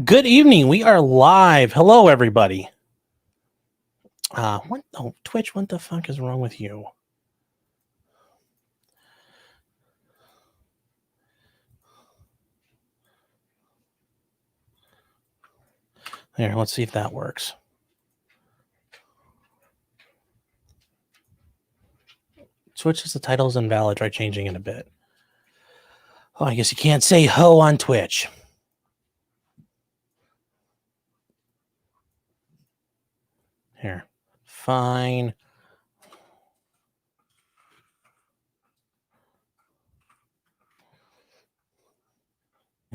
Good evening. We are live. Hello, everybody. What? Oh, Twitch, what the fuck is wrong with you? Here, let's see if that works. Twitch says the title is invalid. Try changing it a bit. Oh, I guess you can't say ho on Twitch. Here. Fine.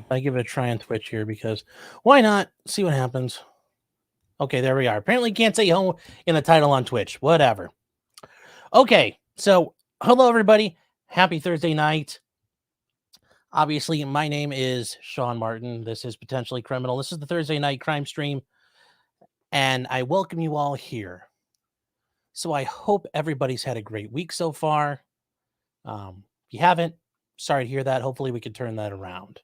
I give it a try on Twitch here because why not? See what happens. Okay, there we are. Apparently can't say ho in the title on Twitch. Whatever. Okay, so hello, everybody. Happy Thursday night. Obviously, my name is Sean Martin. This is Potentially Criminal. This is the Thursday night crime stream, and I welcome you all here. So I hope everybody's had a great week so far. If you haven't, sorry to hear that. Hopefully we can turn that around.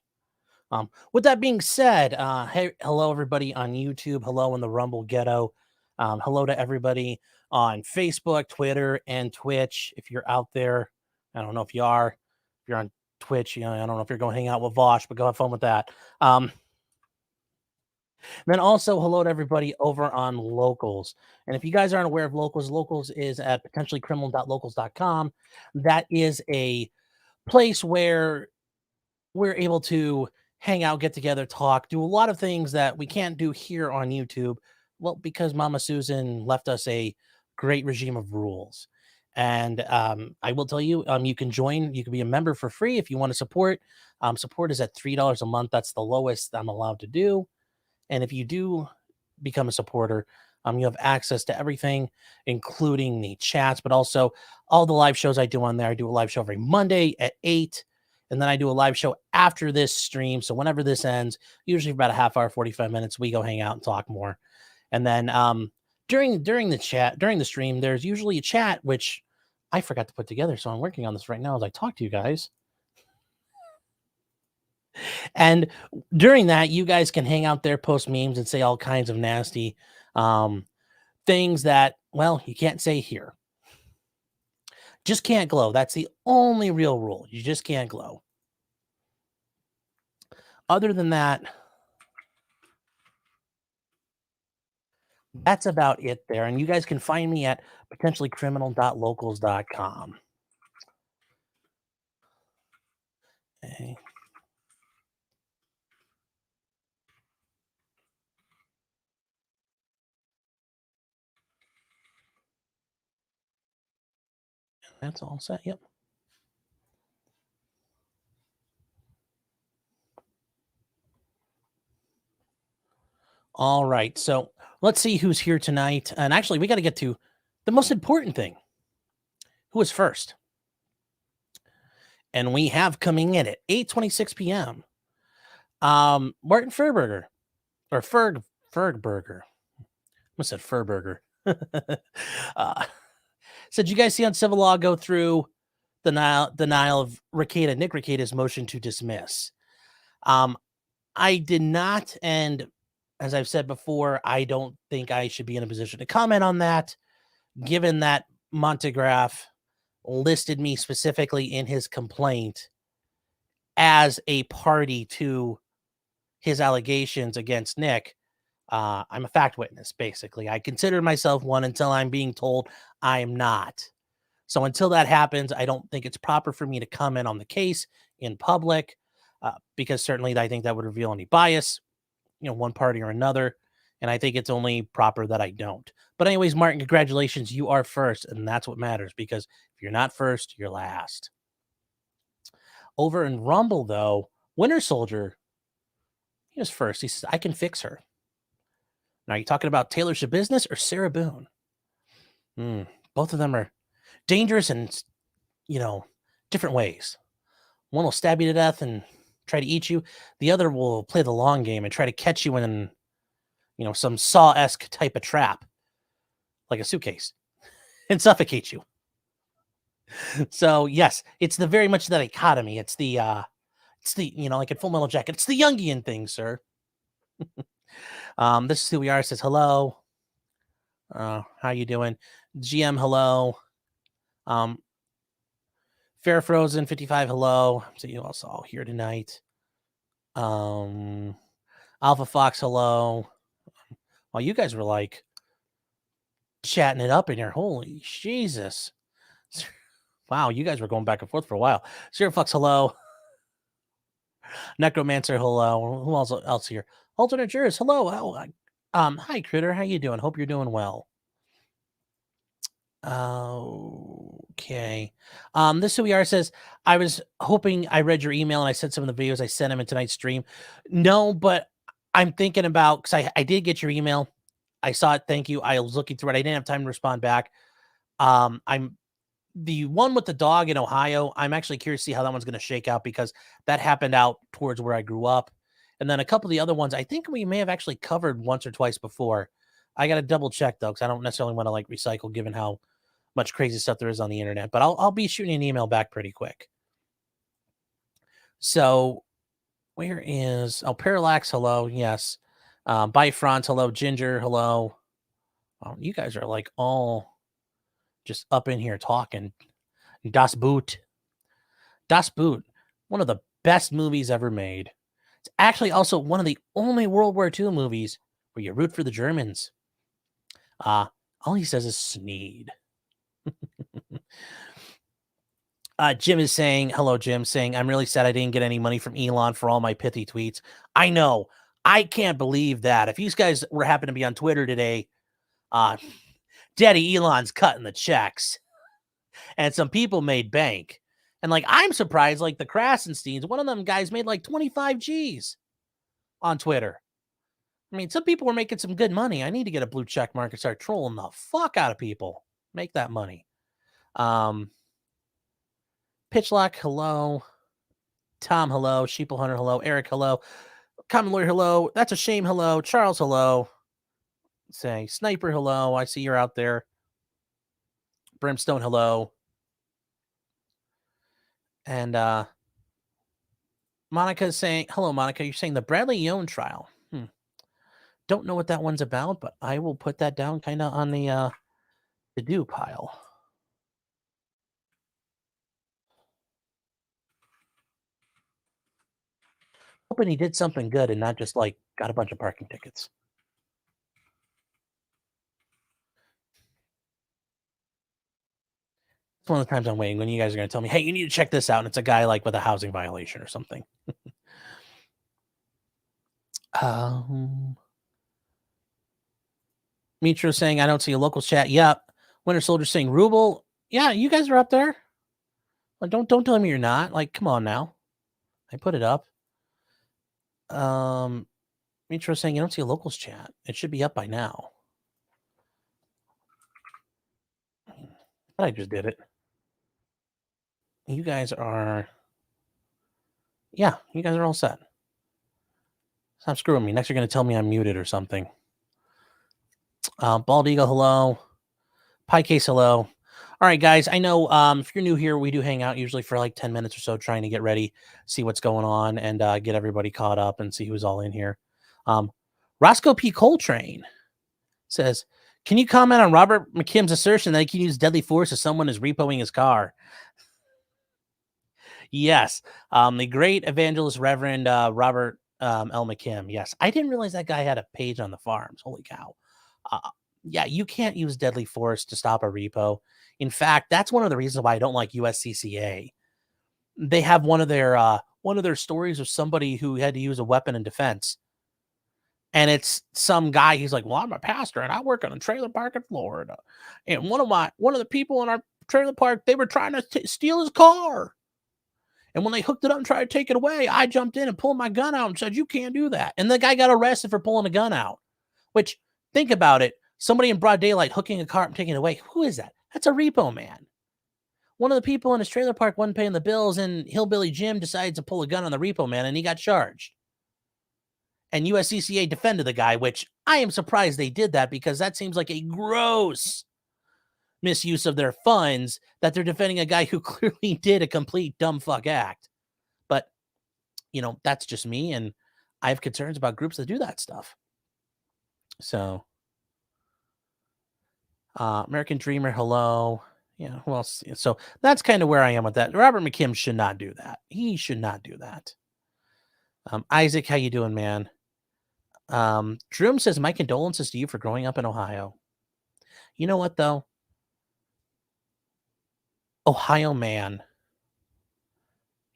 With that being said, hey, hello everybody on YouTube. Hello in the Rumble ghetto. Hello to everybody on Facebook, Twitter, and Twitch. If you're out there, I don't know if you are. If you're on Twitch, I don't know if you're going to hang out with Vosh, but go have fun with that. Then also hello to everybody over on Locals. And if you guys aren't aware of Locals, Locals is at potentiallycriminal.locals.com. That is a place where we're able to hang out, get together, talk, do a lot of things that we can't do here on YouTube. Well, because Mama Susan left us a great regime of rules. And I will tell you, you can join, you can be a member for free if you want to support. Support is at $3 a month. That's the lowest I'm allowed to do. And if you do become a supporter, you have access to everything, including the chats, but also all the live shows I do on there. I do a live show every Monday at 8, and then I do a live show after this stream. So whenever this ends, usually for about a half hour, 45 minutes, we go hang out and talk more. And then during the stream, there's usually a chat, which I forgot to put together. So I'm working on this right now as I talk to you guys. And during that, you guys can hang out there, post memes, and say all kinds of nasty things that, well, you can't say here. Just can't glow. That's the only real rule. You just can't glow. Other than that, that's about it there. And you guys can find me at potentiallycriminal.locals.com. Okay. That's all set. Yep. All right. So let's see who's here tonight. And actually, we got to get to the most important thing. Who is first? And we have coming in at 8:26 p.m. Martin Fergberger, or Fergberger. I said Ferberger. Said, you guys see on civil law go through the denial of Nick Rekieta's motion to dismiss? I did not, and as I've said before, I don't think I should be in a position to comment on that, given that Montegraph listed me specifically in his complaint as a party to his allegations against Nick. I'm a fact witness, basically. I consider myself one until I'm being told I am not. So until that happens, I don't think it's proper for me to comment on the case in public, because certainly I think that would reveal any bias, one party or another. And I think it's only proper that I don't. But anyways, Martin, congratulations. You are first, and that's what matters, because if you're not first, you're last. Over in Rumble, though, Winter Soldier, he was first. He says, I can fix her. Now, are you talking about Taylor Schaubusiness or Sarah Boone? Both of them are dangerous in, different ways. One will stab you to death and try to eat you. The other will play the long game and try to catch you in, some Saw-esque type of trap, like a suitcase, and suffocate you. So, yes, it's very much that dichotomy. It's the It's the, like in Full Metal Jacket, it's the Jungian thing, sir. This is who we are. Says hello. How you doing? GM, hello. Fair Frozen 55, hello. So you also all here tonight. Alpha Fox, hello. Well, you guys were like chatting it up in here. Holy Jesus. Wow, you guys were going back and forth for a while. Zero Fox, hello. Necromancer, hello. Who else here? Alternate Jurors, hello. Hi, Critter. How you doing? Hope you're doing well. Okay. This is who we are says, I was hoping I read your email and I sent some of the videos I sent him in tonight's stream. No, but I'm thinking about, because I did get your email. I saw it. Thank you. I was looking through it. I didn't have time to respond back. I'm the one with the dog in Ohio. I'm actually curious to see how that one's going to shake out, because that happened out towards where I grew up. And then a couple of the other ones, I think we may have actually covered once or twice before. I got to double check though, because I don't necessarily want to like recycle given how much crazy stuff there is on the internet, but I'll be shooting an email back pretty quick. So where is, Parallax, hello. Yes. Bifront, hello. Ginger, hello. You guys are like all just up in here talking. Das Boot, one of the best movies ever made. It's actually also one of the only World War II movies where you root for the Germans. All he says is Sneed. Jim is saying, hello, Jim, saying, I'm really sad I didn't get any money from Elon for all my pithy tweets. I know. I can't believe that. If you guys were happen to be on Twitter today, Daddy Elon's cutting the checks. And some people made bank. And like, I'm surprised, like the Krasensteins, one of them guys made like 25 G's on Twitter. I mean, some people were making some good money. I need to get a blue check mark and start trolling the fuck out of people. Make that money. Pitchlock, hello. Tom, hello. Sheeple Hunter, hello. Eric, hello. Common Lawyer, hello. That's a Shame, hello. Charles, hello. Say Sniper, hello. I see you're out there. Brimstone, hello. And Monica is saying, hello, Monica. You're saying the Bradley Yohn trial. Don't know what that one's about, but I will put that down kind of on the to-do pile. Hoping he did something good and not just like got a bunch of parking tickets. It's one of the times I'm waiting when you guys are going to tell me, hey, you need to check this out. And it's a guy like with a housing violation or something. Mitro saying, I don't see a local chat. Yep. Winter Soldier saying, Ruble. Yeah, you guys are up there. Like, don't tell me you're not. Like, come on now. I put it up. Mitro saying, you don't see a locals chat. It should be up by now. But I just did it. You guys are... Yeah, you guys are all set. Stop screwing me. Next, you're going to tell me I'm muted or something. Bald Eagle, hello. Pie Case, hello. All right, guys. I know if you're new here, we do hang out usually for like 10 minutes or so, trying to get ready, see what's going on, and get everybody caught up and see who's all in here. Roscoe P. Coltrane says, can you comment on Robert McKim's assertion that he can use deadly force if someone is repoing his car? Yes. The great evangelist Reverend Robert L. McKim. Yes. I didn't realize that guy had a page on the farms. Holy cow. Yeah, you can't use deadly force to stop a repo. In fact, that's one of the reasons why I don't like USCCA. They have one of their stories of somebody who had to use a weapon in defense. And it's some guy, he's like, well, I'm a pastor and I work in a trailer park in Florida. And one of the people in our trailer park, they were trying to steal his car. And when they hooked it up and tried to take it away, I jumped in and pulled my gun out and said, you can't do that. And the guy got arrested for pulling a gun out. Which, think about it. Somebody in broad daylight hooking a car and taking it away. Who is that? That's a repo man. One of the people in his trailer park wasn't paying the bills, and Hillbilly Jim decided to pull a gun on the repo man, and he got charged. And USCCA defended the guy, which I am surprised they did that, because that seems like a gross misuse of their funds that they're defending a guy who clearly did a complete dumb fuck act. But that's just me, and I have concerns about groups that do that stuff. So, American Dreamer, hello. Yeah, who else? So that's kind of where I am with that. Robert McKim should not do that. He should not do that. Isaac, how you doing, man? Droom says, my condolences to you for growing up in Ohio. You know what, though? Ohio man.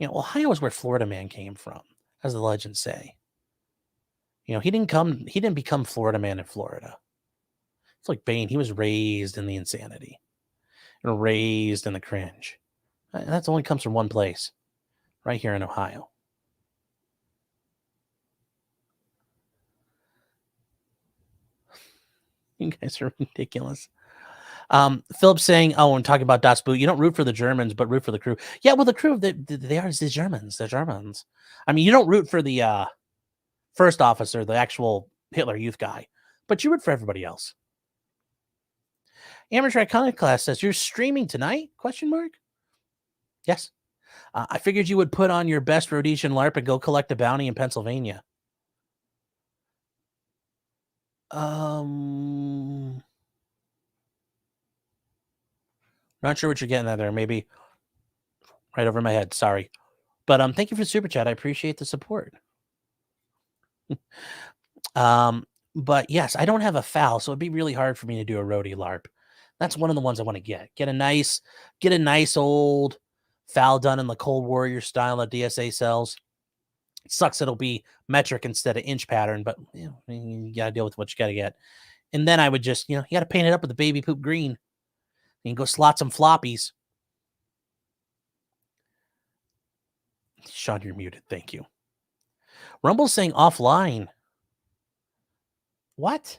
Ohio is where Florida man came from, as the legends say. He didn't become Florida man in Florida. It's like Bane. He was raised in the insanity and raised in the cringe. And that only comes from one place, right here in Ohio. You guys are ridiculous. Philip saying, and talking about Das Boot, you don't root for the Germans, but root for the crew. Yeah, well, the crew, they are the Germans. They're Germans. I mean, you don't root for the first officer, the actual Hitler Youth guy, but you root for everybody else. Amateur Iconoclast says, you're streaming tonight? ? Yes. I figured you would put on your best Rhodesian LARP and go collect a bounty in Pennsylvania. Not sure what you're getting at there. Maybe right over my head. Sorry. But thank you for the super chat. I appreciate the support. But yes, I don't have a FAL, so it'd be really hard for me to do a roadie LARP. That's one of the ones I want to get. Get a nice old FAL done in the Cold Warrior style that DSA sells. It sucks it'll be metric instead of inch pattern, but you gotta deal with what you gotta get. And then I would just, you gotta paint it up with the baby poop green. You can go slot some floppies. Sean, you're muted. Thank you. Rumble's saying offline. What?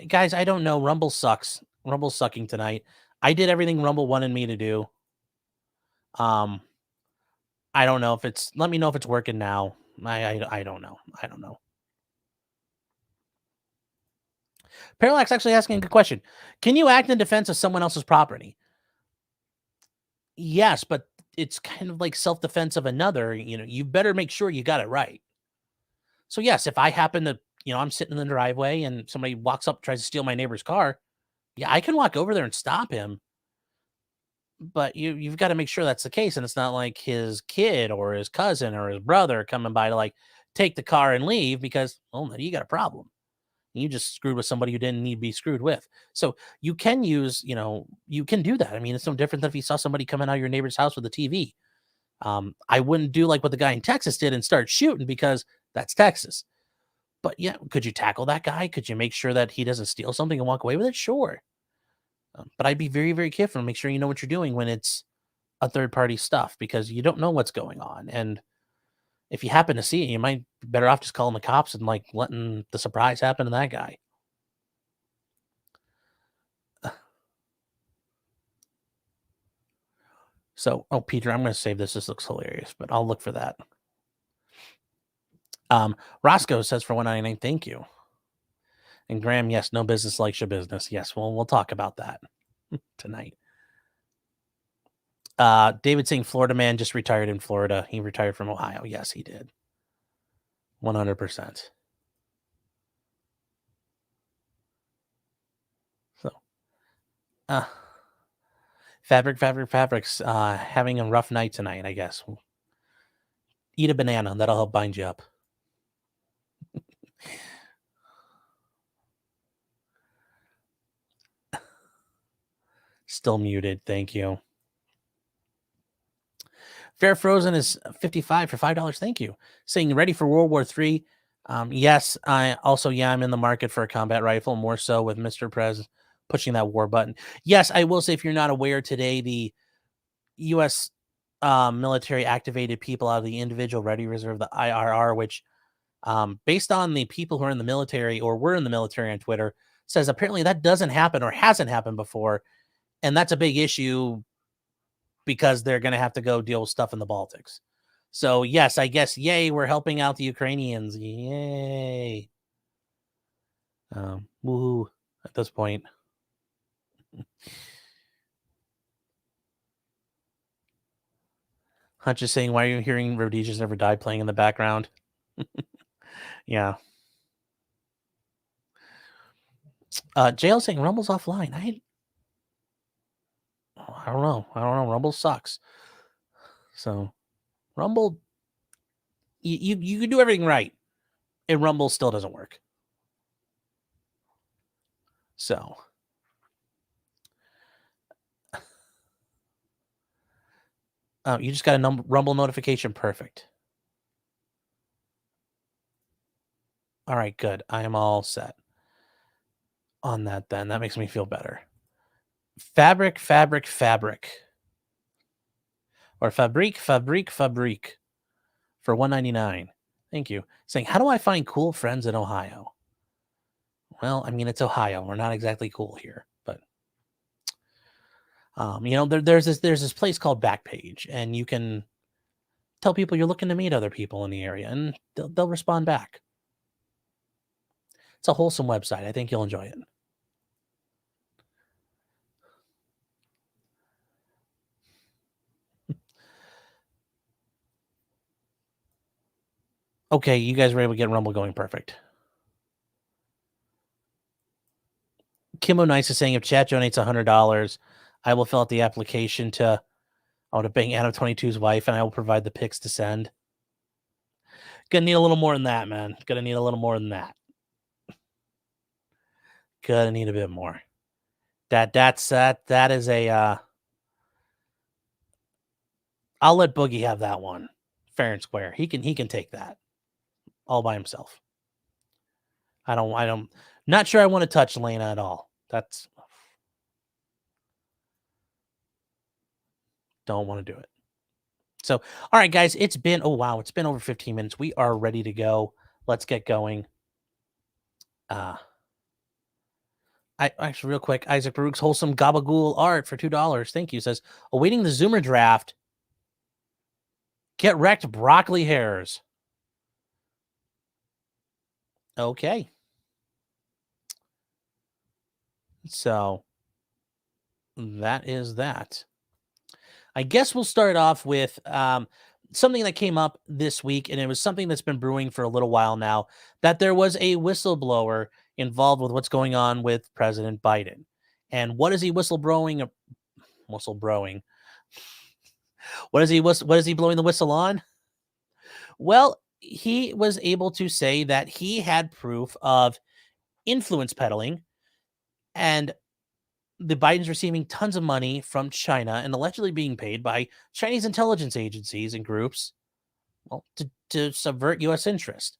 Guys, I don't know. Rumble sucks. Rumble's sucking tonight. I did everything Rumble wanted me to do. I don't know if it's. Let me know if it's working now. I don't know. I don't know. Parallax actually asking a good question. Can you act in defense of someone else's property? Yes, but it's kind of like self-defense of another. You better make sure you got it right. So yes, if I happen to, I'm sitting in the driveway and somebody walks up, tries to steal my neighbor's car, yeah, I can walk over there and stop him. But you've got to make sure that's the case, and it's not like his kid or his cousin or his brother coming by to like take the car and leave because, then you got a problem. You just screwed with somebody who didn't need to be screwed with. So you can use, you can do that. I mean, it's no different than if you saw somebody coming out of your neighbor's house with a TV. I wouldn't do like what the guy in Texas did and start shooting because that's Texas. But yeah, could you tackle that guy? Could you make sure that he doesn't steal something and walk away with it? Sure. But I'd be very, very careful and make sure you know what you're doing when it's a third party stuff because you don't know what's going on. And if you happen to see it, you might be better off just calling the cops and like letting the surprise happen to that guy. So, Peter, I'm going to save this. This looks hilarious, but I'll look for that. Roscoe says for 199, thank you. And Graham, yes, no business like your business. Yes, well, we'll talk about that tonight. David saying Florida man just retired in Florida. He retired from Ohio. Yes, he did. 100%. So, Fabrics, having a rough night tonight, I guess. Eat a banana. That'll help bind you up. Still muted. Thank you. Fair Frozen is 55 for $5. Thank you. Saying ready for World War III. Yes, I'm in the market for a combat rifle, more so with Mr. Prez pushing that war button. Yes, I will say if you're not aware today, the U.S. Military activated people out of the Individual Ready Reserve, the IRR, which based on the people who are in the military or were in the military on Twitter, says apparently that doesn't happen or hasn't happened before. And that's a big issue because they're going to have to go deal with stuff in the Baltics. So, yes, I guess, yay, we're helping out the Ukrainians. Yay. Woohoo at this point. Hutch is saying, why are you hearing Rhodesia's Never Die playing in the background? Yeah. JL saying Rumble's offline. I don't know. Rumble sucks. So Rumble, you can do everything right, and Rumble still doesn't work. So you just got a Rumble notification. Perfect. All right, good. I am all set on that then. That makes me feel better. Fabric. Or Fabrique for $1.99. Thank you. Saying, how do I find cool friends in Ohio? Well, I mean, it's Ohio. We're not exactly cool here, but there's this place called Backpage, and you can tell people you're looking to meet other people in the area, and they'll respond back. It's a wholesome website. I think you'll enjoy it. Okay, you guys were able to get Rumble going perfect. Kimbo Nice is saying, if chat donates $100, I will fill out the application to bang Adam 22's wife, and I will provide the pics to send. Gonna need a little more than that, man. Gonna need a little more than that. Gonna need a bit more. That is a I'll let Boogie have that one. Fair and square. He can take that all by himself. I don't not sure I want to touch Lena at all. Don't want to do it. So, all right, guys, it's been over 15 minutes. We are ready to go. Let's get going. Actually, real quick, Isaac Baruch's wholesome gabagool art for $2. Thank you. Says, awaiting the Zoomer draft. Get wrecked, broccoli hairs. Okay. So that is that. I guess we'll start off with something that came up this week, and it was something that's been brewing for a little while now, that there was a whistleblower involved with what's going on with President Biden. And what is he whistleblowing? What is he blowing the whistle on? Well, he was able to say that he had proof of influence peddling, and the Biden's receiving tons of money from China and allegedly being paid by Chinese intelligence agencies and groups, well, to subvert U.S. interest.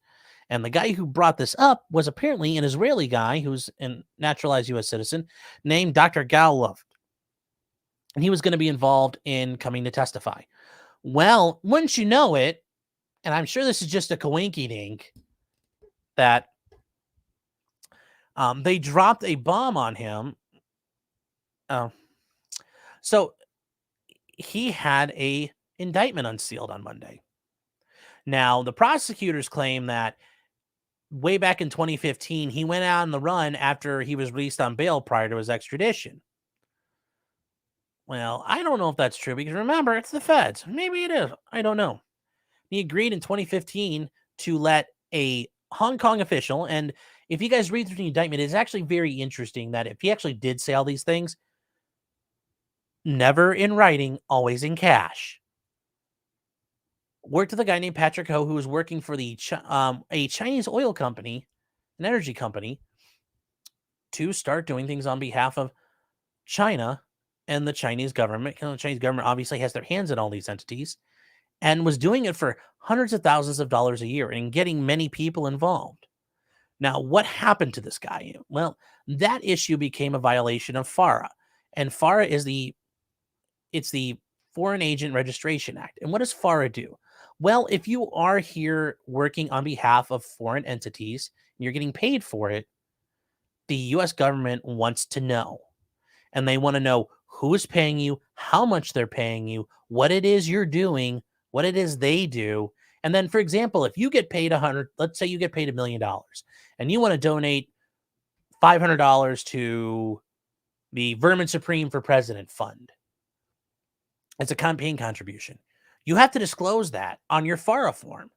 And the guy who brought this up was apparently an Israeli guy who's a naturalized U.S. citizen named Dr. Galov. And he was going to be involved in coming to testify. Well, wouldn't you know it, and I'm sure this is just a coinky-dink, that they dropped a bomb on him. So he had a indictment unsealed on Monday. Now, the prosecutors claim that way back in 2015, he went out on the run after he was released on bail prior to his extradition. Well, I don't know if that's true, because remember, it's the feds. Maybe it is. I don't know. He agreed in 2015 to let a Hong Kong official, and if you guys read through the indictment, it's actually very interesting that if he actually did say all these things, never in writing, always in cash. Worked with a guy named Patrick Ho, who was working for a Chinese oil company, an energy company, to start doing things on behalf of China and the Chinese government. The Chinese government obviously has their hands in all these entities, and was doing it for hundreds of thousands of dollars a year and getting many people involved. Now, what happened to this guy? Well, that issue became a violation of FARA, and FARA is the Foreign Agent Registration Act. And what does FARA do? Well, if you are here working on behalf of foreign entities and you're getting paid for it, the U.S. government wants to know. And they want to know who is paying you, how much they're paying you, what it is you're doing, what it is they do. And then, for example, if you get paid let's say you get paid $1 million and you want to donate $500 to the Vermin Supreme for President Fund. It's a campaign contribution. You have to disclose that on your FARA form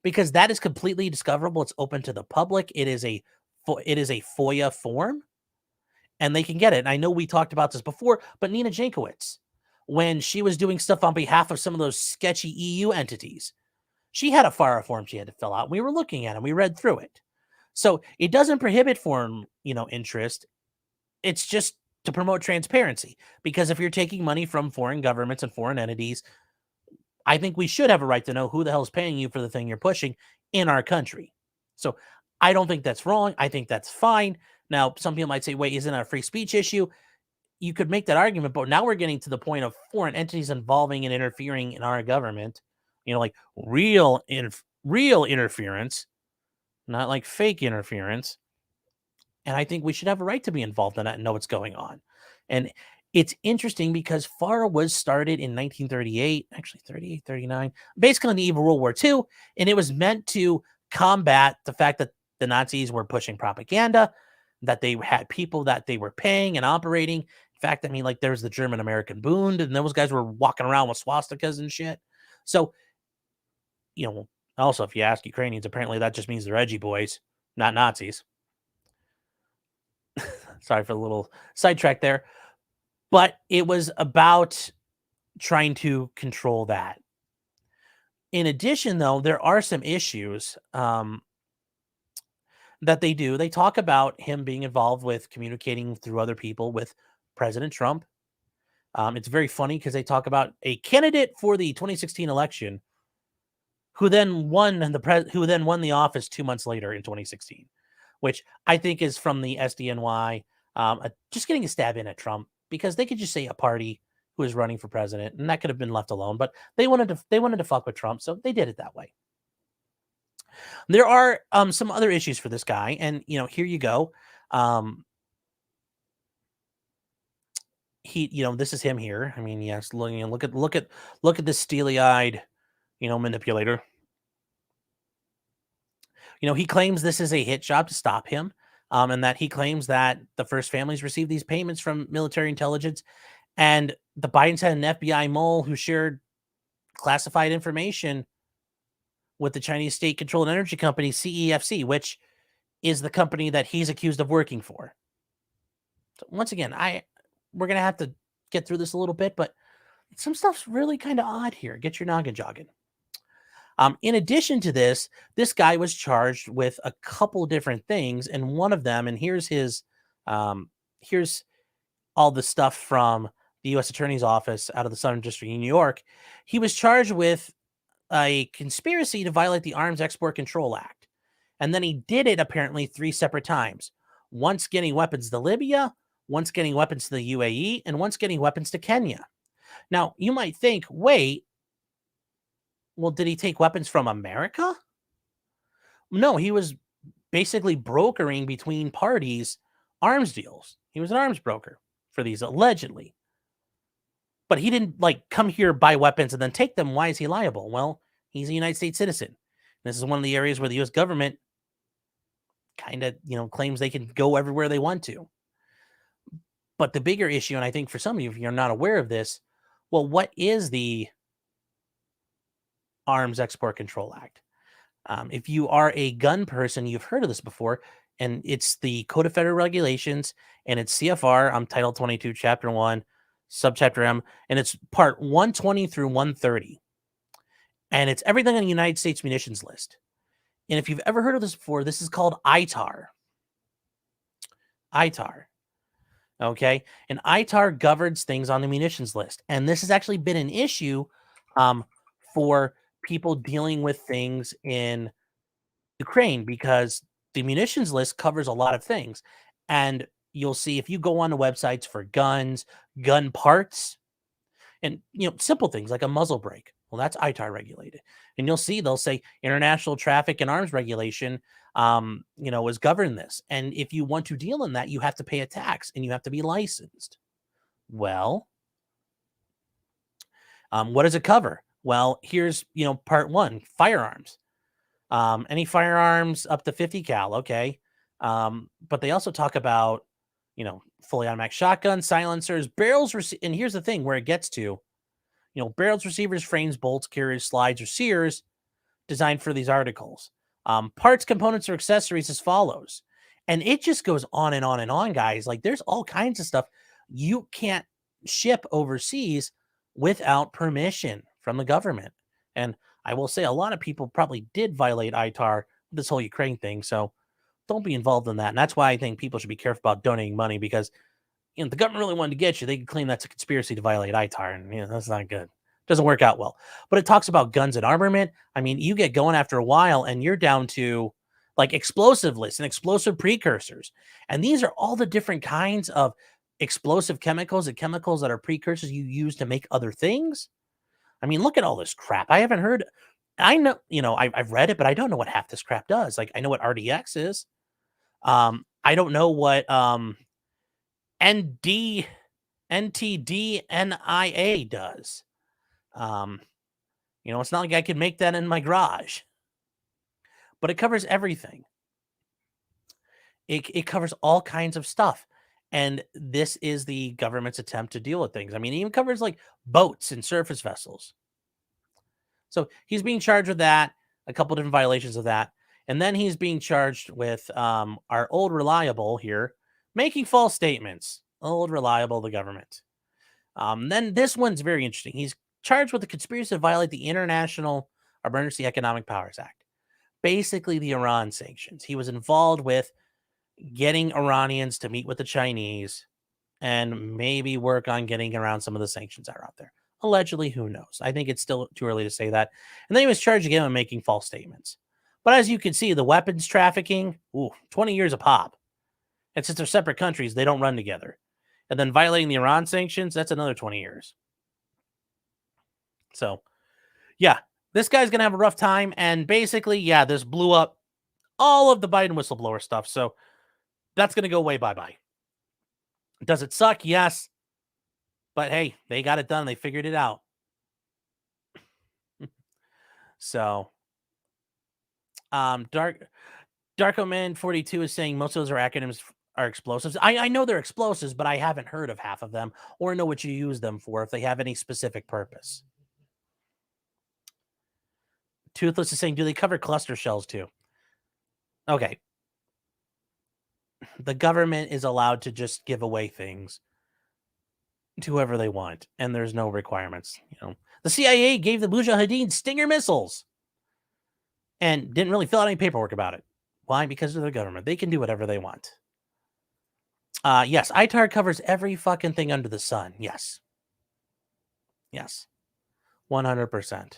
because that is completely discoverable. It's open to the public. It is a FOIA form, and they can get it. And I know we talked about this before, but Nina Jankowicz, when she was doing stuff on behalf of some of those sketchy EU entities, she had a FARA form she had to fill out. We were looking at it. We read through it. So it doesn't prohibit foreign, interest. It's just to promote transparency. Because if you're taking money from foreign governments and foreign entities, I think we should have a right to know who the hell is paying you for the thing you're pushing in our country. So I don't think that's wrong. I think that's fine. Now, some people might say, wait, isn't that a free speech issue? You could make that argument, but now we're getting to the point of foreign entities involving and interfering in our government, like real interference, not like fake interference. And I think we should have a right to be involved in that and know what's going on. And it's interesting because FARA was started in 1938, actually 38, 39, basically on the eve of World War II. And it was meant to combat the fact that the Nazis were pushing propaganda, that they had people that they were paying and operating. In fact, I mean, like there was the German-American Boone, and those guys were walking around with swastikas and shit. So, also, if you ask Ukrainians, apparently that just means they're edgy boys, not Nazis. Sorry for the little sidetrack there. But it was about trying to control that. In addition, though, there are some issues that they do. They talk about him being involved with communicating through other people with President Trump. It's very funny because they talk about a candidate for the 2016 election who then won the office 2 months later in 2016, which I think is from the SDNY, just getting a stab in at Trump because they could just say a party who is running for president, and that could have been left alone. But they wanted to fuck with Trump, so they did it that way. There are some other issues for this guy, and here you go. This is him here. I mean, yes, look at this steely-eyed, manipulator. He claims this is a hit job to stop him, and that he claims that the first families received these payments from military intelligence, and the Bidens had an FBI mole who shared classified information with the Chinese state-controlled energy company CEFC, which is the company that he's accused of working for. So once again, we're going to have to get through this a little bit, but some stuff's really kind of odd here. Get your noggin jogging. In addition to this guy was charged with a couple different things, and one of them, and here's all the stuff from the U.S. Attorney's Office out of the Southern District of New York. He was charged with a conspiracy to violate the Arms Export Control Act, and then he did it apparently 3 separate times. Once getting weapons to Libya, once getting weapons to the UAE, and once getting weapons to Kenya. Now, you might think, wait, well, did he take weapons from America? No, he was basically brokering between parties arms deals. He was an arms broker for these, allegedly. But he didn't come here, buy weapons, and then take them. Why is he liable? Well, he's a United States citizen. This is one of the areas where the U.S. government kind of, claims they can go everywhere they want to. But the bigger issue, and I think for some of you, if you're not aware of this, well, what is the Arms Export Control Act? If you are a gun person, you've heard of this before, and it's the Code of Federal Regulations, and it's CFR, Title 22, Chapter 1, Subchapter M, and it's Part 120 through 130. And it's everything on the United States munitions list. And if you've ever heard of this before, this is called ITAR. ITAR. Okay? And ITAR governs things on the munitions list. And this has actually been an issue for people dealing with things in Ukraine because the munitions list covers a lot of things. And you'll see if you go on the websites for guns, gun parts, and simple things like a muzzle brake. Well, that's ITAR regulated. And you'll see they'll say international traffic and arms regulation is govern this. And if you want to deal in that, you have to pay a tax and you have to be licensed. Well, what does it cover? Well, here's, part 1, firearms. Any firearms up to 50 cal, okay. But they also talk about, fully automatic shotguns, silencers, barrels, and here's the thing where it gets to. barrels, receivers, frames, bolts, carriers, slides, or sears designed for these articles. Parts, components, or accessories as follows. And it just goes on and on and on, guys. Like, there's all kinds of stuff you can't ship overseas without permission from the government. And I will say a lot of people probably did violate ITAR, this whole Ukraine thing. So don't be involved in that. And that's why I think people should be careful about donating money, because the government really wanted to get you. They could claim that's a conspiracy to violate ITAR, and that's not good. Doesn't work out well. But it talks about guns and armament. I mean, you get going after a while and you're down to like explosive lists and explosive precursors. And these are all the different kinds of explosive chemicals and chemicals that are precursors you use to make other things. I mean, look at all this crap. I haven't heard. I know, I've read it, but I don't know what half this crap does. Like, I know what RDX is. I don't know what NTDNIA does. It's not like I can make that in my garage, but it covers everything. It covers all kinds of stuff. And this is the government's attempt to deal with things. I mean, it even covers like boats and surface vessels. So he's being charged with that, a couple different violations of that. And then he's being charged with our old reliable here, making false statements. Old reliable, the government. Then this one's very interesting. He's charged with the conspiracy to violate the International Emergency Economic Powers Act. Basically, the Iran sanctions. He was involved with getting Iranians to meet with the Chinese and maybe work on getting around some of the sanctions that are out there. Allegedly, who knows? I think it's still too early to say that. And then he was charged again with making false statements. But as you can see, the weapons trafficking, 20 years a pop. And since they're separate countries, they don't run together. And then violating the Iran sanctions, that's another 20 years. So, yeah, this guy's going to have a rough time. And basically, this blew up all of the Biden whistleblower stuff. So that's going to go away bye-bye. Does it suck? Yes. But hey, they got it done. They figured it out. So, Darko Man 42 is saying most of those are acronyms are explosives. I know they're explosives, but I haven't heard of half of them or know what you use them for if they have any specific purpose. Toothless is saying, do they cover cluster shells too? Okay. The government is allowed to just give away things to whoever they want, and there's no requirements. The CIA gave the Mujahideen Stinger missiles and didn't really fill out any paperwork about it. Why? Because of the government. They can do whatever they want. Yes, ITAR covers every fucking thing under the sun. Yes. 100%.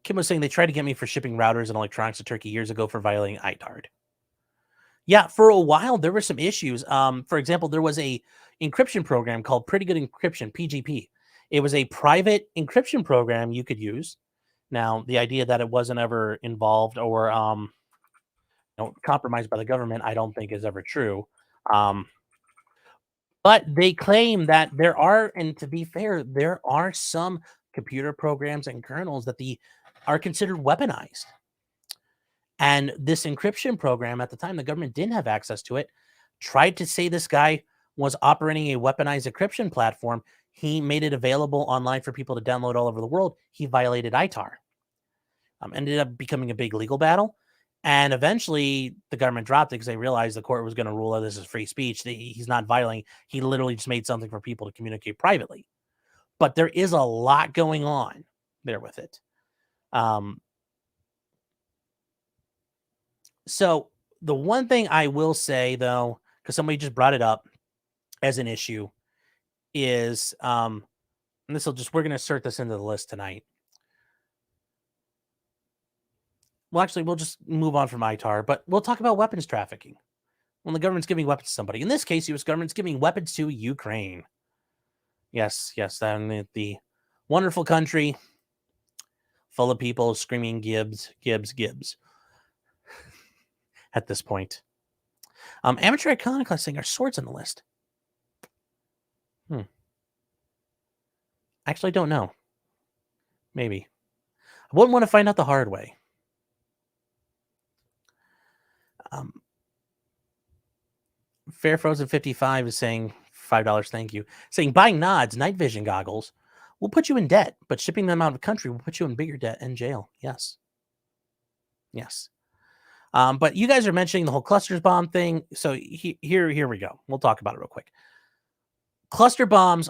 Kim was saying they tried to get me for shipping routers and electronics to Turkey years ago for violating ITAR. Yeah, for a while there were some issues. For example, there was a encryption program called Pretty Good Encryption, PGP. It was a private encryption program you could use. Now, the idea that it wasn't ever involved or compromised by the government, I don't think is ever true. But they claim that there are, and to be fair, there are some computer programs and kernels that are considered weaponized. And this encryption program, at the time, the government didn't have access to it, tried to say this guy was operating a weaponized encryption platform. He made it available online for people to download all over the world. He violated ITAR. Ended up becoming a big legal battle. And eventually the government dropped it because they realized the court was going to rule that this is free speech. He's not violating. He literally just made something for people to communicate privately. But there is a lot going on there with it. So the one thing I will say, though, because somebody just brought it up as an issue, is, and we're going to insert this into the list tonight. Well, actually, we'll just move on from ITAR, but we'll talk about weapons trafficking. When the government's giving weapons to somebody. In this case, U.S. government's giving weapons to Ukraine. Yes, the wonderful country full of people screaming Gibbs, Gibbs, Gibbs. At this point. Amateur iconoclasts saying, are swords on the list? Actually, I don't know. Maybe. I wouldn't want to find out the hard way. Fair Frozen 55 is saying $5, thank you. Saying buying nods, night vision goggles will put you in debt, but shipping them out of the country will put you in bigger debt and jail. Yes. Yes. But you guys are mentioning the whole clusters bomb thing. So here we go. We'll talk about it real quick. Cluster bombs,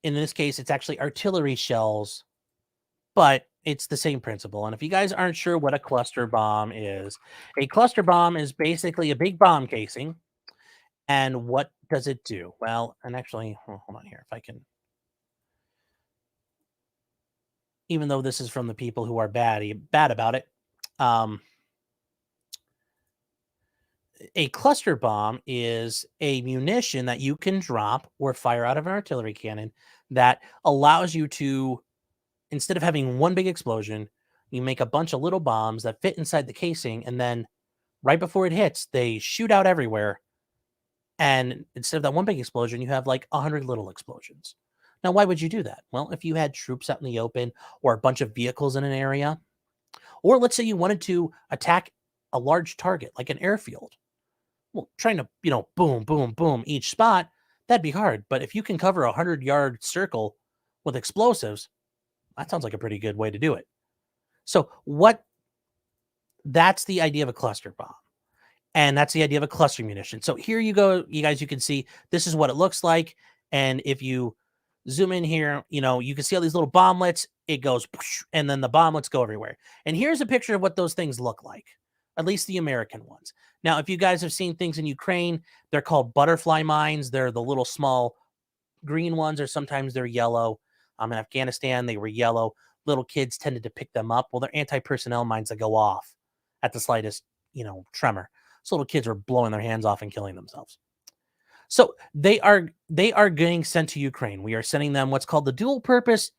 in this case, it's actually artillery shells, but it's the same principle. And if you guys aren't sure what a cluster bomb is basically a big bomb casing. And what does it do? Well, and actually, hold on here. If I can, even though this is from the people who are bad about it, a cluster bomb is a munition that you can drop or fire out of an artillery cannon that allows you to, instead of having one big explosion, you make a bunch of little bombs that fit inside the casing, and then right before it hits, they shoot out everywhere. And instead of that one big explosion, you have like 100 little explosions. Now, why would you do that? Well, if you had troops out in the open or a bunch of vehicles in an area, or let's say you wanted to attack a large target like an airfield, well, trying to, boom, boom, boom, each spot, that'd be hard. But if you can cover 100-yard circle with explosives, that sounds like a pretty good way to do it. So that's the idea of a cluster bomb. And that's the idea of a cluster munition. So here you go, you guys, you can see this is what it looks like. And if you zoom in here, you can see all these little bomblets. It goes, and then the bomblets go everywhere. And here's a picture of what those things look like, at least the American ones. Now, if you guys have seen things in Ukraine, they're called butterfly mines. They're the little small green ones, or sometimes they're yellow. In Afghanistan, they were yellow. Little kids tended to pick them up. Well, they're anti-personnel mines that go off at the slightest, tremor. So little kids were blowing their hands off and killing themselves. So they are getting sent to Ukraine. We are sending them what's called the dual purpose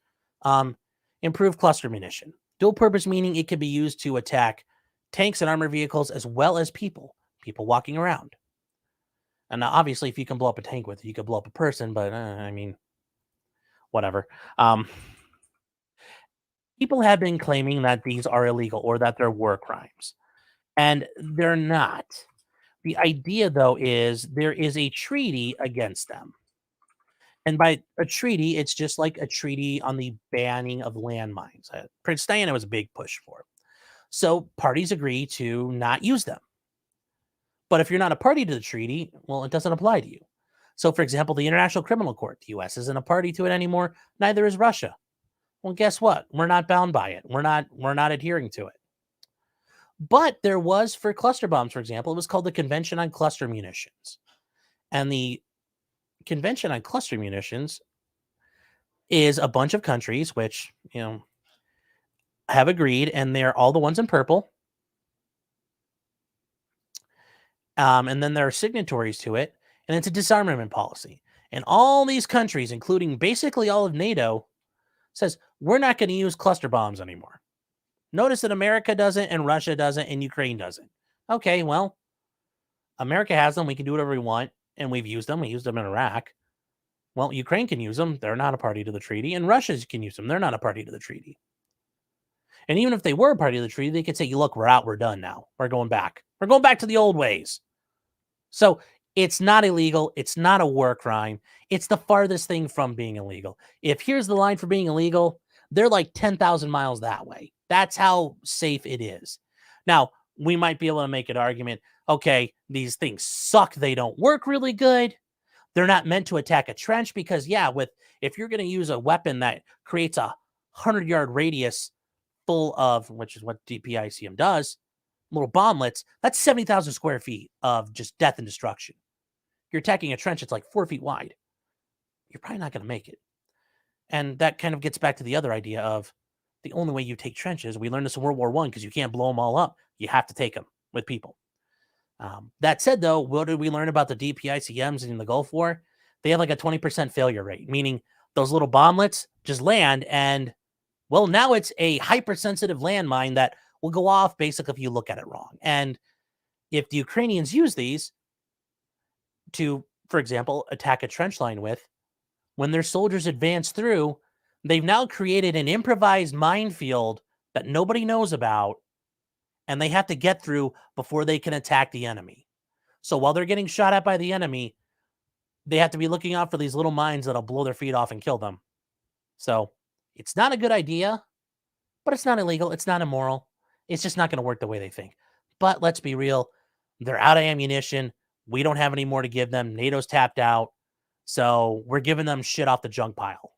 improved cluster munition. Dual purpose meaning it can be used to attack tanks and armored vehicles as well as people walking around. And now, obviously, if you can blow up a tank with it, you could blow up a person, but whatever. People have been claiming that these are illegal or that they're war crimes, and they're not. The idea, though, is there is a treaty against them. And by a treaty, it's just like a treaty on the banning of landmines. Prince Diana was a big push for it. So parties agree to not use them. But if you're not a party to the treaty, well, it doesn't apply to you. So, for example, the International Criminal Court, the U.S. isn't a party to it anymore. Neither is Russia. Well, guess what? We're not bound by it. We're not adhering to it. But there was, for cluster bombs, for example, it was called the Convention on Cluster Munitions. And the Convention on Cluster Munitions is a bunch of countries which, have agreed, and they're all the ones in purple. And then there are signatories to it, and it's a disarmament policy. And all these countries, including basically all of NATO, says we're not going to use cluster bombs anymore. Notice that America doesn't, and Russia doesn't, and Ukraine doesn't. Okay, well, America has them. We can do whatever we want, and we've used them. We used them in Iraq. Well, Ukraine can use them. They're not a party to the treaty. And Russia can use them. They're not a party to the treaty. And even if they were a party to the treaty, they could say, look, we're out. We're done now. We're going back. We're going back to the old ways. So it's not illegal. It's not a war crime. It's the farthest thing from being illegal. If here's the line for being illegal, they're like 10,000 miles that way. That's how safe it is. Now, we might be able to make an argument. Okay, these things suck. They don't work really good. They're not meant to attack a trench because, if you're going to use a weapon that creates a 100-yard radius full of, which is what DPICM does, little bomblets, that's 70,000 square feet of just death and destruction. You're attacking a trench that's like 4 feet wide. You're probably not going to make it. And that kind of gets back to the other idea of the only way you take trenches, we learned this in World War I, because you can't blow them all up. You have to take them with people. That said, though, what did we learn about the DPICMs in the Gulf War? They have like a 20% failure rate, meaning those little bomblets just land, and, well, now it's a hypersensitive landmine that will go off basically if you look at it wrong. And if the Ukrainians use these to, for example, attack a trench line with, when their soldiers advance through, they've now created an improvised minefield that nobody knows about, and they have to get through before they can attack the enemy. So while they're getting shot at by the enemy, they have to be looking out for these little mines that'll blow their feet off and kill them. So it's not a good idea, but it's not illegal. It's not immoral. It's just not going to work the way they think. But let's be real. They're out of ammunition. We don't have any more to give them. NATO's tapped out. So we're giving them shit off the junk pile.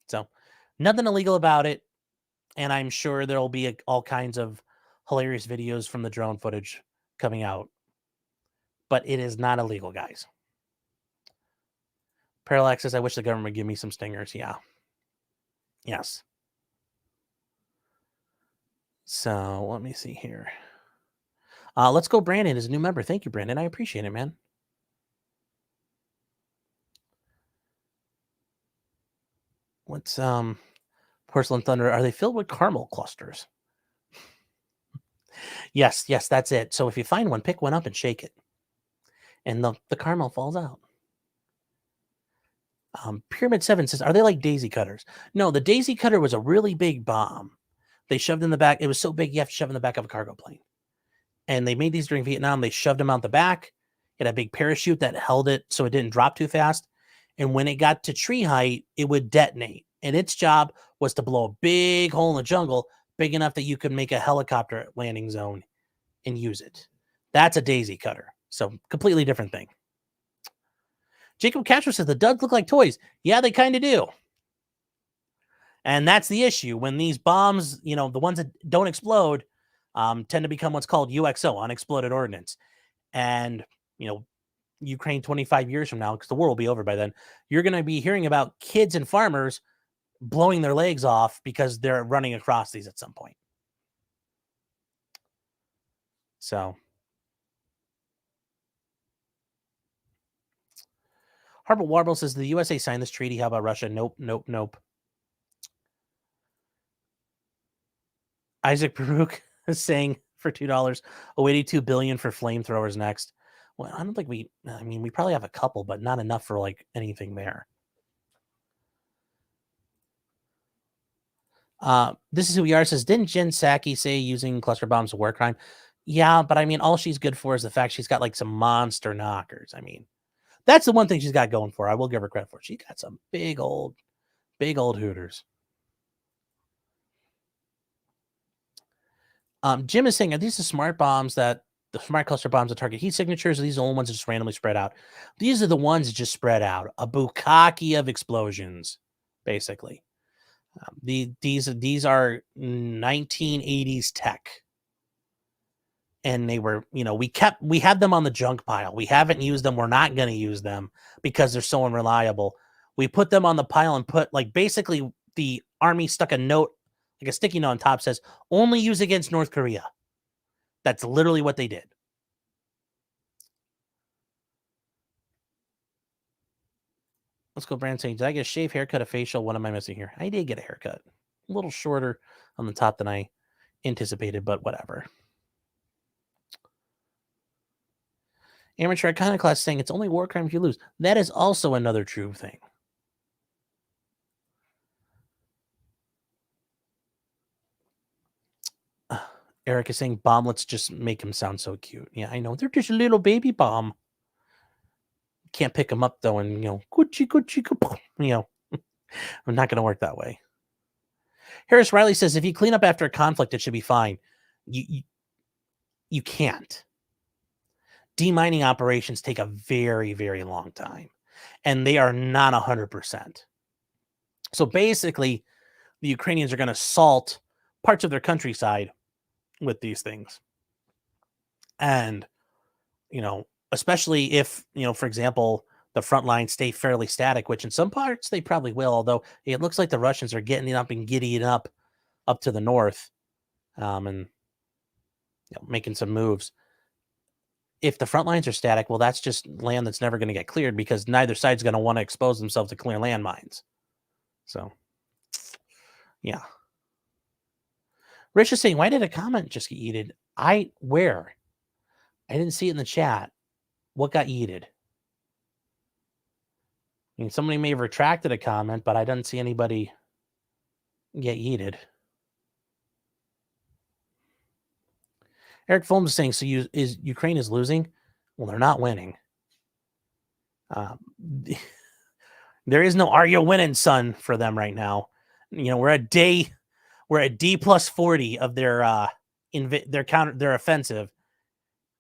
So nothing illegal about it. And I'm sure there'll be all kinds of hilarious videos from the drone footage coming out. But it is not illegal, guys. Parallax says, I wish the government would give me some stingers. Yeah. Yes. So let me see here. Let's go. Brandon is a new member. Thank you, Brandon. I appreciate it, man. What's Porcelain Thunder? Are they filled with caramel clusters? Yes, that's it. So if you find one, pick one up and shake it. And the caramel falls out. Pyramid 7 says, are they like daisy cutters? No, the daisy cutter was a really big bomb. They shoved in the back. It was so big, you have to shove in the back of a cargo plane. And they made these during Vietnam. They shoved them out the back. It had a big parachute that held it so it didn't drop too fast. And when it got to tree height, it would detonate. And its job was to blow a big hole in the jungle, big enough that you could make a helicopter landing zone and use it. That's a daisy cutter. So completely different thing. Jacob Castro says the duds look like toys. Yeah, they kind of do. And that's the issue. When these bombs, the ones that don't explode, tend to become what's called UXO, unexploded ordnance. And, Ukraine 25 years from now, because the war will be over by then, you're going to be hearing about kids and farmers blowing their legs off because they're running across these at some point. So. Harper Warble says the USA signed this treaty. How about Russia? Nope. Isaac Baruch is saying for $2, $82 billion for flamethrowers next. Well, I don't think we probably have a couple, but not enough for like anything there. This is who we are. Says, didn't Jen Psaki say using cluster bombs is a war crime? Yeah, but all she's good for is the fact she's got like some monster knockers. That's the one thing she's got going for her. I will give her credit for it. She got some big old hooters. Jim is saying, are these the smart bombs the smart cluster bombs that target heat signatures? Are these the only ones that just randomly spread out? These are the ones that just spread out. A bukkake of explosions, basically. These are 1980s tech. And they were, we had them on the junk pile. We haven't used them. We're not going to use them because they're so unreliable. We put them on the pile and put, basically the Army stuck a note, like a sticky note on top, says, only use against North Korea. That's literally what they did. Let's go, Brand saying, did I get a shave, haircut, a facial? What am I missing here? I did get a haircut. A little shorter on the top than I anticipated, but whatever. Amateur Iconoclast saying it's only war crime if you lose. That is also another true thing. Eric is saying bomblets just make him sound so cute. Yeah, I know. They're just a little baby bomb. Can't pick them up though, and Gucci, I'm not going to work that way. Harris Riley says if you clean up after a conflict, it should be fine. You can't. Demining operations take a very, very long time, and they are not 100%. So basically, the Ukrainians are going to salt parts of their countryside with these things. And, especially if, for example, the front lines stay fairly static, which in some parts they probably will, although it looks like the Russians are getting up and giddying up to the north and making some moves. If the front lines are static, well, that's just land that's never going to get cleared because neither side's going to want to expose themselves to clear landmines. So, yeah. Rich is saying, why did a comment just get yeeted? Where? I didn't see it in the chat. What got yeeted? Somebody may have retracted a comment, but I didn't see anybody get yeeted. Eric Fulms is saying, so Ukraine is losing? Well, they're not winning. There is no "Are you winning, son?" for them right now. We're at D plus 40 of their offensive,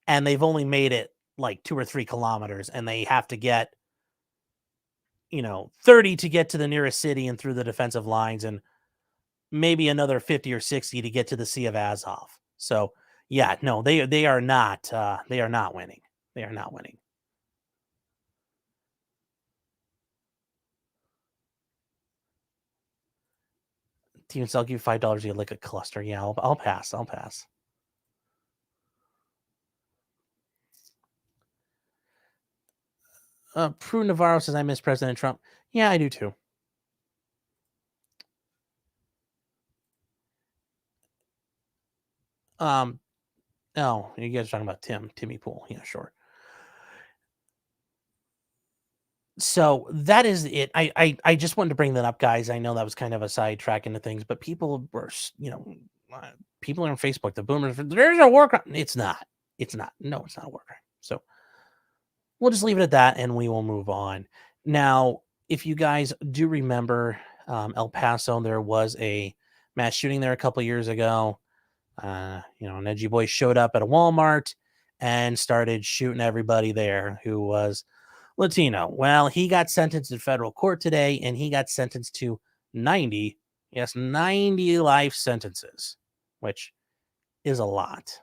and they've only made it like 2 or 3 kilometers, and they have to get 30 to get to the nearest city and through the defensive lines, and maybe another 50 or 60 to get to the Sea of Azov. So yeah, no, they are not winning. They are not winning. Team, I'll give you $5. You like a cluster. Yeah, I'll pass. Prue Navarro says, I miss President Trump. Yeah, I do too. Oh, you guys are talking about Timmy Pool. Yeah, sure. So that is it. I just wanted to bring that up, guys. I know that was kind of a sidetrack into things, but people were, people are on Facebook, the boomers, there's a war crime. It's not. No, it's not a war crime. So we'll just leave it at that, and we will move on. Now, if you guys do remember El Paso, there was a mass shooting there a couple years ago. An edgy boy showed up at a Walmart and started shooting everybody there who was Latino. Well, he got sentenced in federal court today, and he got sentenced to 90 life sentences, which is a lot.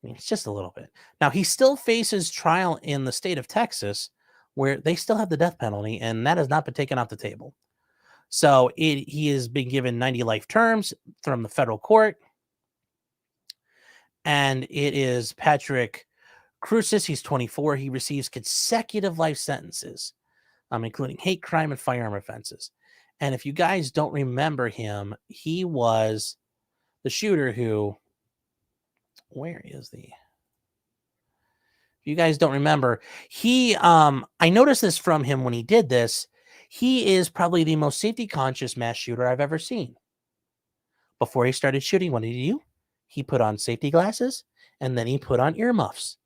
I mean, it's just a little bit. Now, he still faces trial in the state of Texas, where they still have the death penalty, and that has not been taken off the table. So he has been given 90 life terms from the federal court. And it is Patrick Crucis. He's 24. He receives consecutive life sentences, including hate crime and firearm offenses. And if you guys don't remember him, he was the shooter who, if you guys don't remember, he, I noticed this from him when he did this. He is probably the most safety conscious mass shooter I've ever seen. Before he started shooting, what did he do? He put on safety glasses, and then he put on earmuffs.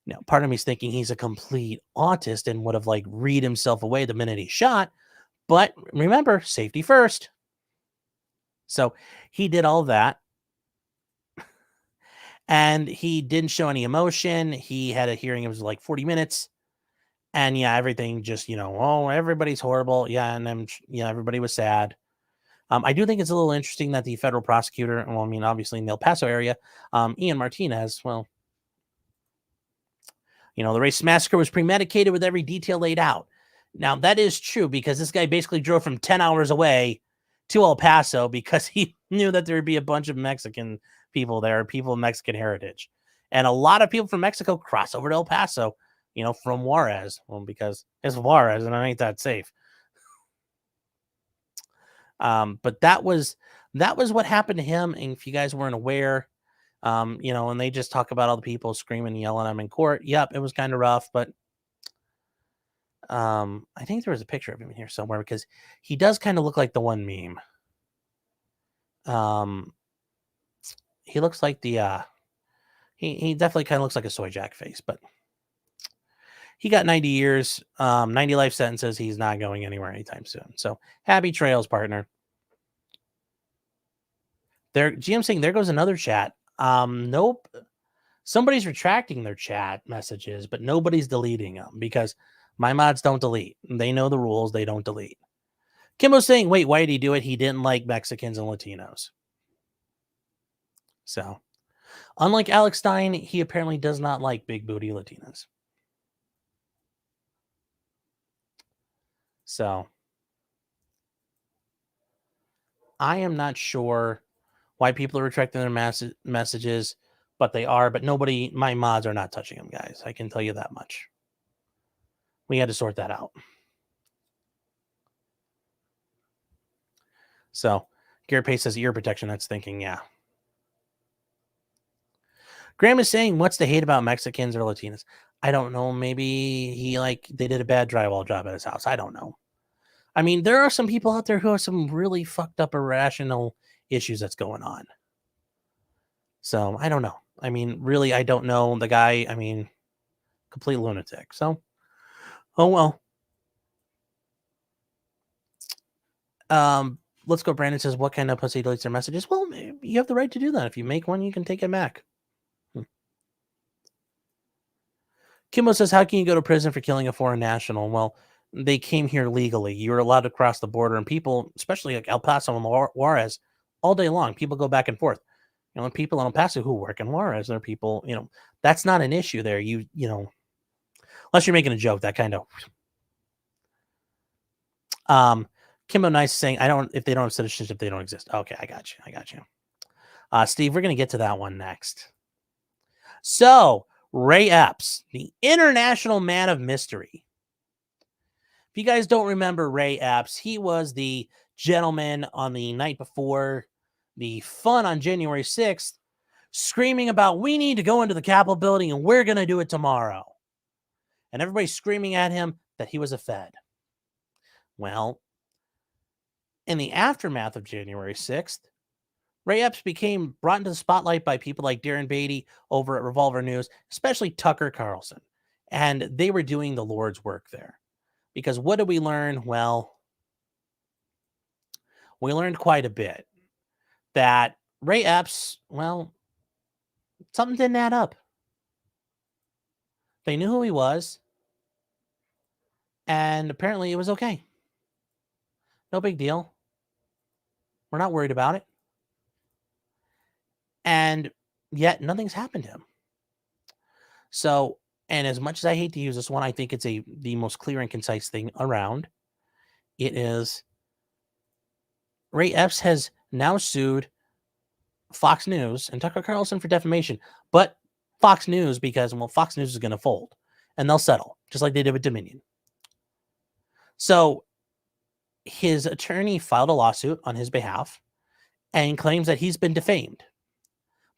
Now, part of me is thinking he's a complete autist and would have read himself away the minute he shot. But remember, safety first. So he did all that. And he didn't show any emotion. He had a hearing. It was 40 minutes. And yeah, everything just, everybody's horrible. Yeah. And then, everybody was sad. I do think it's a little interesting that the federal prosecutor, obviously in the El Paso area, Ian Martinez, the race massacre was premeditated with every detail laid out. Now, that is true because this guy basically drove from 10 hours away to El Paso because he knew that there would be a bunch of Mexican people there, people of Mexican heritage. And a lot of people from Mexico cross over to El Paso, from Juarez. Well, because it's Juarez and it ain't that safe. But that was what happened to him. And if you guys weren't aware, and they just talk about all the people screaming and yelling at him in court. Yep, it was kind of rough, but I think there was a picture of him in here somewhere because he does kind of look like the one meme. He looks like the he definitely kind of looks like a soy jack face, but he got 90 years, 90 life sentences. He's not going anywhere anytime soon. So happy trails, partner. There, GM saying there goes another chat. Nope. Somebody's retracting their chat messages, but nobody's deleting them because my mods don't delete. They know the rules. They don't delete. Kimbo's saying, wait, why did he do it? He didn't like Mexicans and Latinos. So, unlike Alex Stein, he apparently does not like big booty Latinas. So, I am not sure why people are retracting their messages, but they are. But my mods are not touching them, guys. I can tell you that much. We had to sort that out. So, Garrett Pace says ear protection. That's thinking, yeah. Graham is saying, what's the hate about Mexicans or Latinas? I don't know. Maybe they did a bad drywall job at his house. I don't know. I mean, there are some people out there who have some really fucked up irrational issues that's going on. So I don't know. I mean, really, I don't know the guy. I mean, complete lunatic. So, oh well. Let's go. Brandon says, "What kind of pussy deletes their messages?" Well, you have the right to do that. If you make one, you can take it back. Kimbo says, "How can you go to prison for killing a foreign national?" Well, they came here legally. You're allowed to cross the border, and people, especially like El Paso and Juarez, all day long, people go back and forth. You know, people in El Paso who work in Juarez, they're people. You know, that's not an issue there. You know, unless you're making a joke, that kind of. Kimbo Nice is saying, "I don't. If they don't have citizenship, they don't exist." Okay, I got you. I got you. Steve, we're gonna get to that one next. So Ray Epps, the international man of mystery. If you guys don't remember Ray Epps, he was the gentleman on the night before the fun on January 6th, screaming about, we need to go into the Capitol building and we're going to do it tomorrow. And everybody's screaming at him that he was a Fed. Well, in the aftermath of January 6th, Ray Epps became brought into the spotlight by people like Darren Beatty over at Revolver News, especially Tucker Carlson. And they were doing the Lord's work there. Because what did we learn? Well, we learned quite a bit. That Ray Epps, well, something didn't add up. They knew who he was, and apparently it was okay. No big deal. We're not worried about it. And yet nothing's happened to him. So, and as much as I hate to use this one, I think it's the most clear and concise thing around. It is Ray Epps has now sued Fox News and Tucker Carlson for defamation, but Fox News because, well, Fox News is going to fold and they'll settle, just like they did with Dominion. So his attorney filed a lawsuit on his behalf and claims that he's been defamed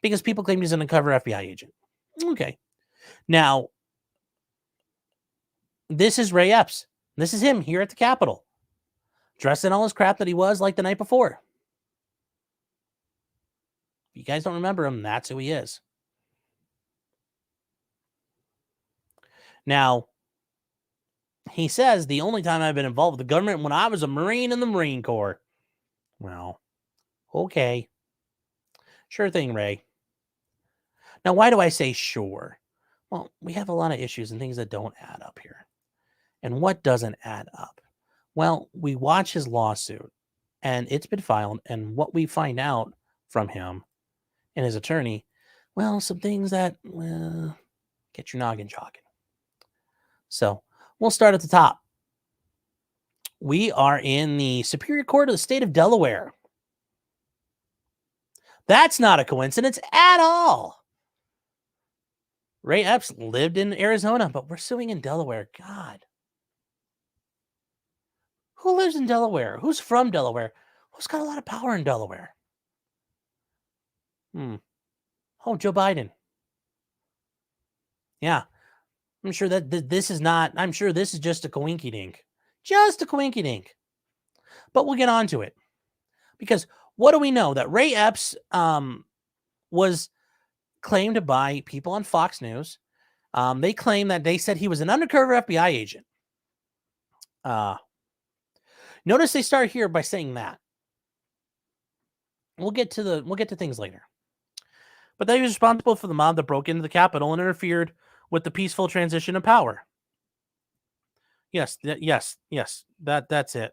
because people claim he's an undercover FBI agent. Okay. Now, this is Ray Epps. This is him here at the Capitol, dressed in all his crap that he was like the night before. If you guys don't remember him, that's who he is. Now, he says the only time I've been involved with the government when I was a Marine in the Marine Corps. Well, okay. Sure thing, Ray. Now, why do I say sure? Well, we have a lot of issues and things that don't add up here. And what doesn't add up? Well, we watch his lawsuit and it's been filed. And what we find out from him and his attorney, well, some things that get your noggin jogging. So we'll start at the top. We are in the Superior Court of the state of Delaware. That's not a coincidence at all. Ray Epps lived in Arizona, but we're suing in Delaware. God. Who lives in Delaware? Who's from Delaware? Who's got a lot of power in Delaware? Oh, Joe Biden. Yeah. I'm sure that this is not, I'm sure this is just a coinky dink. Just a coinky dink. But we'll get on to it. Because what do we know? That Ray Epps was claimed by people on Fox News. They claim that they said he was an undercover FBI agent. Notice they start here by saying that. We'll get to things later. But that he was responsible for the mob that broke into the Capitol and interfered with the peaceful transition of power. Yes, that's it.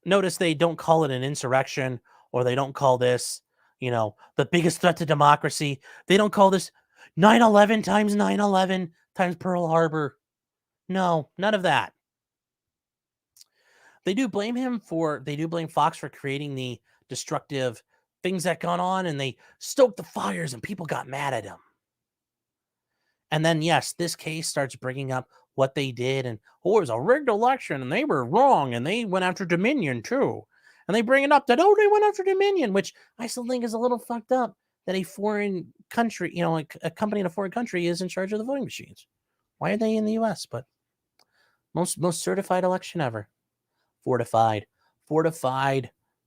Notice they don't call it an insurrection, or they don't call this, the biggest threat to democracy. They don't call this 9/11 times 9/11 times Pearl Harbor. No, none of that. They do blame Fox for creating the destructive things that gone on, and they stoked the fires and people got mad at him. And then, yes, this case starts bringing up what they did, and it was a rigged election, and they were wrong, and they went after Dominion too. And they bring it up that, they went after Dominion, which I still think is a little fucked up that a foreign country, like a company in a foreign country is in charge of the voting machines. Why are they in the U.S.? But most certified election ever. Fortified,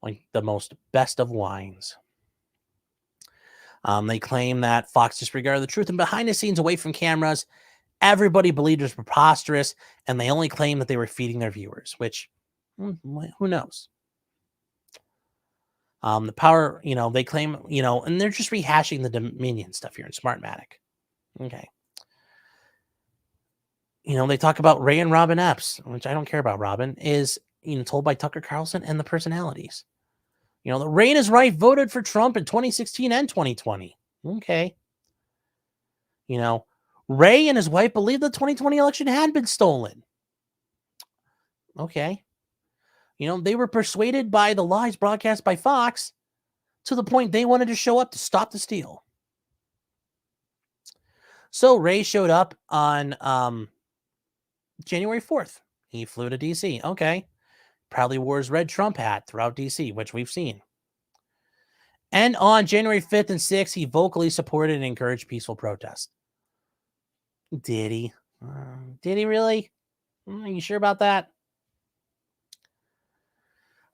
like the most best of wines. They claim that Fox disregarded the truth, and behind the scenes, away from cameras, everybody believed it was preposterous, and they only claim that they were feeding their viewers, which, who knows? The power, they claim, and they're just rehashing the Dominion stuff here in Smartmatic. Okay. They talk about Ray and Robin Epps, which I don't care about. Robin is, told by Tucker Carlson and the personalities. The Ray and his wife voted for Trump in 2016 and 2020. Okay. Ray and his wife believed the 2020 election had been stolen. Okay. They were persuaded by the lies broadcast by Fox to the point they wanted to show up to stop the steal. So Ray showed up on January 4th. He flew to D.C. Okay. Proudly wore his red Trump hat throughout D.C., which we've seen. And on January 5th and 6th, he vocally supported and encouraged peaceful protest. Did he? Did he really? Are you sure about that?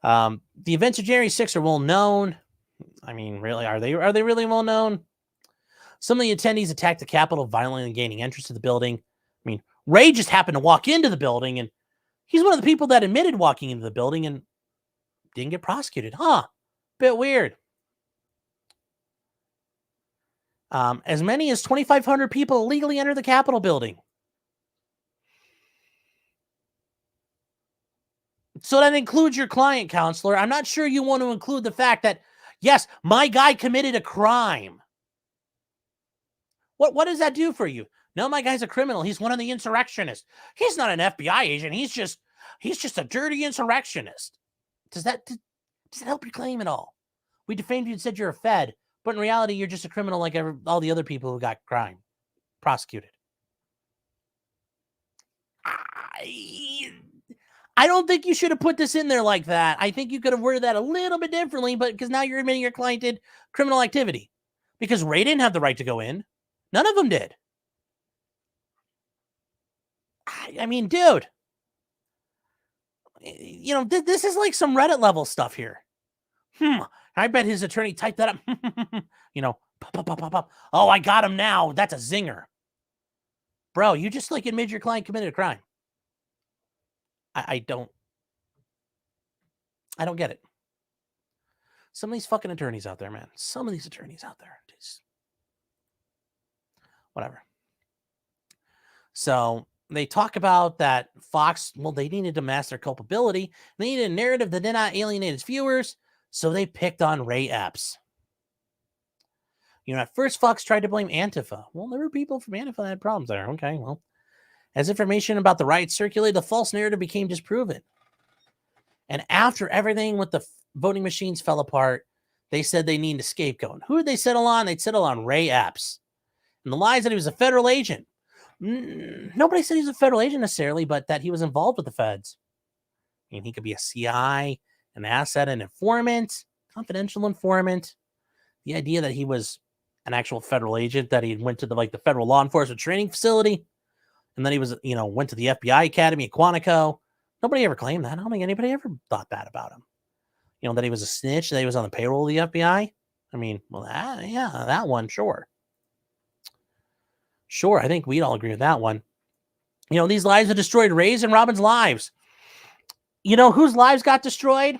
The events of January 6th are well known. I mean, really, are they really well known? Some of the attendees attacked the Capitol, violently gaining entrance to the building. I mean, Ray just happened to walk into the building, and he's one of the people that admitted walking into the building and didn't get prosecuted. Bit weird. As many as 2,500 people illegally entered the Capitol building. So that includes your client, counselor. I'm not sure you want to include the fact that, yes, my guy committed a crime. What does that do for you? No, my guy's a criminal. He's one of the insurrectionists. He's not an FBI agent. He's just a dirty insurrectionist. Does that help your claim at all? We defamed you and said you're a Fed, but in reality, you're just a criminal like all the other people who got crime prosecuted. I don't think you should have put this in there like that. I think you could have worded that a little bit differently, but because now you're admitting your client did criminal activity. Because Ray didn't have the right to go in. None of them did. I mean, dude. This is like some Reddit level stuff here. I bet his attorney typed that up. Pop. Oh, I got him now. That's a zinger. Bro, you just admitted your client committed a crime. I don't get it. Some of these fucking attorneys out there, man. Some of these attorneys out there. Just whatever. So they talk about that Fox, they needed to mask their culpability. They needed a narrative that did not alienate its viewers. So they picked on Ray Epps. At first Fox tried to blame Antifa. Well, there were people from Antifa that had problems there. Okay, well. As information about the riots circulated, the false narrative became disproven. And after everything with the voting machines fell apart, they said they needed a scapegoat. Who did they settle on? They'd settle on Ray Epps. And the lies that he was a federal agent. Nobody said he was a federal agent necessarily, but that he was involved with the feds. I mean, he could be a CI, an asset, an informant, confidential informant. The idea that he was an actual federal agent, that he went to the federal law enforcement training facility, and then he was, went to the FBI Academy at Quantico. Nobody ever claimed that. I don't think anybody ever thought that about him. That he was a snitch, that he was on the payroll of the FBI. I mean, that one, sure. Sure, I think we'd all agree with that one. These lies have destroyed Ray's and Robin's lives. Whose lives got destroyed?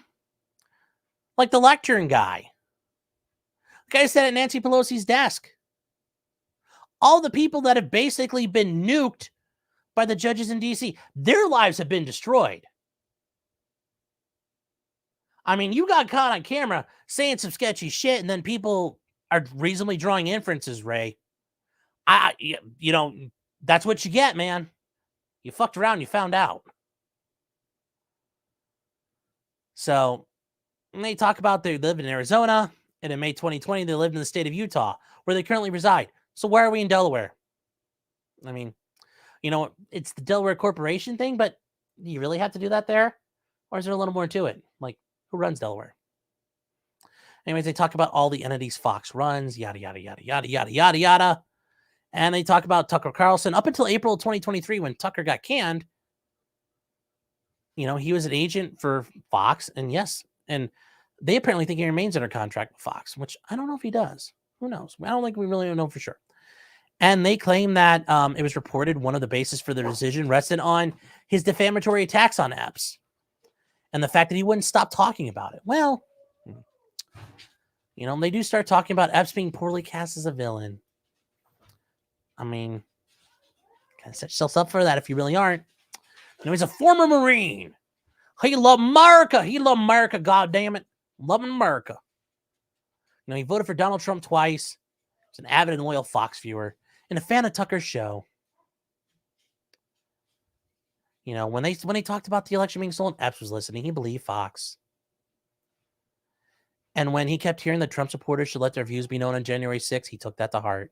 Like the lectern guy. The guy sat at Nancy Pelosi's desk. All the people that have basically been nuked by the judges in D.C., their lives have been destroyed. I mean, you got caught on camera saying some sketchy shit, and then people are reasonably drawing inferences, Ray. That's what you get, man. You fucked around, you found out. So, they talk about they lived in Arizona, and in May 2020, they lived in the state of Utah, where they currently reside. So why are we in Delaware? I mean, it's the Delaware Corporation thing, but do you really have to do that there? Or is there a little more to it? Like, who runs Delaware? Anyways, they talk about all the entities Fox runs, yada, yada, yada, yada, yada, yada, yada. And they talk about Tucker Carlson up until April of 2023 when Tucker got canned. He was an agent for Fox, and yes, and they apparently think he remains under contract with Fox, which I don't know if he does. Who knows? I don't think we really know for sure. And they claim that it was reported one of the bases for the decision rested on his defamatory attacks on Epps and the fact that he wouldn't stop talking about it. Well, they do start talking about Epps being poorly cast as a villain. I mean, kind of set yourself up for that if you really aren't. He's a former Marine. He loved America. He loved America, goddammit. Loving America. He voted for Donald Trump twice. He's an avid and loyal Fox viewer and a fan of Tucker's show. When they talked about the election being stolen, Epps was listening. He believed Fox. And when he kept hearing that Trump supporters should let their views be known on January 6th, he took that to heart.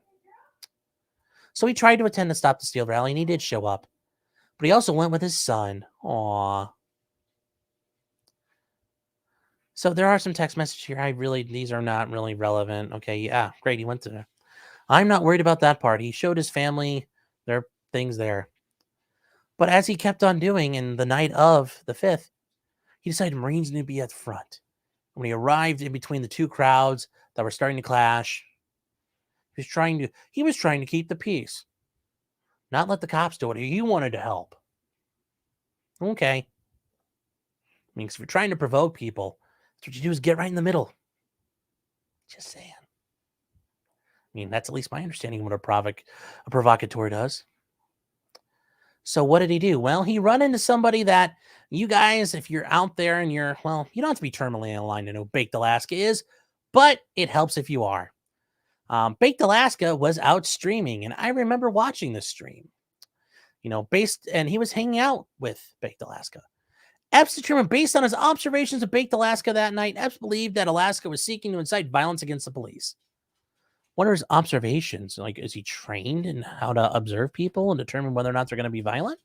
So he tried to attend the Stop the Steal rally, and he did show up. But he also went with his son. Aww. So there are some text messages here. These are not really relevant. Okay, yeah, great. He went to there. I'm not worried about that part. He showed his family their things there. But as he kept on doing in the night of the 5th, he decided Marines need to be at the front. When he arrived in between the two crowds that were starting to clash, he was trying to keep the peace. Not let the cops do it. He wanted to help. Okay. Because if you're trying to provoke people, that's what you do is get right in the middle. Just saying. That's at least my understanding of what a provocateur does. So what did he do? Well, he run into somebody that you guys, if you're out there and you don't have to be terminally aligned to know Baked Alaska is, but it helps if you are. Baked Alaska was out streaming, and I remember watching this stream. And he was hanging out with Baked Alaska. Epps determined, based on his observations of Baked Alaska that night, Epps believed that Alaska was seeking to incite violence against the police. What are his observations? Is he trained in how to observe people and determine whether or not they're going to be violent?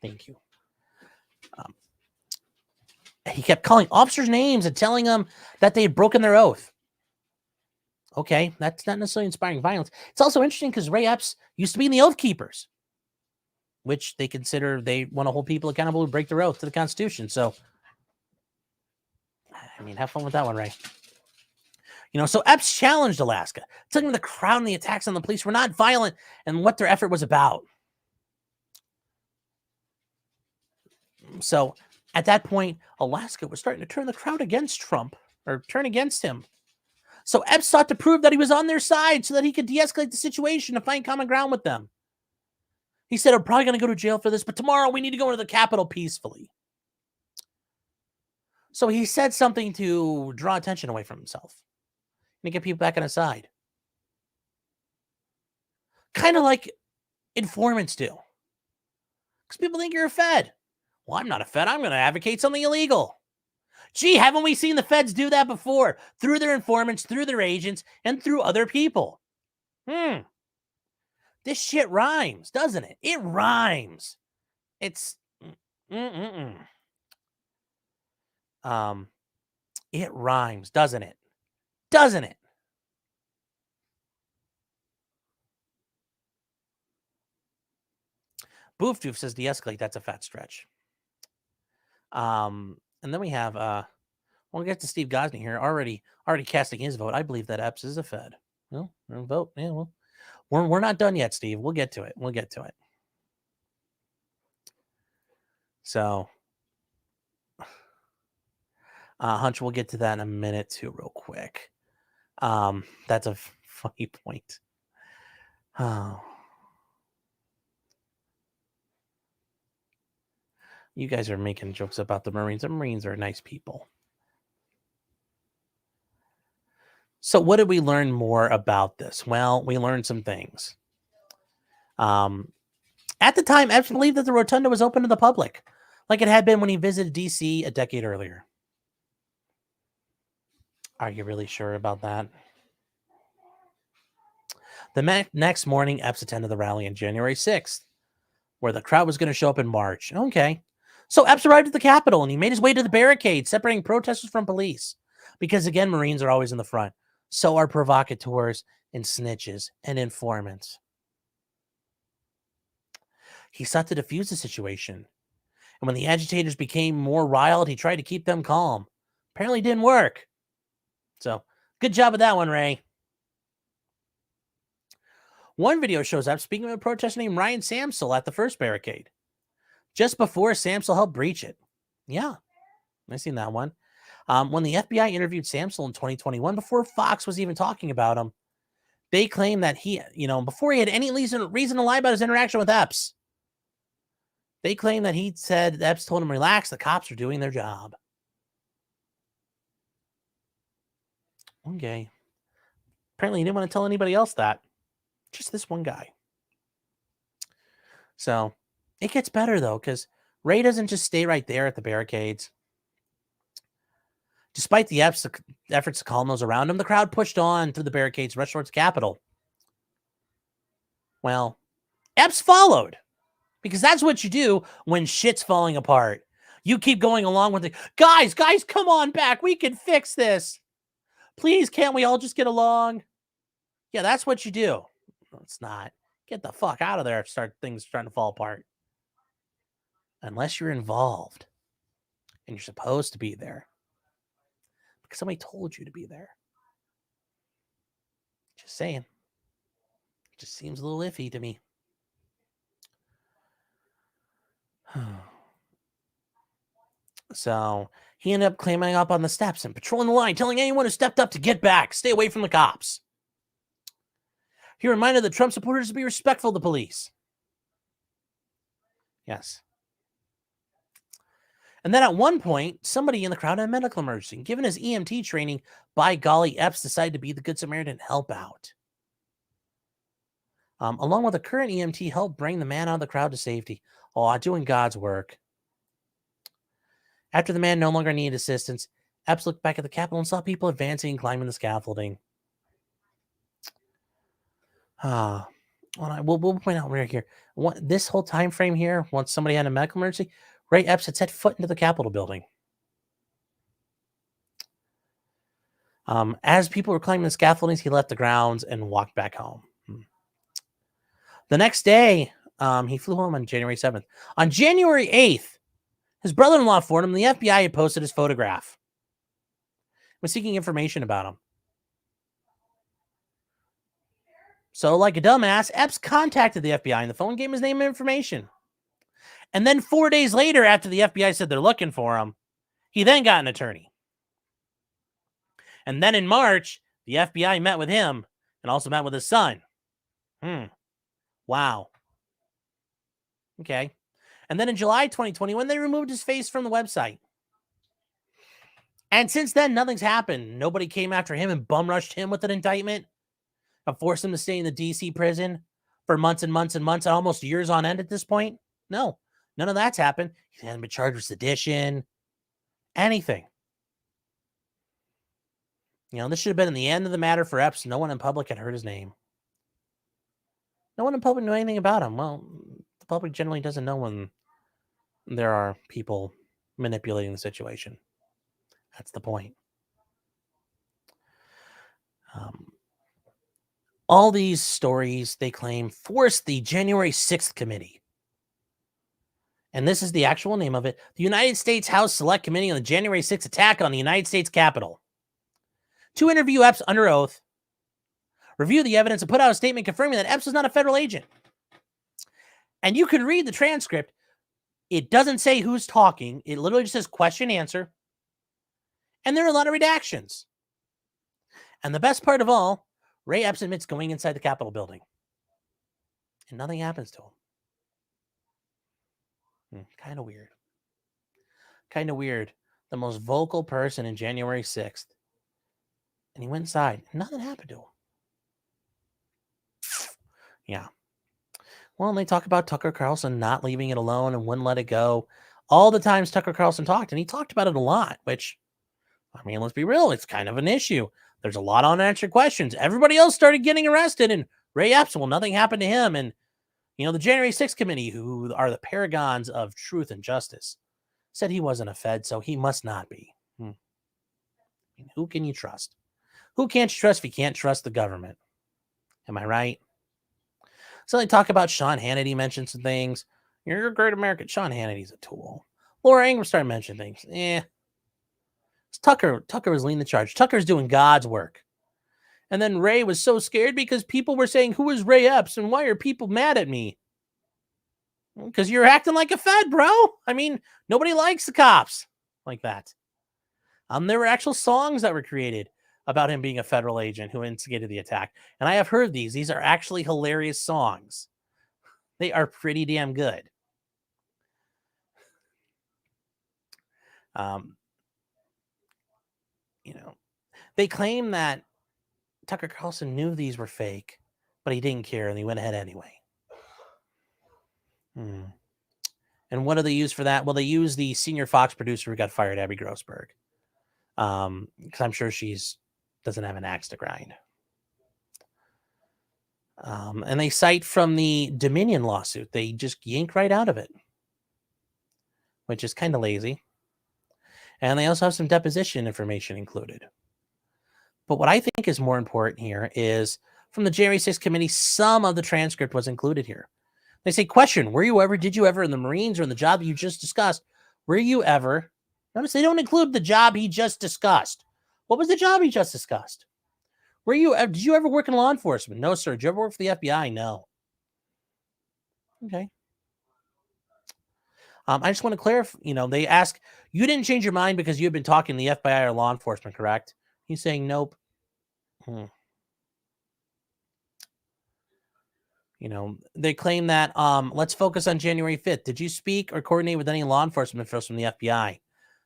Thank you. He kept calling officers' names and telling them that they had broken their oath. Okay, that's not necessarily inspiring violence. It's also interesting because Ray Epps used to be in the Oath Keepers, which they consider they want to hold people accountable who break their oath to the Constitution. So, have fun with that one, Ray. So Epps challenged Alaska, telling him the crowd and the attacks on the police were not violent and what their effort was about. So at that point, Alaska was starting to turn the crowd against Trump, or turn against him. So Epps sought to prove that he was on their side so that he could de-escalate the situation and find common ground with them. He said, I'm probably going to go to jail for this, but tomorrow we need to go into the Capitol peacefully. So he said something to draw attention away from himself and to get people back on his side. Kind of like informants do. Because people think you're a Fed. Well, I'm not a Fed. I'm going to advocate something illegal. Gee, haven't we seen the Feds do that before? Through their informants, through their agents, and through other people. This shit rhymes, doesn't it? It rhymes. It rhymes, doesn't it? Doesn't it? Boof Doof says de-escalate. That's a fat stretch. And then we have we'll get to Steve Gosney here, already casting his vote. I believe that Epps is a Fed. Well, vote. Yeah, well, we're not done yet, Steve. We'll get to it. So, Hunch, we'll get to that in a minute too, real quick. That's a funny point. Oh. You guys are making jokes about the Marines. The Marines are nice people. So what did we learn more about this? Well, we learned some things. At the time, Epps believed that the rotunda was open to the public, like it had been when he visited D.C. a decade earlier. Are you really sure about that? The next morning, Epps attended the rally on January 6th, where the crowd was going to show up in March. Okay. So Epps arrived at the Capitol, and he made his way to the barricade, separating protesters from police. Because, again, Marines are always in the front. So are provocateurs and snitches and informants. He sought to defuse the situation. And when the agitators became more riled, he tried to keep them calm. Apparently didn't work. So, good job with that one, Ray. One video shows up speaking of a protester named Ryan Samsel at the first barricade, just before Samsel helped breach it. Yeah, I've seen that one. When the FBI interviewed Samsel in 2021, before Fox was even talking about him, they claimed that he, before he had any reason to lie about his interaction with Epps, they claimed that he said Epps told him, relax, the cops are doing their job. Okay. Apparently he didn't want to tell anybody else that. Just this one guy. So it gets better, though, because Ray doesn't just stay right there at the barricades. Despite the efforts to calm those around him, the crowd pushed on through the barricades, rushed towards the Capitol. Well, Epps followed, because that's what you do when shit's falling apart. You keep going along with it. Guys, come on back. We can fix this. Please, can't we all just get along? Yeah, that's what you do. No, it's not. Get the fuck out of there if things starting to fall apart. Unless you're involved and you're supposed to be there. Because somebody told you to be there. Just saying. It just seems a little iffy to me. So he ended up climbing up on the steps and patrolling the line, telling anyone who stepped up to get back, stay away from the cops. He reminded the Trump supporters to be respectful of the police. Yes. And then at one point, somebody in the crowd had a medical emergency. Given his EMT training, by golly, Epps decided to be the Good Samaritan and help out. Along with a current EMT, helped bring the man out of the crowd to safety. Oh, doing God's work. After the man no longer needed assistance, Epps looked back at the Capitol and saw people advancing and climbing the scaffolding. We'll point out right here. This whole time frame here, once somebody had a medical emergency, Ray Epps had set foot into the Capitol building. As people were climbing the scaffoldings, he left the grounds and walked back home. The next day, he flew home on January 7th. On January 8th, his brother-in-law informed him the FBI had posted his photograph. Was seeking information about him. So, like a dumbass, Epps contacted the FBI on the phone, gave him his name and information. And then 4 days later, after the FBI said they're looking for him, he then got an attorney. And then in March, the FBI met with him and also met with his son. Wow. Okay. And then in July 2021, they removed his face from the website. And since then, nothing's happened. Nobody came after him and bum rushed him with an indictment and forced him to stay in the D.C. prison for months and months and months, almost years on end at this point. No, none of that's happened. He hasn't been charged with sedition, anything. This should have been in the end of the matter for Epps. No one in public had heard his name. No one in public knew anything about him. Well, the public generally doesn't know when there are people manipulating the situation. That's the point. All these stories, they claim, forced the January 6th committee. And this is the actual name of it. The United States House Select Committee on the January 6th attack on the United States Capitol. To interview Epps under oath, review the evidence, and put out a statement confirming that Epps was not a federal agent. And you can read the transcript. It doesn't say who's talking. It literally just says question, answer. And there are a lot of redactions. And the best part of all, Ray Epps admits going inside the Capitol building. And nothing happens to him. Kind of weird. Kind of weird. The most vocal person in January 6th. And he went inside. Nothing happened to him. Yeah. Well, and they talk about Tucker Carlson not leaving it alone and wouldn't let it go. All the times Tucker Carlson talked, and he talked about it a lot, which, let's be real, it's kind of an issue. There's a lot of unanswered questions. Everybody else started getting arrested, and Ray Epps, nothing happened to him. And, the January 6th committee, who are the paragons of truth and justice, said he wasn't a Fed, so he must not be. Who can you trust? Who can't you trust if you can't trust the government? Am I right? So they talk about Sean Hannity mentioned some things. You're a great American. Sean Hannity's a tool. Laura Ingraham started mentioning things. Tucker was leading the charge. Tucker's doing God's work. And then Ray was so scared because people were saying, who is Ray Epps and why are people mad at me? Because you're acting like a Fed, bro. I mean, nobody likes the cops like that. There were actual songs that were created about him being a federal agent who instigated the attack. And I have heard these. These are actually hilarious songs. They are pretty damn good. They claim that Tucker Carlson knew these were fake, but he didn't care and he went ahead anyway. And what do they use for that? Well, they use the senior Fox producer who got fired, Abby Grossberg. Because I'm sure she's doesn't have an axe to grind. And they cite from the Dominion lawsuit. They just yank right out of it, which is kind of lazy. And they also have some deposition information included. But what I think is more important here is from the January 6th committee, some of the transcript was included here. They say, question, did you ever in the Marines or in the job that you just discussed, were you ever, notice they don't include the job he just discussed. What was the job he just discussed? Did you ever work in law enforcement? No, sir. Did you ever work for the FBI? No. Okay. I just want to clarify, they ask, you didn't change your mind because you had been talking to the FBI or law enforcement, correct? He's saying, nope. They claim that, let's focus on January 5th. Did you speak or coordinate with any law enforcement officials from the FBI?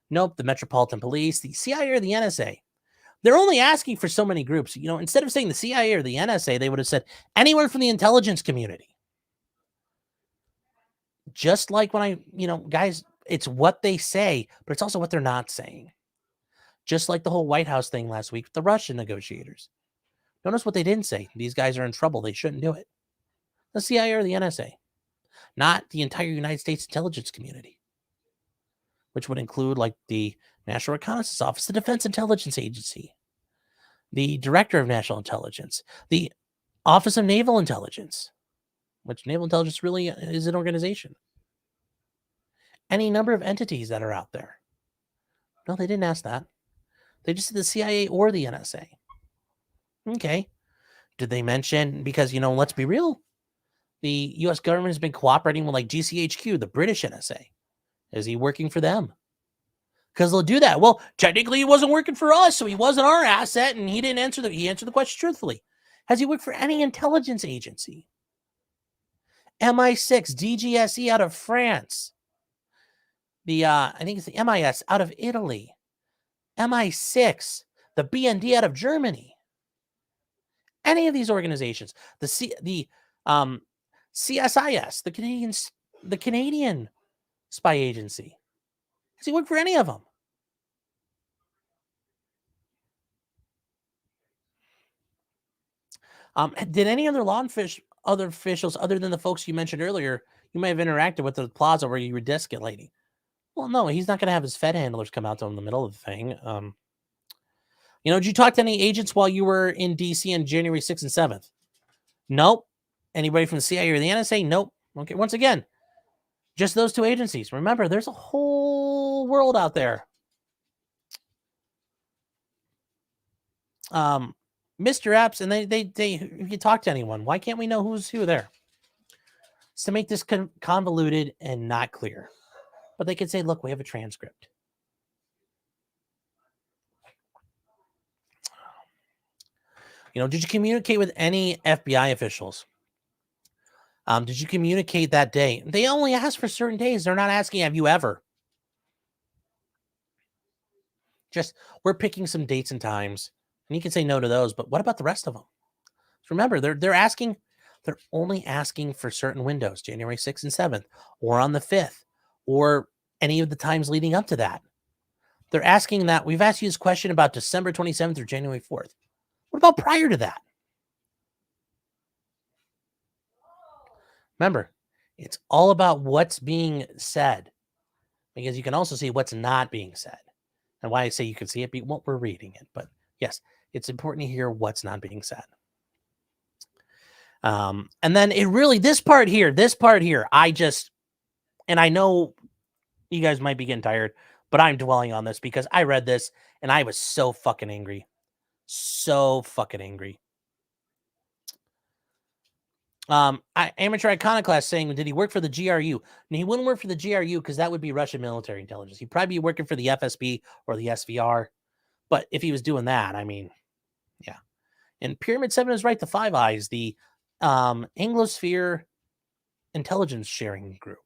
Nope. The Metropolitan Police, the CIA, or the NSA. They're only asking for so many groups. Instead of saying the CIA or the NSA, they would have said anyone from the intelligence community. Just like when guys, it's what they say, but it's also what they're not saying. Just like the whole White House thing last week with the Russian negotiators. Notice what they didn't say. These guys are in trouble. They shouldn't do it. The CIA or the NSA, not the entire United States intelligence community, which would include like the National Reconnaissance Office, the Defense Intelligence Agency, the Director of National Intelligence, the Office of Naval Intelligence, which Naval Intelligence really is an organization. Any number of entities that are out there. No, they didn't ask that. They just said the CIA or the NSA. Okay. Did they mention, because, let's be real, the U.S. government has been cooperating with like GCHQ, the British NSA. Is he working for them? Because they'll do that. Well, technically he wasn't working for us, so he wasn't our asset, and he didn't answer he answered the question truthfully. Has he worked for any intelligence agency? MI6, DGSE out of France. I think it's the MIS out of Italy. MI6, the BND out of Germany. Any of these organizations, the CSIS, the Canadian spy agency. Has he worked for any of them? Did any other other officials, other than the folks you mentioned earlier, you may have interacted with the plaza where you were de-escalating? Well, no, he's not going to have his Fed handlers come out to him in the middle of the thing. Did you talk to any agents while you were in D.C. on January 6th and 7th? Nope. Anybody from the CIA or the NSA? Nope. Okay, once again, just those two agencies. Remember, there's a whole world out there. Mr. Epps, and they if you talk to anyone, why can't we know who's who there? It's to make this convoluted and not clear. But they could say, look, we have a transcript. Did you communicate with any FBI officials? Did you communicate that day? They only ask for certain days. They're not asking, have you ever? Just, we're picking some dates and times. And you can say no to those, but what about the rest of them? Remember, they're only asking for certain windows, January 6th and 7th, or on the 5th, or any of the times leading up to that. They're asking that. We've asked you this question about December 27th or January 4th. What about prior to that? Remember, it's all about what's being said, because you can also see what's not being said. And why I say you can see it, well, we're reading it. But yes, it's important to hear what's not being said. And then this part here, I just, and I know you guys might be getting tired, but I'm dwelling on this because I read this and I was so fucking angry. So fucking angry. Amateur Iconoclast saying, did he work for the GRU? And he wouldn't work for the GRU because that would be Russian military intelligence. He'd probably be working for the FSB or the SVR. But if he was doing that, I mean, yeah. And Pyramid 7 is right. The Five Eyes, the Anglosphere intelligence sharing group.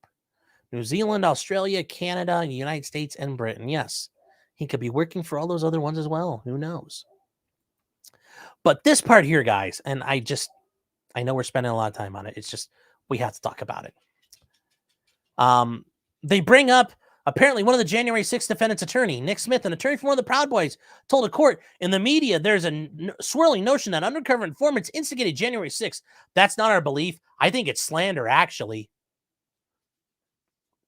New Zealand, Australia, Canada, and the United States, and Britain. Yes, he could be working for all those other ones as well. Who knows? But this part here, guys, and I know we're spending a lot of time on it. It's just, we have to talk about it. They bring up, apparently, one of the January 6th defendant's attorney, Nick Smith, an attorney from one of the Proud Boys, told a court in the media there's a swirling notion that undercover informants instigated January 6th. That's not our belief. I think it's slander, actually.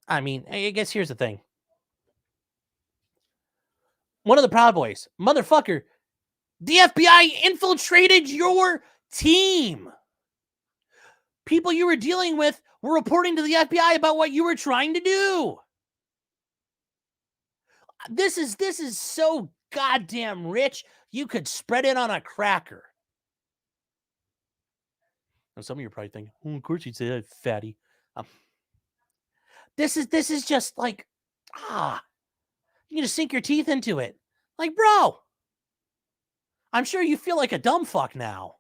I mean, I guess here's the thing. One of the Proud Boys, motherfucker, the FBI infiltrated your team. People you were dealing with were reporting to the FBI about what you were trying to do. This is so goddamn rich, you could spread it on a cracker. And some of you are probably thinking, of course you'd say that, fatty. This is just like, you just sink your teeth into it. Like, bro, I'm sure you feel like a dumb fuck now.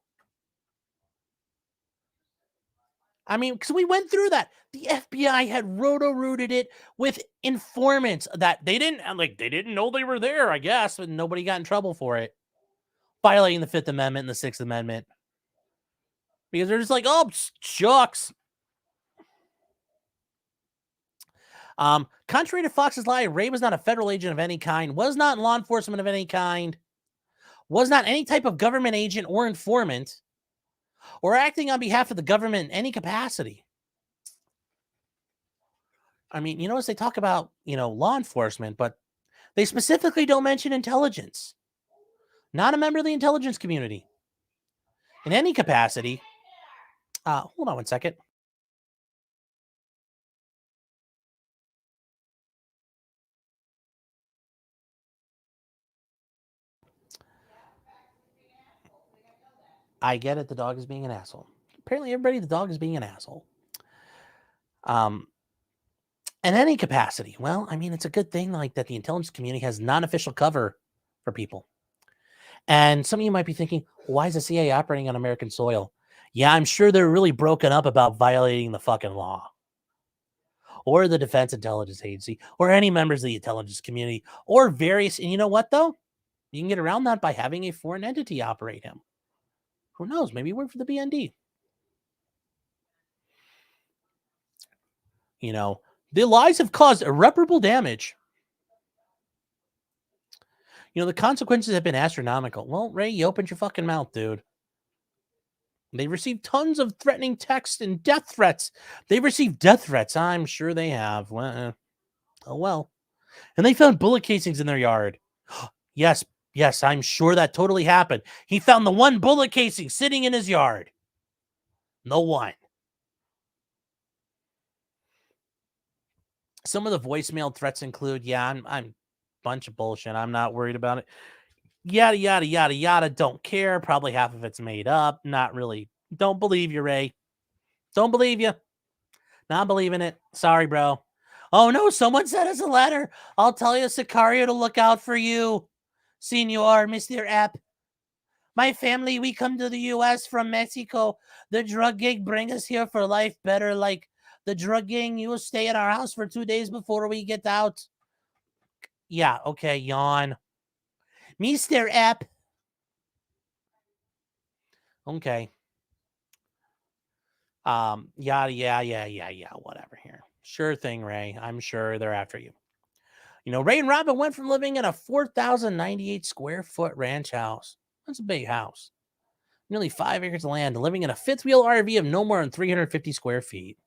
I mean, because we went through that. The FBI had roto-rooted it with informants that they didn't know they were there, I guess, but nobody got in trouble for it. Violating the Fifth Amendment and the Sixth Amendment. Because they're just like, oh, shucks. Contrary to Fox's lie, Ray was not a federal agent of any kind, was not law enforcement of any kind, was not any type of government agent or informant, or acting on behalf of the government in any capacity. I mean, you notice they talk about, law enforcement, but they specifically don't mention intelligence. Not a member of the intelligence community in any capacity. Hold on one second. I get it. The dog is being an asshole. Apparently, the dog is being an asshole. In any capacity. Well, I mean, it's a good thing like that the intelligence community has non-official cover for people. And some of you might be thinking, why is the CIA operating on American soil? Yeah, I'm sure they're really broken up about violating the fucking law. Or the Defense Intelligence Agency, or any members of the intelligence community, or various. And you know what, though? You can get around that by having a foreign entity operate him. Who knows? Maybe work for the BND. The lies have caused irreparable damage. The consequences have been astronomical. Well, Ray, you opened your fucking mouth, dude. They received tons of threatening texts and death threats. They've received death threats. I'm sure they have. Well, oh, well. And they found bullet casings in their yard. Yes, I'm sure that totally happened. He found the one bullet casing sitting in his yard. No one. Some of the voicemail threats include, I'm bunch of bullshit. I'm not worried about it. Yada, yada, yada, yada. Don't care. Probably half of it's made up. Not really. Don't believe you, Ray. Don't believe you. Not believing it. Sorry, bro. Oh, no. Someone sent us a letter. I'll tell you, Sicario, to look out for you. Senor, Mr. Epps. My family, we come to the U.S. from Mexico. The drug gang bring us here for life better. Like the drug gang, you will stay at our house for 2 days before we get out. Yeah, okay, yawn. Mr. Epps. Okay. Yeah, whatever here. Sure thing, Ray. I'm sure they're after you. Ray and Robin went from living in a 4,098 square foot ranch house. That's a big house. Nearly 5 acres of land, living in a fifth wheel RV of no more than 350 square feet.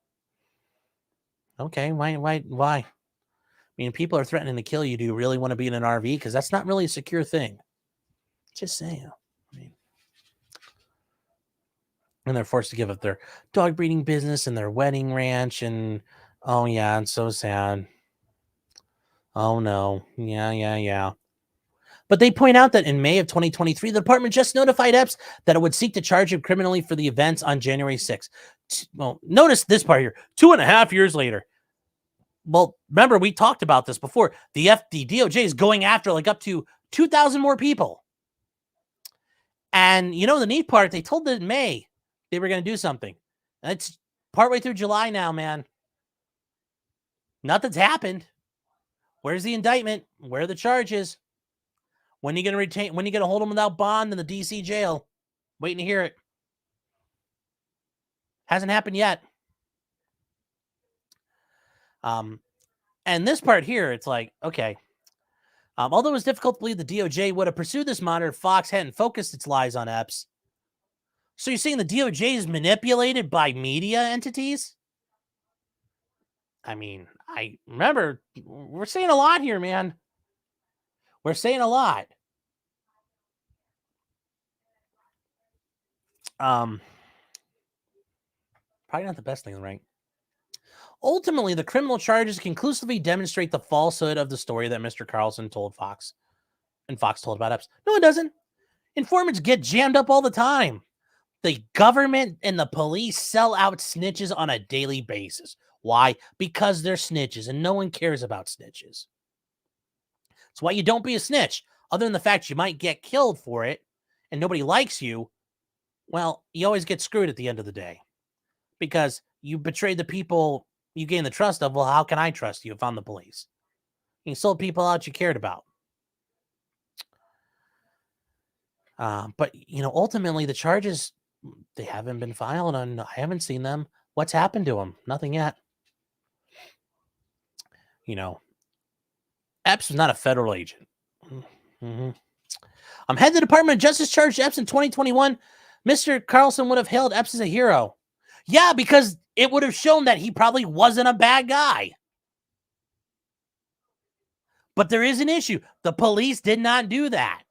Okay, why? I mean, people are threatening to kill you. Do you really want to be in an RV? Because that's not really a secure thing. Just saying. I mean, and they're forced to give up their dog breeding business and their wedding ranch and Oh, yeah, it's so sad. Oh, no. Yeah. But they point out that in May of 2023, the department just notified Epps that it would seek to charge him criminally for the events on January 6th. Well, notice this part here. 2.5 years later. Well, remember, we talked about this before. The DOJ is going after like up to 2,000 more people. And you know, the neat part, they told them in May they were going to do something. And it's partway through July now, man. Nothing's happened. Where's the indictment? Where are the charges? When are you going to retain? When are you going to hold them without bond in the DC jail? Waiting to hear it. Hasn't happened yet. And this part here, it's like, okay. Although it was difficult to believe the DOJ would have pursued this monitor, Fox hadn't focused its lies on Epps. So you're saying the DOJ is manipulated by media entities? I mean, I remember we're saying a lot here, man. We're saying a lot. Probably not the best thing, right? Ultimately, the criminal charges conclusively demonstrate the falsehood of the story that Mr. Carlson told Fox, and Fox told about Epps. No, it doesn't. Informants get jammed up all the time. The government and the police sell out snitches on a daily basis. Why? Because they're snitches, and no one cares about snitches. That's why you don't be a snitch. Other than the fact you might get killed for it, and nobody likes you, well, you always get screwed at the end of the day. Because you betrayed the people you gained the trust of. Well, how can I trust you if I'm the police? You sold people out you cared about. But, you know, ultimately the charges, they haven't been filed on. I haven't seen them. What's happened to them? Nothing yet. You know, Epps was not a federal agent. Mm-hmm. Had the Department of Justice charged Epps in 2021, Mr. Carlson would have hailed Epps as a hero. Yeah, because it would have shown that he probably wasn't a bad guy. But there is an issue. The police did not do that.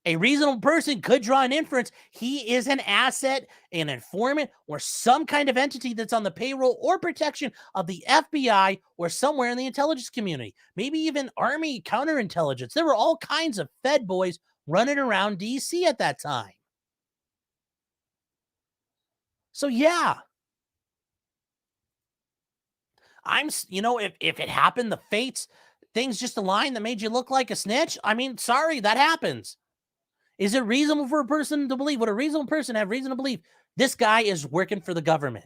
A reasonable person could draw an inference he is an asset, an informant, or some kind of entity that's on the payroll or protection of the FBI or somewhere in the intelligence community. Maybe even Army counterintelligence. There were all kinds of Fed boys running around DC at that time. So yeah. If it happened, the fates, things just aligned that made you look like a snitch. I mean, sorry, that happens. Is it reasonable for a person to believe? Would a reasonable person have reason to believe this guy is working for the government?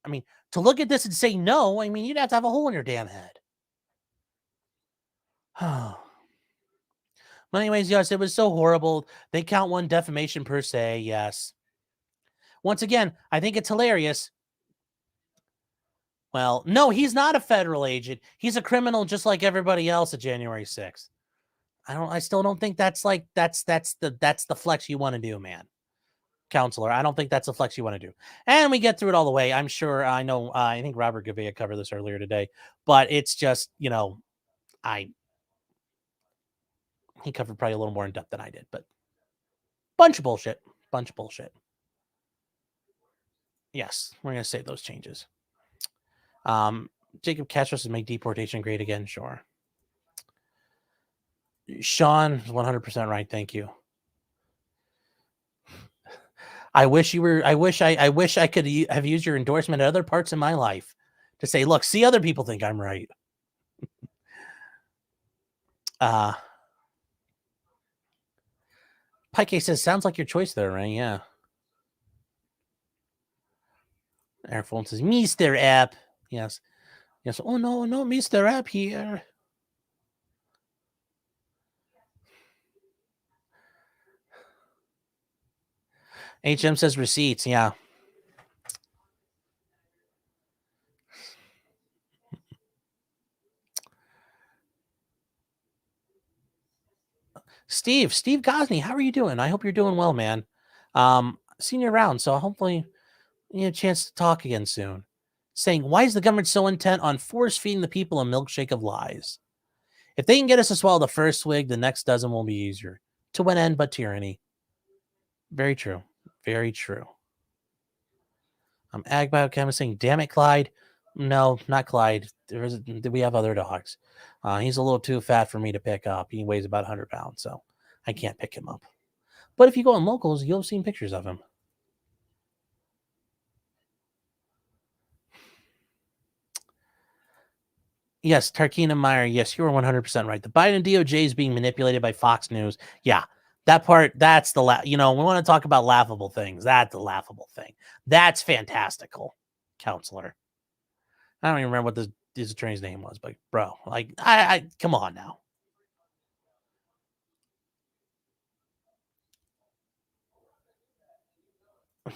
I mean, to look at this and say no, I mean, you'd have to have a hole in your damn head. But anyways, yes, it was so horrible. They count one defamation per se, yes. Once again, I think it's hilarious. Well, no, he's not a federal agent. He's a criminal just like everybody else at January 6th. I still don't think that's the flex you want to do, man. Counselor, I don't think that's the flex you want to do. And we get through it all the way. I'm sure, I know, I think Robert Gavea covered this earlier today, but it's just, he covered probably a little more in depth than I did, but bunch of bullshit. Yes, we're going to save those changes. Jacob Castro says make deportation great again. Sure. Sean, 100% right. Thank you. I wish I could have used your endorsement at other parts in my life to say, look, see, other people think I'm right. Pike says, sounds like your choice there, right? Yeah. Airphone says, Mr. App. Yes. Oh, no, Mr. App here. HM says receipts. Yeah. Steve Gosney, how are you doing? I hope you're doing well, man. Seen you around, so hopefully you have a chance to talk again soon. Saying, why is the government so intent on force-feeding the people a milkshake of lies? If they can get us to swallow the first swig, the next dozen will be easier. To what end but tyranny? Very true. Very true. Ag Biochem is saying, damn it, Clyde. No, not Clyde. We have other dogs. He's a little too fat for me to pick up. He weighs about 100 pounds, so I can't pick him up. But if you go on locals, you'll have seen pictures of him. Yes, Tarkina Meyer. Yes, you are 100% right. The Biden DOJ is being manipulated by Fox News. Yeah, that part, that's the, we want to talk about laughable things. That's the laughable thing. That's fantastical, counselor. I don't even remember what this attorney's name was, but bro, like, I come on now.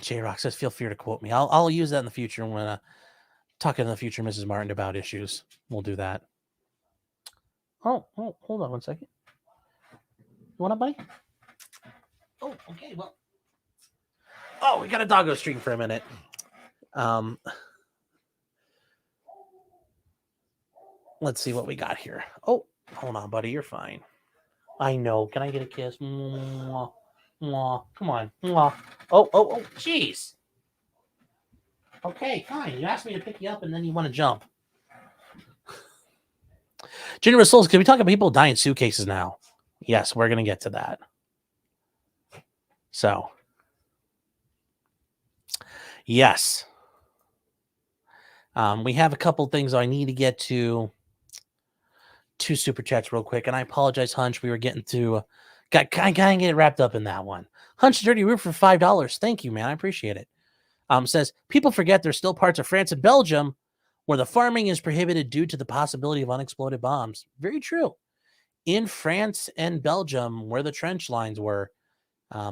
J-Rock says, feel free to quote me. I'll use that in the future when talking in the future, Mrs. Martin, about issues. We'll do that. Oh, hold on one second. You want a buddy? Oh, okay. Well, we got a doggo stream for a minute. Let's see what we got here. Oh, hold on, buddy. You're fine. I know. Can I get a kiss? Mwah, mwah. Come on. Mwah. Oh, jeez. Okay, fine. You asked me to pick you up, and then you want to jump. Generous Souls, can we talk about people dying in suitcases now? Yes, we're going to get to that. So, yes. We have a couple things I need to get to. 2 super chats real quick, and I apologize, Hunch. We were getting to got get wrapped up in that one. Hunch Dirty Root for $5. Thank you, man. I appreciate it. Says people forget there's still parts of France and Belgium where the farming is prohibited due to the possibility of unexploded bombs. Very true. In France and Belgium, where the trench lines were,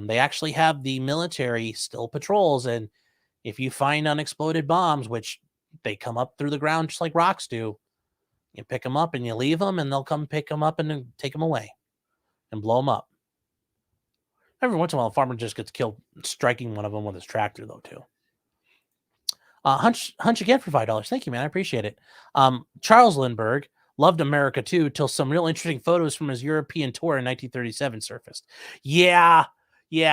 they actually have the military still patrols, and if you find unexploded bombs, which they come up through the ground just like rocks do, you pick them up and you leave them, and they'll come pick them up and take them away and blow them up. Every once in a while, a farmer just gets killed striking one of them with his tractor, though, too. Hunch again for $5. Thank you, man. I appreciate it. Charles Lindbergh loved America, too, till some real interesting photos from his European tour in 1937 surfaced. Yeah,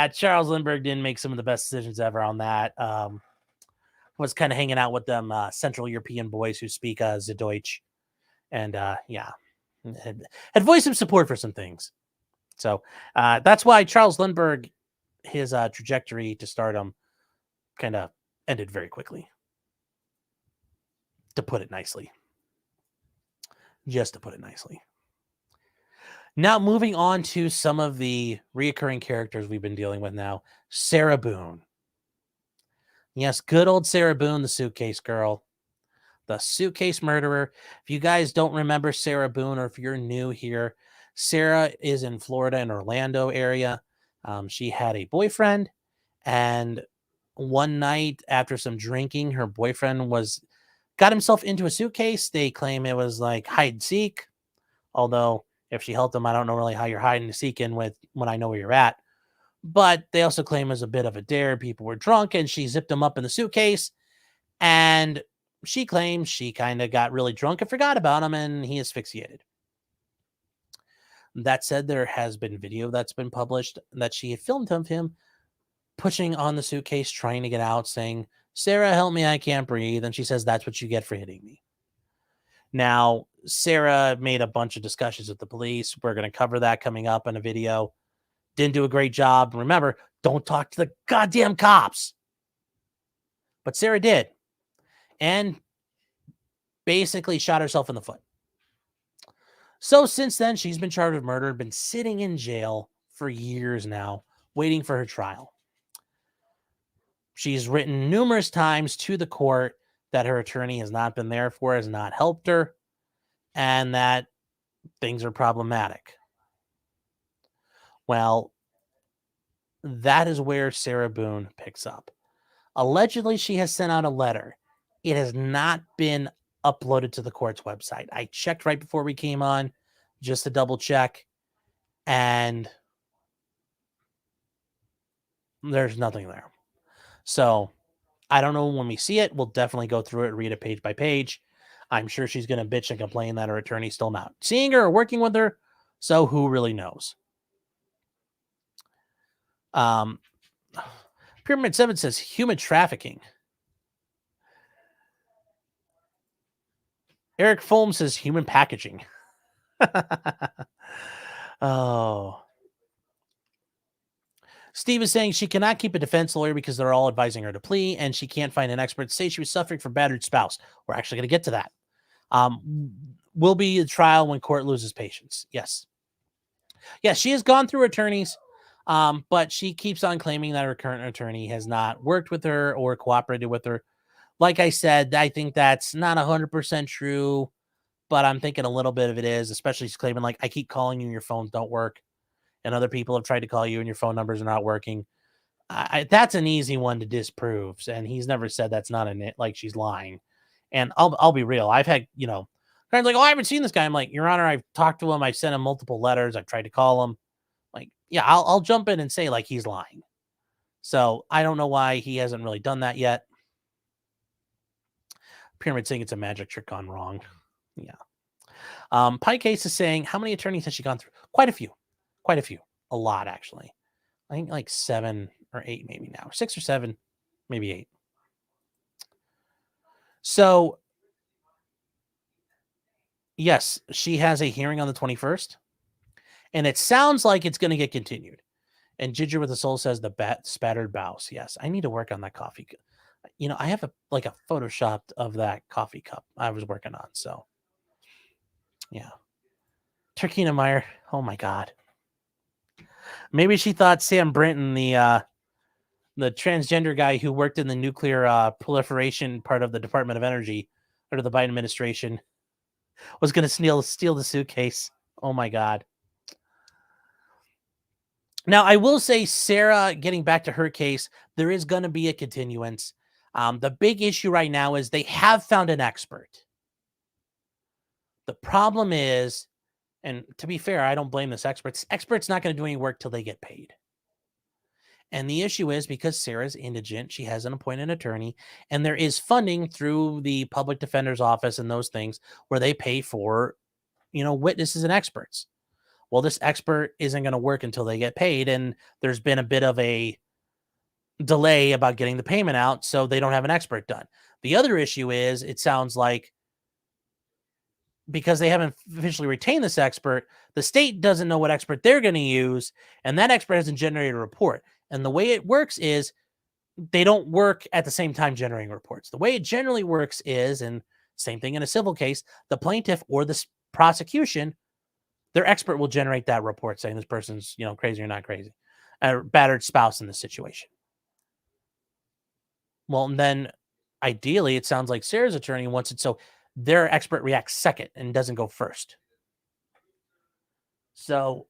Charles Lindbergh didn't make some of the best decisions ever on that. Was kind of hanging out with them Central European boys who speak the Deutsch. And had voiced some support for some things. So that's why Charles Lindbergh, his trajectory to stardom kind of ended very quickly. To put it nicely. Just to put it nicely. Now moving on to some of the reoccurring characters we've been dealing with now. Sarah Boone. Yes, good old Sarah Boone, the suitcase girl. The suitcase murderer. If you guys don't remember Sarah Boone, or if you're new here, Sarah is in Florida, in Orlando area. She had a boyfriend, and one night after some drinking, her boyfriend got himself into a suitcase. They claim it was like hide and seek, although if she helped him, I don't know really how you're hiding and seeking with when I know where you're at. But they also claim it was a bit of a dare. People were drunk, and she zipped him up in the suitcase, and she claims she kind of got really drunk and forgot about him, and he asphyxiated. That said, there has been video that's been published that she had filmed of him pushing on the suitcase, trying to get out, saying, "Sarah, help me, I can't breathe." And she says, "That's what you get for hitting me." Now, Sarah made a bunch of discussions with the police. We're going to cover that coming up in a video. Didn't do a great job. Remember, don't talk to the goddamn cops. But Sarah did. And basically shot herself in the foot. So since then, she's been charged with murder, been sitting in jail for years now, waiting for her trial. She's written numerous times to the court that her attorney has not been there for, has not helped her, and that things are problematic. Well, that is where Sarah Boone picks up. Allegedly, she has sent out a letter. It has not been uploaded to the court's website. I checked right before we came on just to double check, and there's nothing there. So I don't know when we see it. We'll definitely go through it, read it page by page. I'm sure she's going to bitch and complain that her attorney's still not seeing her or working with her. So who really knows? Pyramid 7 says human trafficking. Eric Fulm says human packaging. Oh. Steve is saying she cannot keep a defense lawyer because they're all advising her to plea, and she can't find an expert to say she was suffering from battered spouse. We're actually going to get to that. Will be a trial when court loses patience. Yes. Yes, she has gone through attorneys, but she keeps on claiming that her current attorney has not worked with her or cooperated with her. Like I said, I think that's not 100% true, but I'm thinking a little bit of it is, especially she's claiming, like, I keep calling you and your phones don't work, and other people have tried to call you and your phone numbers are not working. That's an easy one to disprove, and he's never said that's not like she's lying. And I'll be real. I've had, friends like, oh, I haven't seen this guy. I'm like, Your Honor, I've talked to him. I've sent him multiple letters. I've tried to call him. Like, yeah, I'll jump in and say, like, he's lying. So I don't know why he hasn't really done that yet. Pyramid saying it's a magic trick gone wrong. Yeah. Pie Case is saying, how many attorneys has she gone through? Quite a few. A lot, actually. I think like 7 or 8 maybe now. 6 or 7, maybe 8. So, yes, she has a hearing on the 21st, and it sounds like it's going to get continued. And Ginger with the Soul says the spattered bows. Yes, I need to work on that coffee. I have a photoshopped of that coffee cup I was working on. So, yeah. Turkina Meyer. Oh my God. Maybe she thought Sam Brinton, the transgender guy who worked in the nuclear proliferation part of the Department of Energy under the Biden administration, was going to steal the suitcase. Oh my God. Now, I will say, Sarah, getting back to her case, there is going to be a continuance. The big issue right now is they have found an expert. The problem is, and to be fair, I don't blame this expert. This expert's not going to do any work till they get paid. And the issue is because Sarah's indigent, she has an appointed attorney, and there is funding through the public defender's office and those things where they pay for, witnesses and experts. Well, this expert isn't going to work until they get paid, and there's been a bit of a delay about getting the payment out, so they don't have an expert done. The other issue is, it sounds like, because they haven't officially retained this expert, the state doesn't know what expert they're going to use, and that expert hasn't generated a report. And the way it works is they don't work at the same time generating reports. The way it generally works is, and same thing in a civil case, the plaintiff or the prosecution, their expert will generate that report saying this person's, crazy or not crazy, a battered spouse in this situation. Well, and then ideally, it sounds like Sarah's attorney wants it so their expert reacts second and doesn't go first. So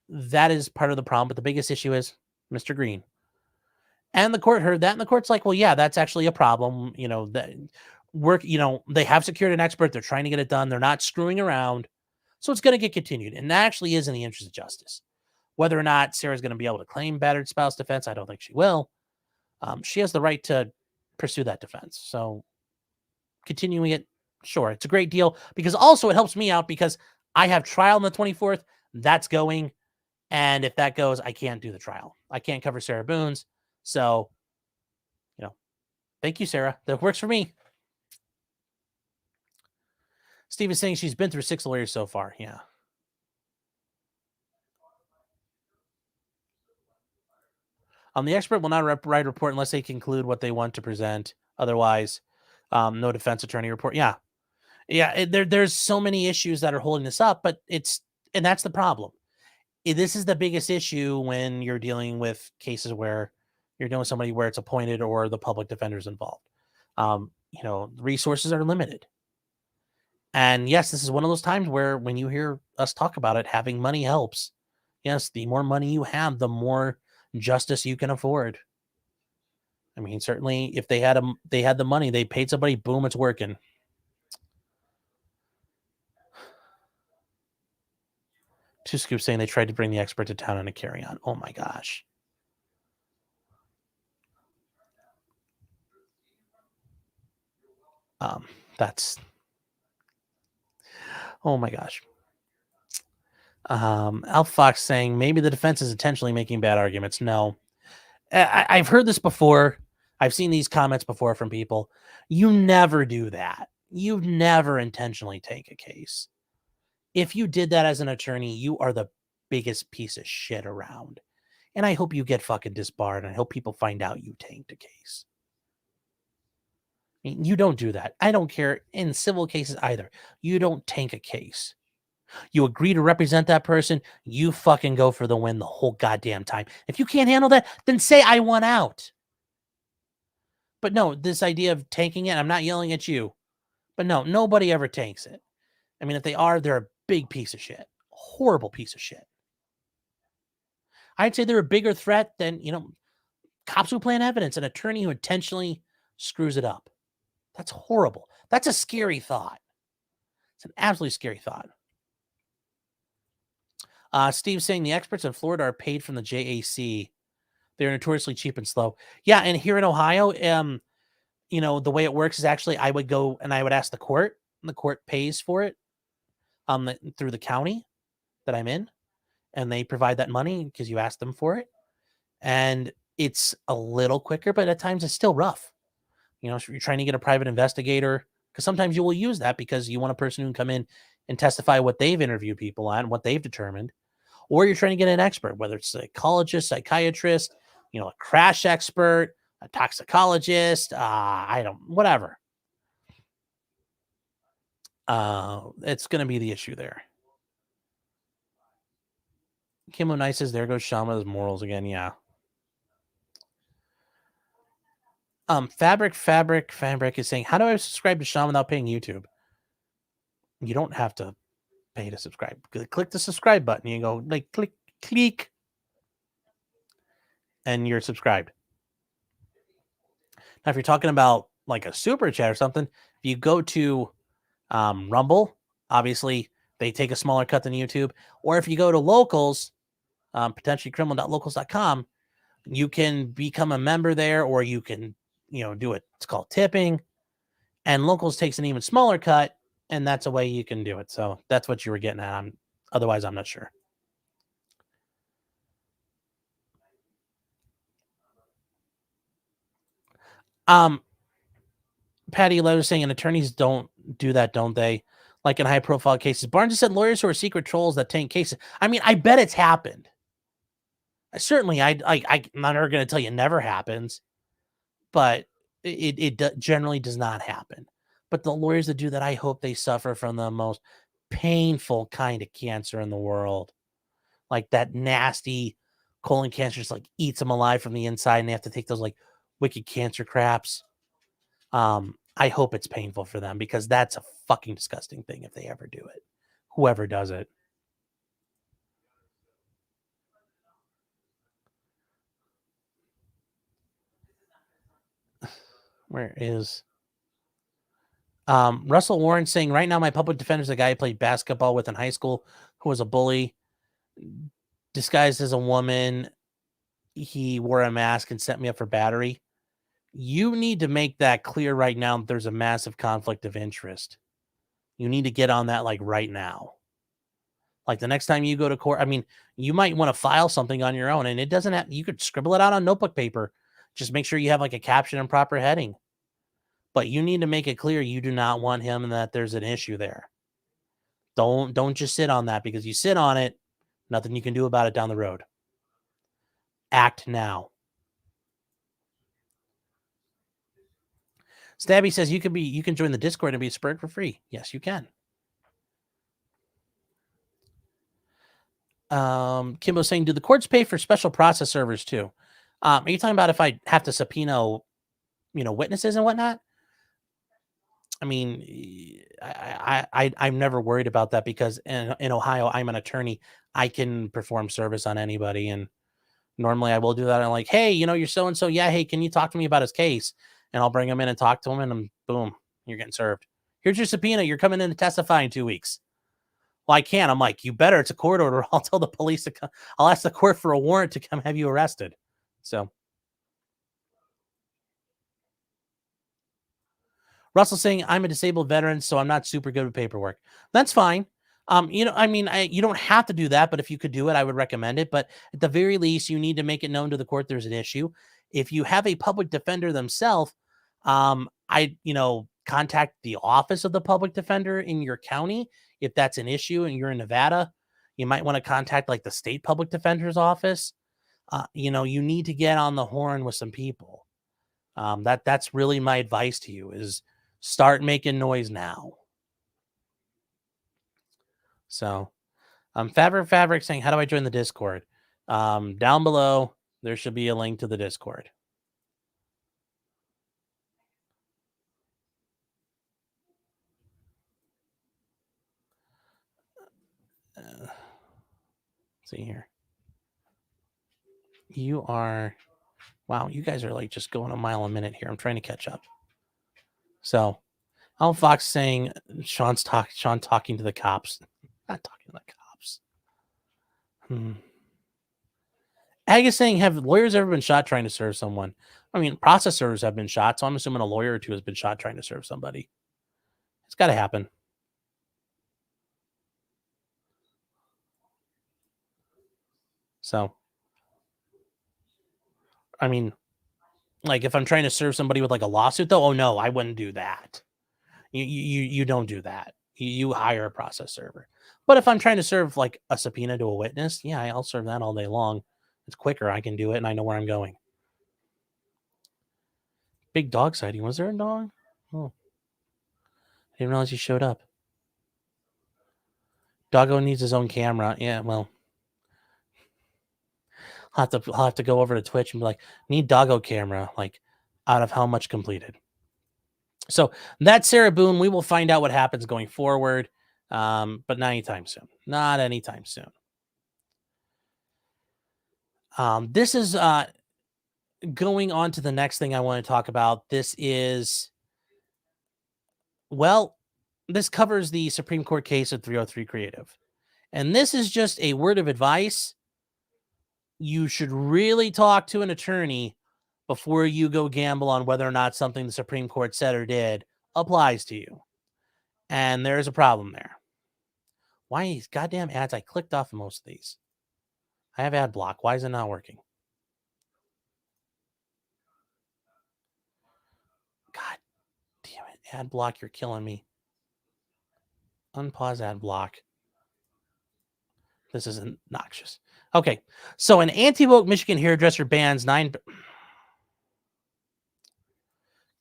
that is part of the problem. But the biggest issue is Mr. Green. And the court heard that, and the court's like, well, yeah, that's actually a problem. That work, they have secured an expert. They're trying to get it done. They're not screwing around. So it's going to get continued. And that actually is in the interest of justice. Whether or not Sarah's going to be able to claim battered spouse defense, I don't think she will. She has the right to pursue that defense. So continuing it, sure, it's a great deal, because also it helps me out because I have trial on the 24th. That's going. And if that goes, I can't do the trial. I can't cover Sarah Boone's. So, thank you, Sarah. That works for me. Steve is saying she's been through 6 lawyers so far. Yeah. The expert will not write a report unless they conclude what they want to present. Otherwise, no defense attorney report. Yeah. Yeah. There's so many issues that are holding this up, but and that's the problem. This is the biggest issue when you're dealing with cases where you're dealing with somebody where it's appointed or the public defender's involved. Resources are limited. And yes, this is one of those times where when you hear us talk about it, having money helps. Yes, the more money you have, the more justice you can afford. I mean, certainly if they had the money, they paid somebody, boom, it's working. Two Scoops saying they tried to bring the expert to town on a carry-on. Oh my gosh. That's, oh my gosh. Alpha Fox saying maybe the defense is intentionally making bad arguments. No, I've heard this before. I've seen these comments before from people. You never do that. You never intentionally take a case. If you did that as an attorney, you are the biggest piece of shit around. And I hope you get fucking disbarred, and I hope people find out you tanked a case. I mean, you don't do that. I don't care in civil cases either. You don't tank a case. You agree to represent that person, you fucking go for the win the whole goddamn time. If you can't handle that, then say I won out. But no, this idea of tanking it, I'm not yelling at you. But no, nobody ever tanks it. I mean, if they are, they're a big piece of shit. Horrible piece of shit. I'd say they're a bigger threat than, cops who plant evidence, an attorney who intentionally screws it up. That's horrible. That's a scary thought. It's an absolutely scary thought. Steve's saying the experts in Florida are paid from the JAC. They're notoriously cheap and slow. Yeah, and here in Ohio, the way it works is actually I would go and I would ask the court, and the court pays for it through the county that I'm in, and they provide that money because you asked them for it. And it's a little quicker, but at times it's still rough. If you're trying to get a private investigator, because sometimes you will use that because you want a person who can come in and testify what they've interviewed people on, what they've determined. Or you're trying to get an expert, whether it's a psychologist, psychiatrist, a crash expert, a toxicologist, whatever. It's going to be the issue there. Kim O'Nice says, there goes Shama's morals again. Yeah. Fabric is saying, how do I subscribe to Shama without paying YouTube? You don't have to pay to subscribe. Click the subscribe button. You go like click, and you're subscribed. Now, if you're talking about like a super chat or something, if you go to Rumble, obviously they take a smaller cut than YouTube. Or if you go to Locals, potentiallycriminal.locals.com, you can become a member there, or you can, do it. It's called tipping, and Locals takes an even smaller cut, and that's a way you can do it. So that's what you were getting at. Otherwise, I'm not sure. Patty Lowe is saying, and attorneys don't do that, don't they? Like in high-profile cases. Barnes just said lawyers who are secret trolls that tank cases. I mean, I bet it's happened. Certainly, I'm not going to tell you it never happens, but it generally does not happen. But the lawyers that do that, I hope they suffer from the most painful kind of cancer in the world. Like that nasty colon cancer just like eats them alive from the inside, and they have to take those like wicked cancer craps. I hope it's painful for them, because that's a fucking disgusting thing if they ever do it. Whoever does it. Where is Russell Warren saying, right now my public defender is a guy I played basketball with in high school who was a bully, disguised as a woman. He wore a mask and set me up for battery. You need to make that clear right now that there's a massive conflict of interest. You need to get on that like right now. Like the next time you go to court, I mean, you might want to file something on your own, and it doesn't have, you could scribble it out on notebook paper. Just make sure you have like a caption and proper heading. But you need to make it clear you do not want him and that there's an issue there. Don't just sit on that, because you sit on it, nothing you can do about it down the road. Act now. Stabby says you can join the Discord and be spurred for free. Yes, you can. Kimbo's saying, do the courts pay for special process servers too? Are you talking about if I have to subpoena, witnesses and whatnot? I mean, I'm never worried about that, because in Ohio, I'm an attorney. I can perform service on anybody, and normally I will do that. I'm like, hey, you're so-and-so. Yeah, hey, can you talk to me about his case? And I'll bring him in and talk to him, and boom, you're getting served. Here's your subpoena. You're coming in to testify in 2 weeks. Well, I can't. I'm like, you better. It's a court order. I'll tell the police to come. I'll ask the court for a warrant to come have you arrested. So Russell saying, I'm a disabled veteran, so I'm not super good with paperwork. That's fine. You don't have to do that, but if you could do it, I would recommend it. But at the very least, you need to make it known to the court there's an issue. If you have a public defender themselves, contact the office of the public defender in your county if that's an issue and you're in Nevada. You might want to contact like the state public defender's office. You need to get on the horn with some people. That's really my advice to you is start making noise now. So, Fabric saying, how do I join the Discord? Down below, there should be a link to the Discord. See here. You are, wow, you guys are like just going a mile a minute here. I'm trying to catch up. So, Al Fox saying Sean talking to the cops. Not talking to the cops. Ag is saying, have lawyers ever been shot trying to serve someone? I mean, processors have been shot, so I'm assuming a lawyer or two has been shot trying to serve somebody. It's got to happen. So, I mean, like if I'm trying to serve somebody with like a lawsuit, though, oh no, I wouldn't do that. You don't do that. You hire a process server. But if I'm trying to serve like a subpoena to a witness, yeah, I'll serve that all day long. It's quicker. I can do it, and I know where I'm going. Big dog sighting. Was there a dog? Oh, I didn't realize he showed up. Doggo needs his own camera. Yeah, well, I'll have to go over to Twitch and be like, need Doggo camera, like out of how much completed. So that's Sarah Boone. We will find out what happens going forward, but not anytime soon. Not anytime soon. This is going on to the next thing I want to talk about. This is, well, this covers the Supreme Court case of 303 Creative. And this is just a word of advice. You should really talk to an attorney before you go gamble on whether or not something the Supreme Court said or did applies to you. And there's a problem there. Why these goddamn ads? I clicked off of most of these. I have ad block. Why is it not working? God damn it. Ad block, you're killing me. Unpause ad block. This is obnoxious. Okay. So an anti-woke Michigan hairdresser bans 9...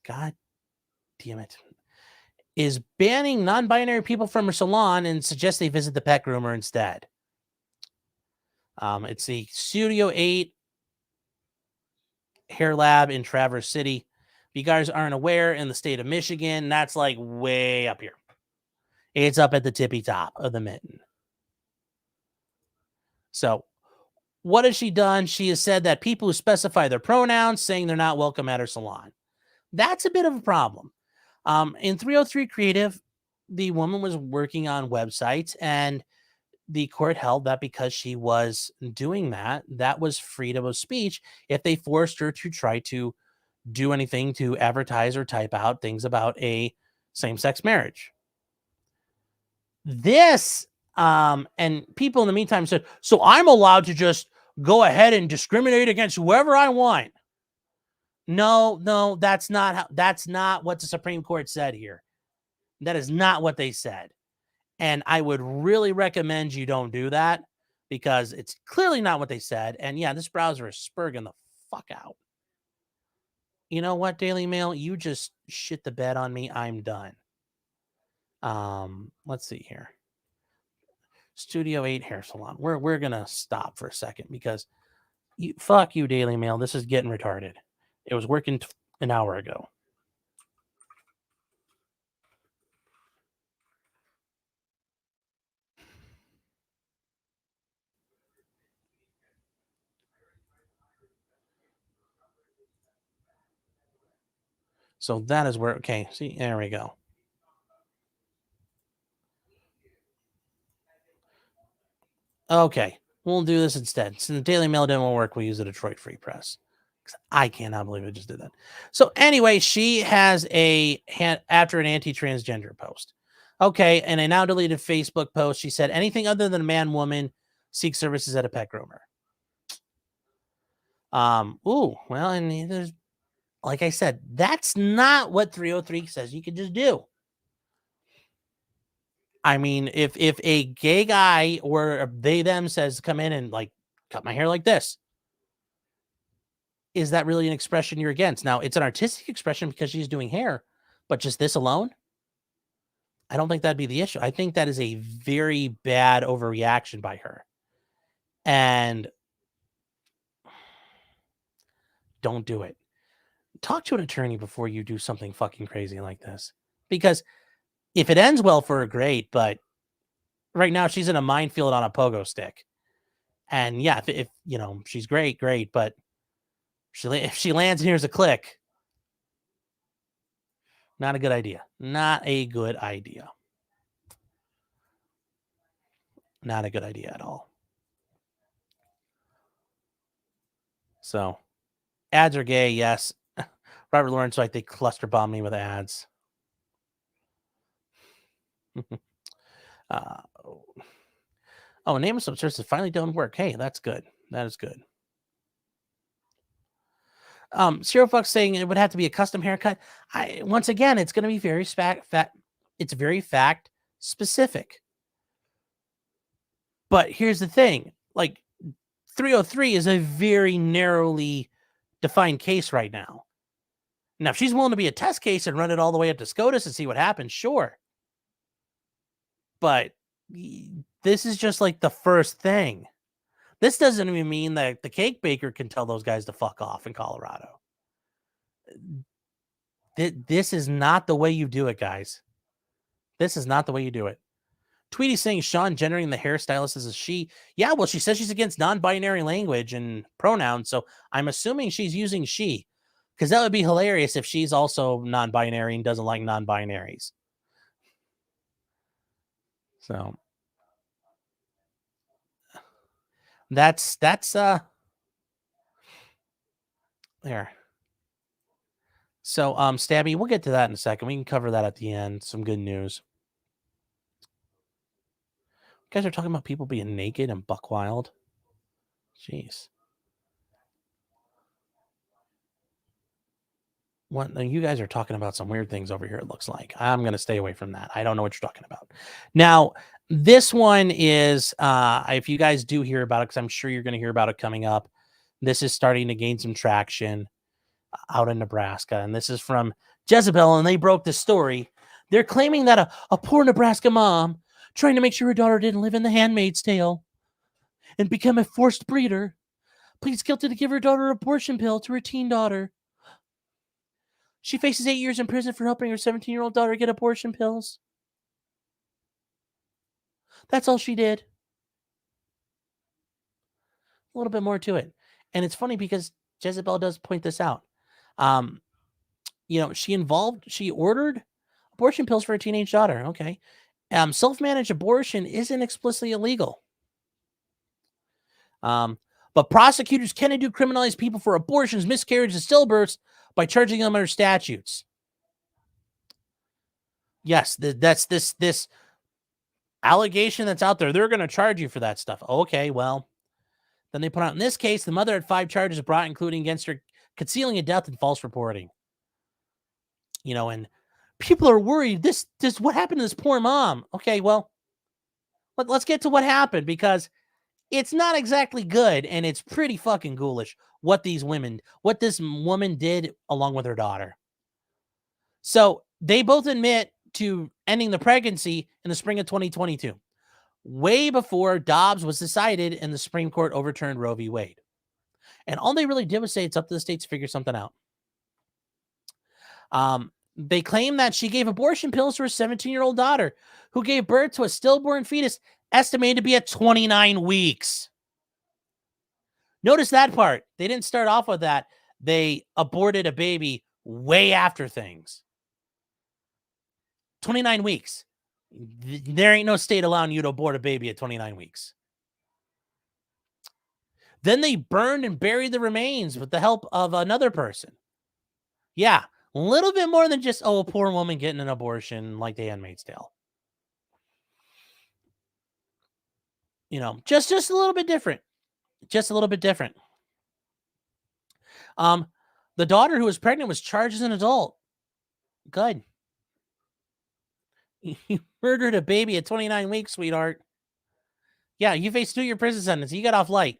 God damn it. Is banning non-binary people from her salon and suggests they visit the pet groomer instead. It's the Studio 8 hair lab in Traverse City. If you guys aren't aware, in the state of Michigan, that's like way up here. It's up at the tippy top of the mitten. So what has she done? She has said that people who specify their pronouns saying they're not welcome at her salon. That's a bit of a problem. In 303 Creative, the woman was working on websites, and the court held that because she was doing that, that was freedom of speech if they forced her to try to do anything to advertise or type out things about a same-sex marriage. This, and people in the meantime said, so I'm allowed to just go ahead and discriminate against whoever I want. No, that's not what the Supreme Court said here. That is not what they said. And I would really recommend you don't do that because it's clearly not what they said. And yeah, this browser is spurging the fuck out. You know what, Daily Mail? You just shit the bed on me. I'm done. Let's see here. Studio 8 hair salon. We're gonna stop for a second because fuck you, Daily Mail. This is getting retarded. It was working an hour ago. So that is where, okay, see, there we go. Okay, we'll do this instead. Since the Daily Mail didn't want to work, we'll use the Detroit Free Press. I cannot believe it just did that. So anyway, she has after an anti-transgender post. Okay, and a now deleted Facebook post, she said, anything other than a man, woman, seek services at a pet groomer. Ooh, well, and there's like I said, that's not what 303 says you can just do. I mean, if a gay guy or they them says come in and like cut my hair like this, is that really an expression you're against? Now, it's an artistic expression because she's doing hair, but just this alone, I don't think that'd be the issue. I think that is a very bad overreaction by her. And don't do it. Talk to an attorney before you do something fucking crazy like this. Because if it ends well for her, great. But right now, she's in a minefield on a pogo stick. And yeah, if you know, she's great. But if she lands and here's a click, not a good idea. Not a good idea. Not a good idea at all. So, ads are gay, yes. Robert Lawrence, like they cluster bomb me with ads. Name of some sources finally don't work. Hey, that's good. That is good. Zero Fox saying it would have to be a custom haircut. Once again, it's going to be very it's very fact specific. But here's the thing, like 303 is a very narrowly defined case right now. Now, if she's willing to be a test case and run it all the way up to SCOTUS and see what happens, sure. But this is just like the first thing. This doesn't even mean that the cake baker can tell those guys to fuck off in Colorado. This is not the way you do it, guys. This is not the way you do it. Tweety saying Sean gendering the hairstylist as a she. Yeah, well, she says she's against non-binary language and pronouns, so I'm assuming she's using she. Because that would be hilarious if she's also non-binary and doesn't like non-binaries. So that's there. So Stabby, we'll get to that in a second. We can cover that at the end. Some good news. You guys are talking about people being naked and buck wild. Jeez. What you guys are talking about some weird things over here, it looks like. I'm going to stay away from that. I don't know what you're talking about. Now, this one is, if you guys do hear about it, because I'm sure you're going to hear about it coming up, this is starting to gain some traction out in Nebraska. And this is from Jezebel, and they broke the story. They're claiming that a poor Nebraska mom trying to make sure her daughter didn't live in the Handmaid's Tale and become a forced breeder pleads guilty to give her daughter an abortion pill to her teen daughter. She faces 8 years in prison for helping her 17-year-old daughter get abortion pills. That's all she did. A little bit more to it. And it's funny because Jezebel does point this out. She ordered abortion pills for her teenage daughter. Okay. Self-managed abortion isn't explicitly illegal. But prosecutors can do criminalize people for abortions, miscarriages, stillbirths by charging them under statutes. Yes, that's this allegation that's out there. They're going to charge you for that stuff. Okay, well, then they put out in this case, the mother had 5 charges brought, including against her concealing a death and false reporting. And people are worried. This what happened to this poor mom? Okay, well, let's get to what happened because it's not exactly good, and it's pretty fucking ghoulish what this woman did along with her daughter. So they both admit to ending the pregnancy in the spring of 2022, way before Dobbs was decided and the Supreme Court overturned Roe v. Wade. And all they really did was say it's up to the states to figure something out. They claim that she gave abortion pills to her 17-year-old daughter, who gave birth to a stillborn fetus estimated to be at 29 weeks. Notice that part. They didn't start off with that. They aborted a baby way after things. 29 weeks. There ain't no state allowing you to abort a baby at 29 weeks. Then they burned and buried the remains with the help of another person. Yeah, a little bit more than just, a poor woman getting an abortion like the Handmaid's Tale. Just a little bit different. Just a little bit different. The daughter who was pregnant was charged as an adult. Good. You murdered a baby at 29 weeks, sweetheart. Yeah, you faced 2-year prison sentence. You got off light.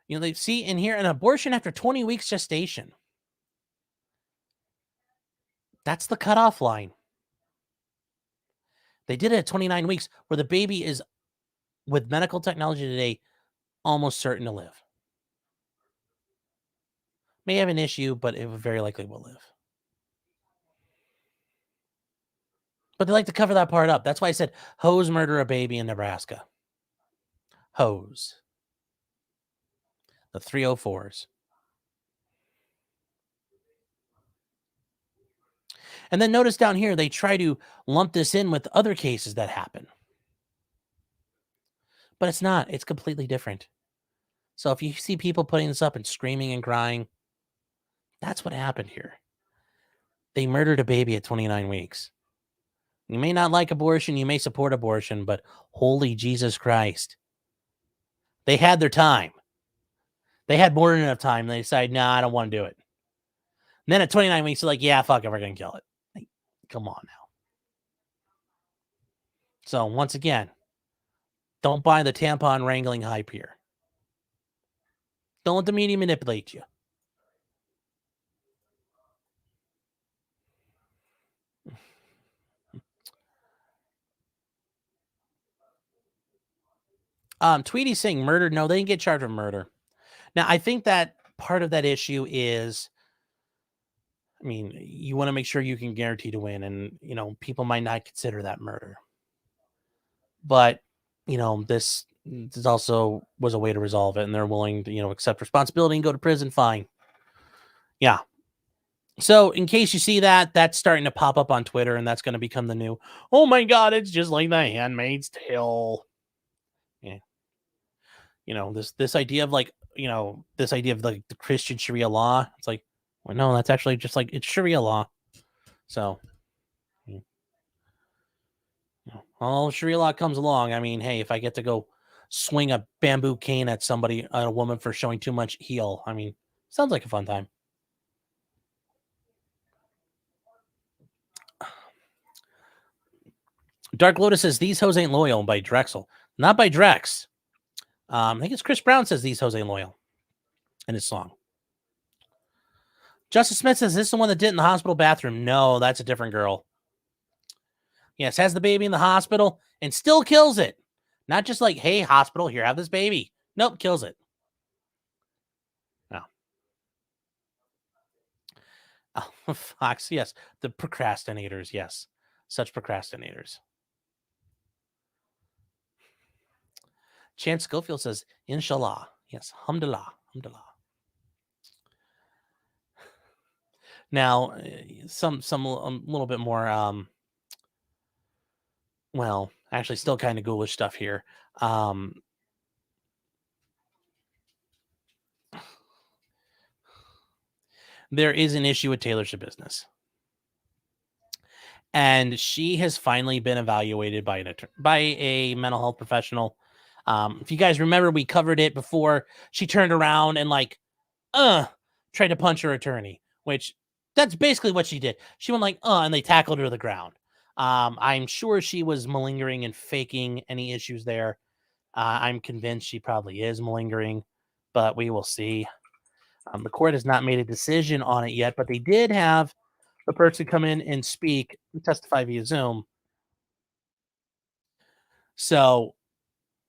They see in here an abortion after 20 weeks gestation. That's the cutoff line. They did it at 29 weeks, where the baby is, with medical technology today, almost certain to live. May have an issue, but it very likely will live. But they like to cover that part up. That's why I said hoes murder a baby in Nebraska. Hoes. The 304s. And then notice down here, they try to lump this in with other cases that happen. But it's not. It's completely different. So if you see people putting this up and screaming and crying, that's what happened here. They murdered a baby at 29 weeks. You may not like abortion, you may support abortion, but holy Jesus Christ. They had their time. They had more than enough time. They decided, nah, I don't want to do it. And then at 29 weeks, they're like, yeah, fuck it, we're going to kill it. Like, come on now. So once again, don't buy the tampon wrangling hype here. Don't let the media manipulate you. Tweety saying murdered. No, they didn't get charged with murder. Now, I think that part of that issue is, I mean, you want to make sure you can guarantee to win, and, people might not consider that murder. But, this also was a way to resolve it, and they're willing to, accept responsibility and go to prison, fine. Yeah. So in case you see that, that's starting to pop up on Twitter, and that's going to become the new, oh my God, it's just like The Handmaid's Tale. Yeah. This idea of like, this idea of like the Christian Sharia law. It's like, well, no, that's actually just like, it's Sharia law. So, all Sharia law comes along. I mean, hey, if I get to go swing a bamboo cane at a woman for showing too much heel, I mean, sounds like a fun time. Dark Lotus says, these hoes ain't loyal by Drexel. Not by Drex. I think it's Chris Brown says these hoes ain't loyal in his song. Justice Smith says, this is the one that did it in the hospital bathroom. No, that's a different girl. Yes, has the baby in the hospital and still kills it. Not just like, hey, hospital, here, have this baby. Nope, kills it. No. Oh, Fox, yes. The procrastinators, yes. Such procrastinators. Chance Schofield says, inshallah. Yes, alhamdulillah. Alhamdulillah. Now, some a little bit more, well, actually still kind of ghoulish stuff here. There is an issue with Taylor Schaubusiness. And she has finally been evaluated by a mental health professional. If you guys remember, we covered it before. She turned around and tried to punch her attorney, which that's basically what she did. She went like, and they tackled her to the ground. I'm sure she was malingering and faking any issues there. I'm convinced she probably is malingering, but we will see. The court has not made a decision on it yet, but they did have the person come in and speak and testify via Zoom. So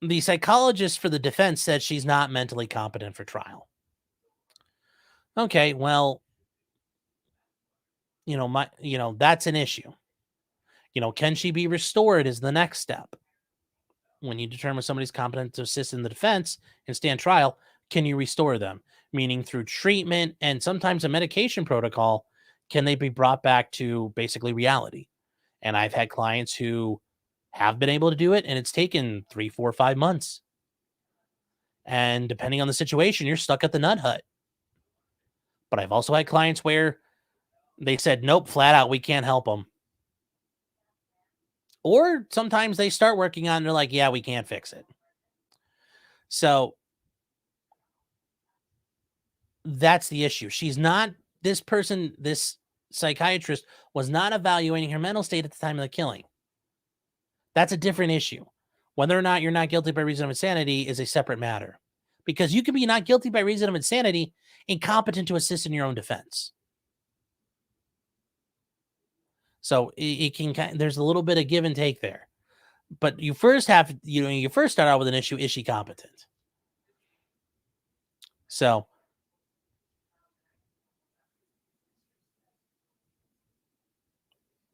the psychologist for the defense said she's not mentally competent for trial. Okay, well, that's an issue. Can she be restored is the next step. When you determine somebody's competent to assist in the defense and stand trial, can you restore them? Meaning through treatment and sometimes a medication protocol, can they be brought back to basically reality? And I've had clients who have been able to do it, and it's taken 3, 4, 5 months. And depending on the situation, you're stuck at the nut hut. But I've also had clients where they said, nope, flat out, we can't help them. Or sometimes they start working on it and they're like, yeah, we can't fix it. So that's the issue. She's not, this person, this psychiatrist was not evaluating her mental state at the time of the killing. That's a different issue. Whether or not you're not guilty by reason of insanity is a separate matter, because you can be not guilty by reason of insanity, incompetent to assist in your own defense. So it can, there's a little bit of give and take there, but you first have, you first start out with an issue. Is she competent? So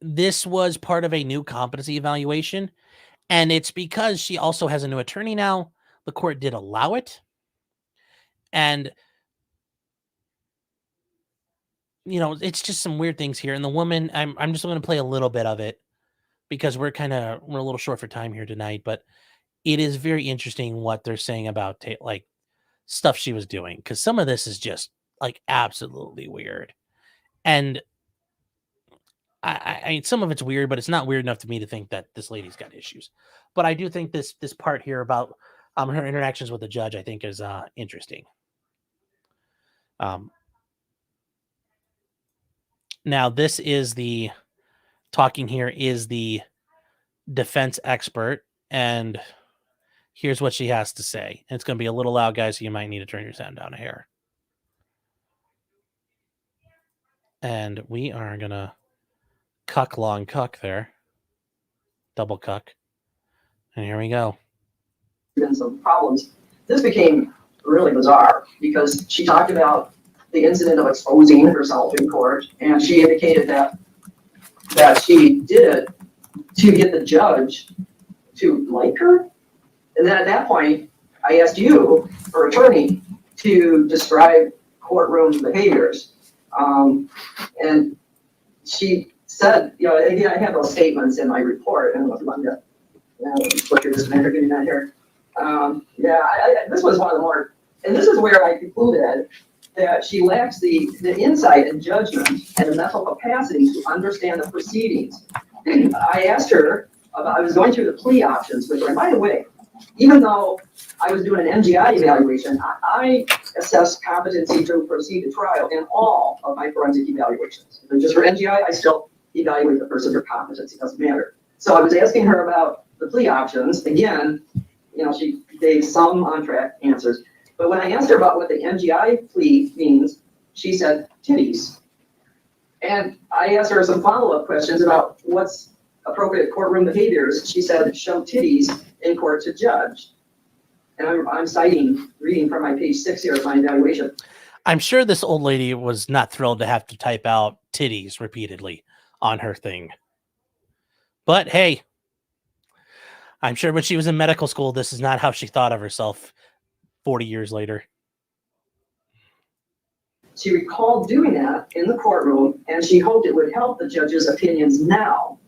this was part of a new competency evaluation, and it's because she also has a new attorney now. The court did allow it. And, it's just some weird things here. And the woman, I'm just going to play a little bit of it because we're a little short for time here tonight, but it is very interesting what they're saying about like stuff she was doing. Cause some of this is just like absolutely weird. And I some of it's weird, but it's not weird enough to me to think that this lady's got issues. But I do think this part here about her interactions with the judge, I think is interesting. Now this is the talking here is the defense expert, and here's what she has to say. And it's going to be a little loud, guys, so you might need to turn your sound down a hair. And we are going to long cuck there. Double cuck. And here we go. Been some problems. This became really bizarre because she talked about the incident of exposing herself in court, and she indicated that she did it to get the judge to like her. And then at that point, I asked you, her attorney, to describe courtroom behaviors. And she said, again, I have those statements in my report. I don't know if you want to look at this matter, getting that here. This was one of the more, and this is where I concluded that she lacks the insight and judgment and the mental capacity to understand the proceedings. I asked her about, I was going through the plea options with her, and by the way, even though I was doing an MGI evaluation, I assessed competency to proceed to trial in all of my forensic evaluations. If it's just for MGI, I still evaluate the person for competency, doesn't matter. So I was asking her about the plea options. Again, she gave some on-track answers. But when I asked her about what the MGI plea means, she said titties. And I asked her some follow-up questions about what's appropriate courtroom behaviors. She said, show titties in court to judge. And I'm reading from my page 6 here of my evaluation. I'm sure this old lady was not thrilled to have to type out titties repeatedly on her thing. But hey, I'm sure when she was in medical school, this is not how she thought of herself 40 years later. She recalled doing that in the courtroom, and she hoped it would help the judge's opinions now.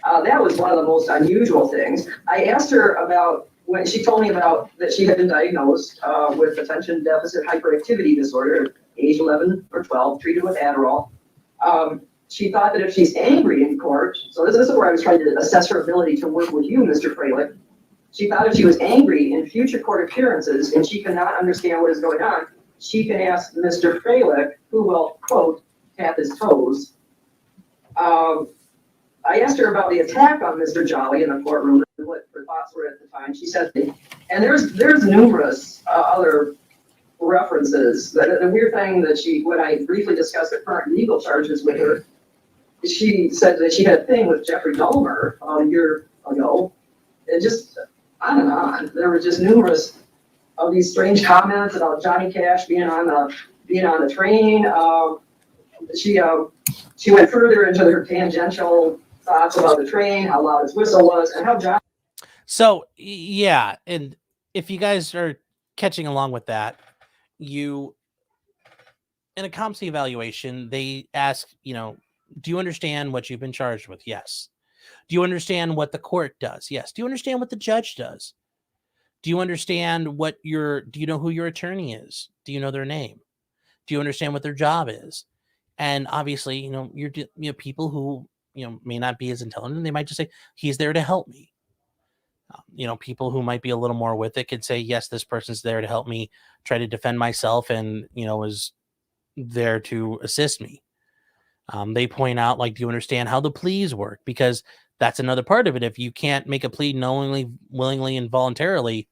That was one of the most unusual things. I asked her about when she told me about that she had been diagnosed with attention deficit hyperactivity disorder at age 11 or 12, treated with Adderall. She thought that if she's angry in court, so this is where I was trying to assess her ability to work with you, Mr. Freilich. She thought if she was angry in future court appearances and she cannot understand what is going on, she can ask Mr. Freilich, who will, quote, tap his toes. I asked her about the attack on Mr. Jolly in the courtroom and what her thoughts were at the time. She said, and there's numerous other references. The weird thing that when I briefly discussed the current legal charges with her, she said that she had a thing with Jeffrey Dahmer a year ago. And just on and on. There were just numerous of these strange comments about Johnny Cash being on the train. She went further into her tangential thoughts about the train, how loud his whistle was, and how Johnny. So yeah, and if you guys are catching along with that, in a competency evaluation, they ask, do you understand what you've been charged with? Yes. Do you understand what the court does? Yes. Do you understand what the judge does? Do you understand do you know who your attorney is? Do you know their name? Do you understand what their job is? And obviously, you're people who, may not be as intelligent. They might just say, he's there to help me. People who might be a little more with it could say, yes, this person's there to help me try to defend myself and, is there to assist me. They point out, like, do you understand how the pleas work? Because that's another part of it. If you can't make a plea knowingly, willingly, and voluntarily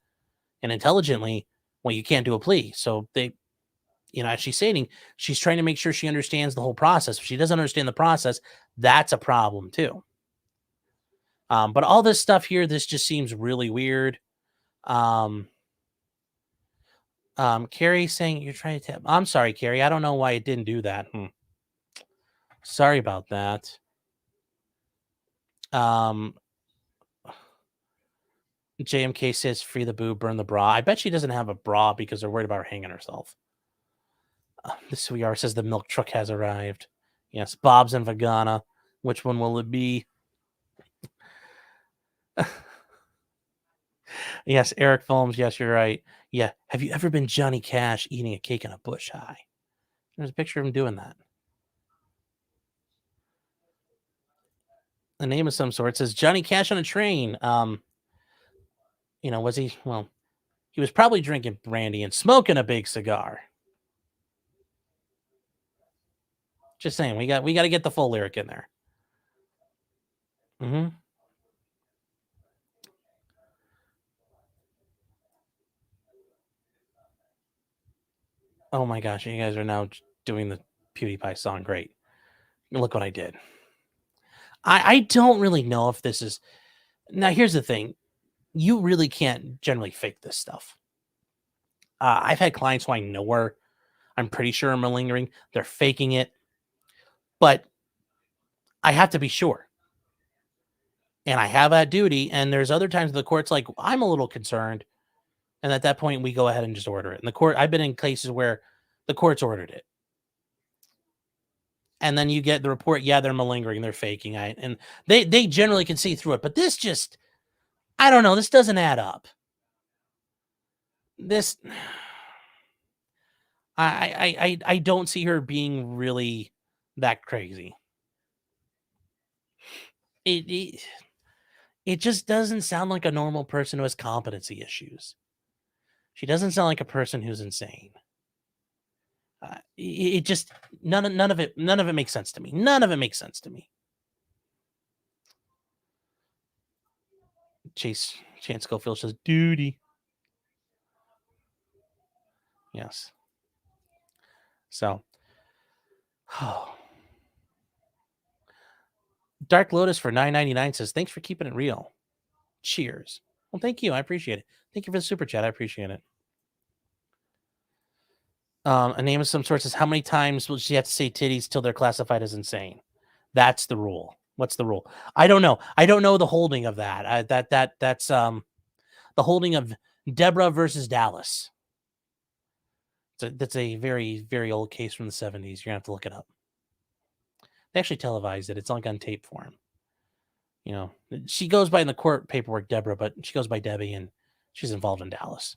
and intelligently, well, you can't do a plea. So they, as she's saying, she's trying to make sure she understands the whole process. If she doesn't understand the process, that's a problem too. But all this stuff here, this just seems really weird. Carrie saying you're trying to tap. I'm sorry, Carrie. I don't know why it didn't do that. Sorry about that. JMK says free the boob, burn the bra. I bet she doesn't have a bra because they're worried about her hanging herself. This we are says the milk truck has arrived. Yes, Bob's and Vagana. Which one will it be? Yes, Eric Films. Yes, you're right. Yeah. Have you ever been Johnny Cash eating a cake in a bush high? There's a picture of him doing that. A name of some sort. It says Johnny Cash on a train. Was he? Well, he was probably drinking brandy and smoking a big cigar. Just saying, we got to get the full lyric in there. Mm-hmm. Oh my gosh, you guys are now doing the PewDiePie song. Great. Look what I did. I don't really know if this is... Now, here's the thing. You really can't generally fake this stuff. I've had clients who I know are, I'm pretty sure, are malingering. They're faking it. But I have to be sure. And I have that duty. And there's other times the court's like, I'm a little concerned. And at that point, we go ahead and just order it. And the court, I've been in cases where the court's ordered it. And then you get the report, yeah, they're malingering, they're faking. And they generally can see through it. But this just, I don't know, this doesn't add up. This, I don't see her being really that crazy. It just doesn't sound like a normal person who has competency issues. She doesn't sound like a person who's insane. It just none of it makes sense to me. None of it makes sense to me. Chance Schofield says duty. Yes. So, Dark Lotus for $9.99 says thanks for keeping it real. Cheers. Well, thank you. I appreciate it. Thank you for the super chat. I appreciate it. A name of some sort says, how many times will she have to say titties till they're classified as insane? That's the rule. What's the rule? I don't know. I don't know the holding of that. That's the holding of Deborah versus Dallas. That's a very, very old case from the 70s. You're gonna have to look it up. They actually televised it. It's like on tape form. She goes by in the court paperwork Deborah, but she goes by Debbie, and she's involved in Dallas.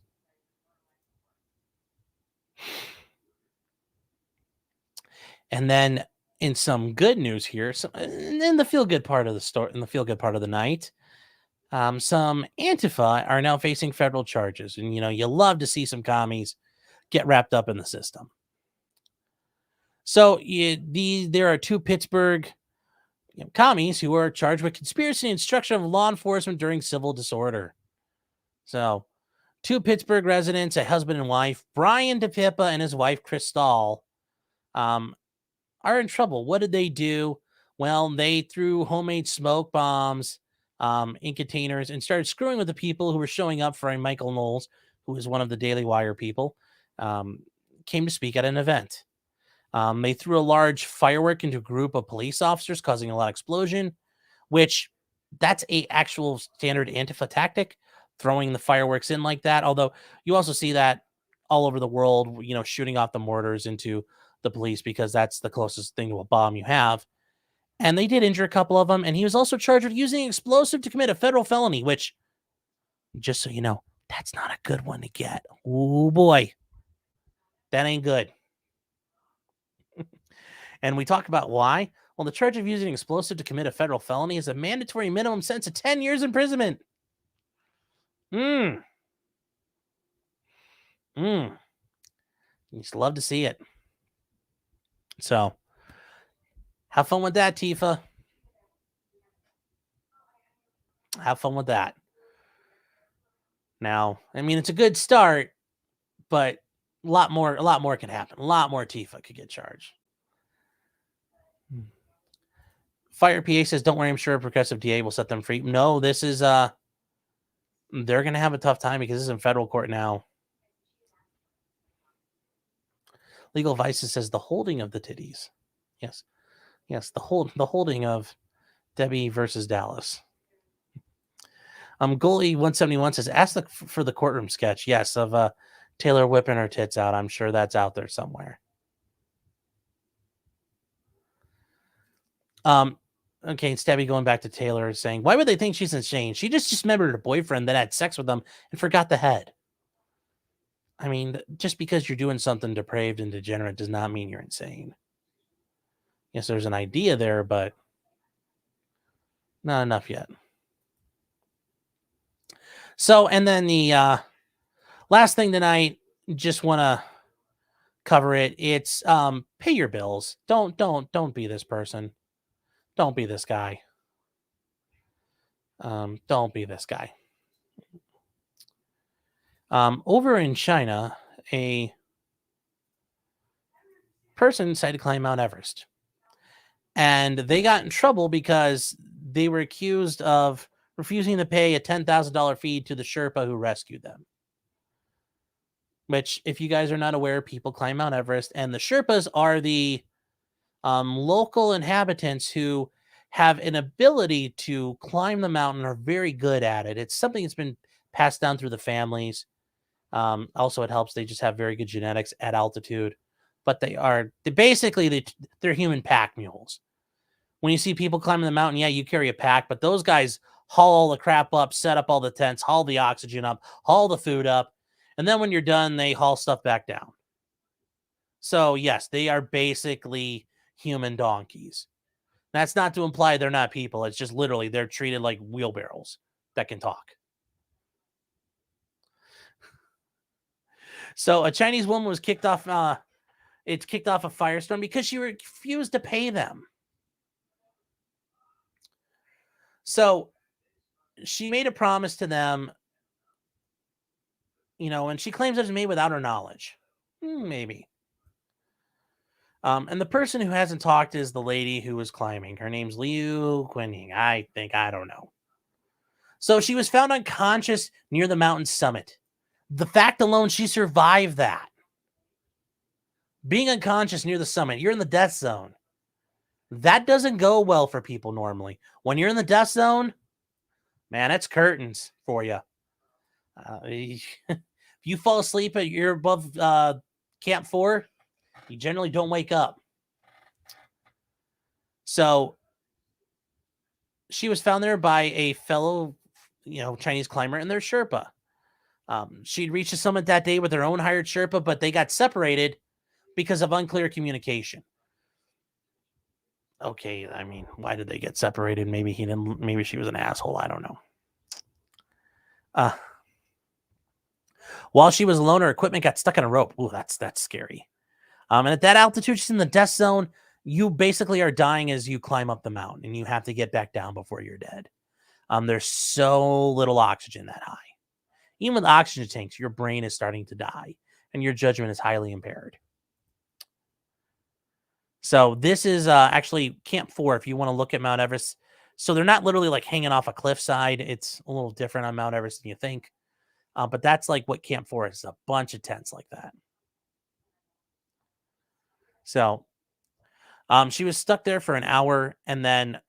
And then in some good news here, in the feel-good part of the story, in the feel-good part of the night, some Antifa are now facing federal charges. And, you love to see some commies get wrapped up in the system. So there are two Pittsburgh commies who are charged with conspiracy and obstruction of law enforcement during civil disorder. So two Pittsburgh residents, a husband and wife, Brian DePippa and his wife, Chris Stahl, are in trouble. What did they do? Well, they threw homemade smoke bombs in containers and started screwing with the people who were showing up for Michael Knowles, who is one of the Daily Wire people, came to speak at an event. They threw a large firework into a group of police officers, causing a loud explosion, which that's a actual standard Antifa tactic, throwing the fireworks in like that. Although you also see that all over the world, shooting off the mortars into the police because that's the closest thing to a bomb you have. And they did injure a couple of them. And he was also charged with using explosive to commit a federal felony, which, just so you know, that's not a good one to get. Oh boy, that ain't good. And we talk about why. Well, the charge of using explosive to commit a federal felony is a mandatory minimum sentence of 10 years imprisonment. You just love to see it. So, have fun with that, Tifa. Have fun with that. Now, I mean, it's a good start, but a lot more can happen. A lot more Tifa could get charged. Fire PA says, "Don't worry, I'm sure a progressive DA will set them free." No, this is they're gonna have a tough time because this is in federal court now. Legal Vices says the holding of the titties. Yes, the holding of Debbie versus Dallas. Goalie 171 says, "Ask for the courtroom sketch." Yes, of Taylor whipping her tits out. I'm sure that's out there somewhere. Okay, Stabby going back to Taylor saying, "Why would they think she's insane? She just dismembered her boyfriend, then had sex with them and forgot the head." I mean, just because you're doing something depraved and degenerate does not mean you're insane. Yes, there's an idea there, but not enough yet. So, and then the last thing tonight, just want to cover it. It's pay your bills. Don't be this person. Don't be this guy. Don't be this guy. Over in China, a person decided to climb Mount Everest. And they got in trouble because they were accused of refusing to pay a $10,000 fee to the Sherpa who rescued them. Which, if you guys are not aware, people climb Mount Everest, and the Sherpas are the local inhabitants who have an ability to climb the mountain, are very good at it. It's something that's been passed down through the families. Also, it helps. They just have very good genetics at altitude, but they're human pack mules. When you see people climbing the mountain, yeah, you carry a pack, but those guys haul all the crap up, set up all the tents, haul the oxygen up, haul the food up, and then when you're done, they haul stuff back down. So yes, they are basically human donkeys. That's not to imply they're not people. It's just literally they're treated like wheelbarrows that can talk. So a Chinese woman was kicked off. It kicked off a firestorm because she refused to pay them. So she made a promise to them, and she claims it was made without her knowledge. Maybe. And the person who hasn't talked is the lady who was climbing. Her name's Liu Quinning. I don't know. So she was found unconscious near the mountain summit. The fact alone, she survived that. Being unconscious near the summit, you're in the death zone. That doesn't go well for people normally. When you're in the death zone, man, it's curtains for you. If you fall asleep you're above Camp 4, you generally don't wake up. So she was found there by a fellow, Chinese climber and their Sherpa. She'd reached the summit that day with her own hired Sherpa, but they got separated because of unclear communication. Okay, I mean, why did they get separated? Maybe he didn't. Maybe she was an asshole. I don't know. While she was alone, her equipment got stuck in a rope. Ooh, that's scary. And at that altitude, she's in the death zone. You basically are dying as you climb up the mountain, and you have to get back down before you're dead. There's so little oxygen that high. Even with oxygen tanks, your brain is starting to die, and your judgment is highly impaired. So this is actually Camp 4 if you want to look at Mount Everest. So they're not literally like hanging off a cliffside. It's a little different on Mount Everest than you think. But that's like what Camp 4 is, a bunch of tents like that. So she was stuck there for an hour, and then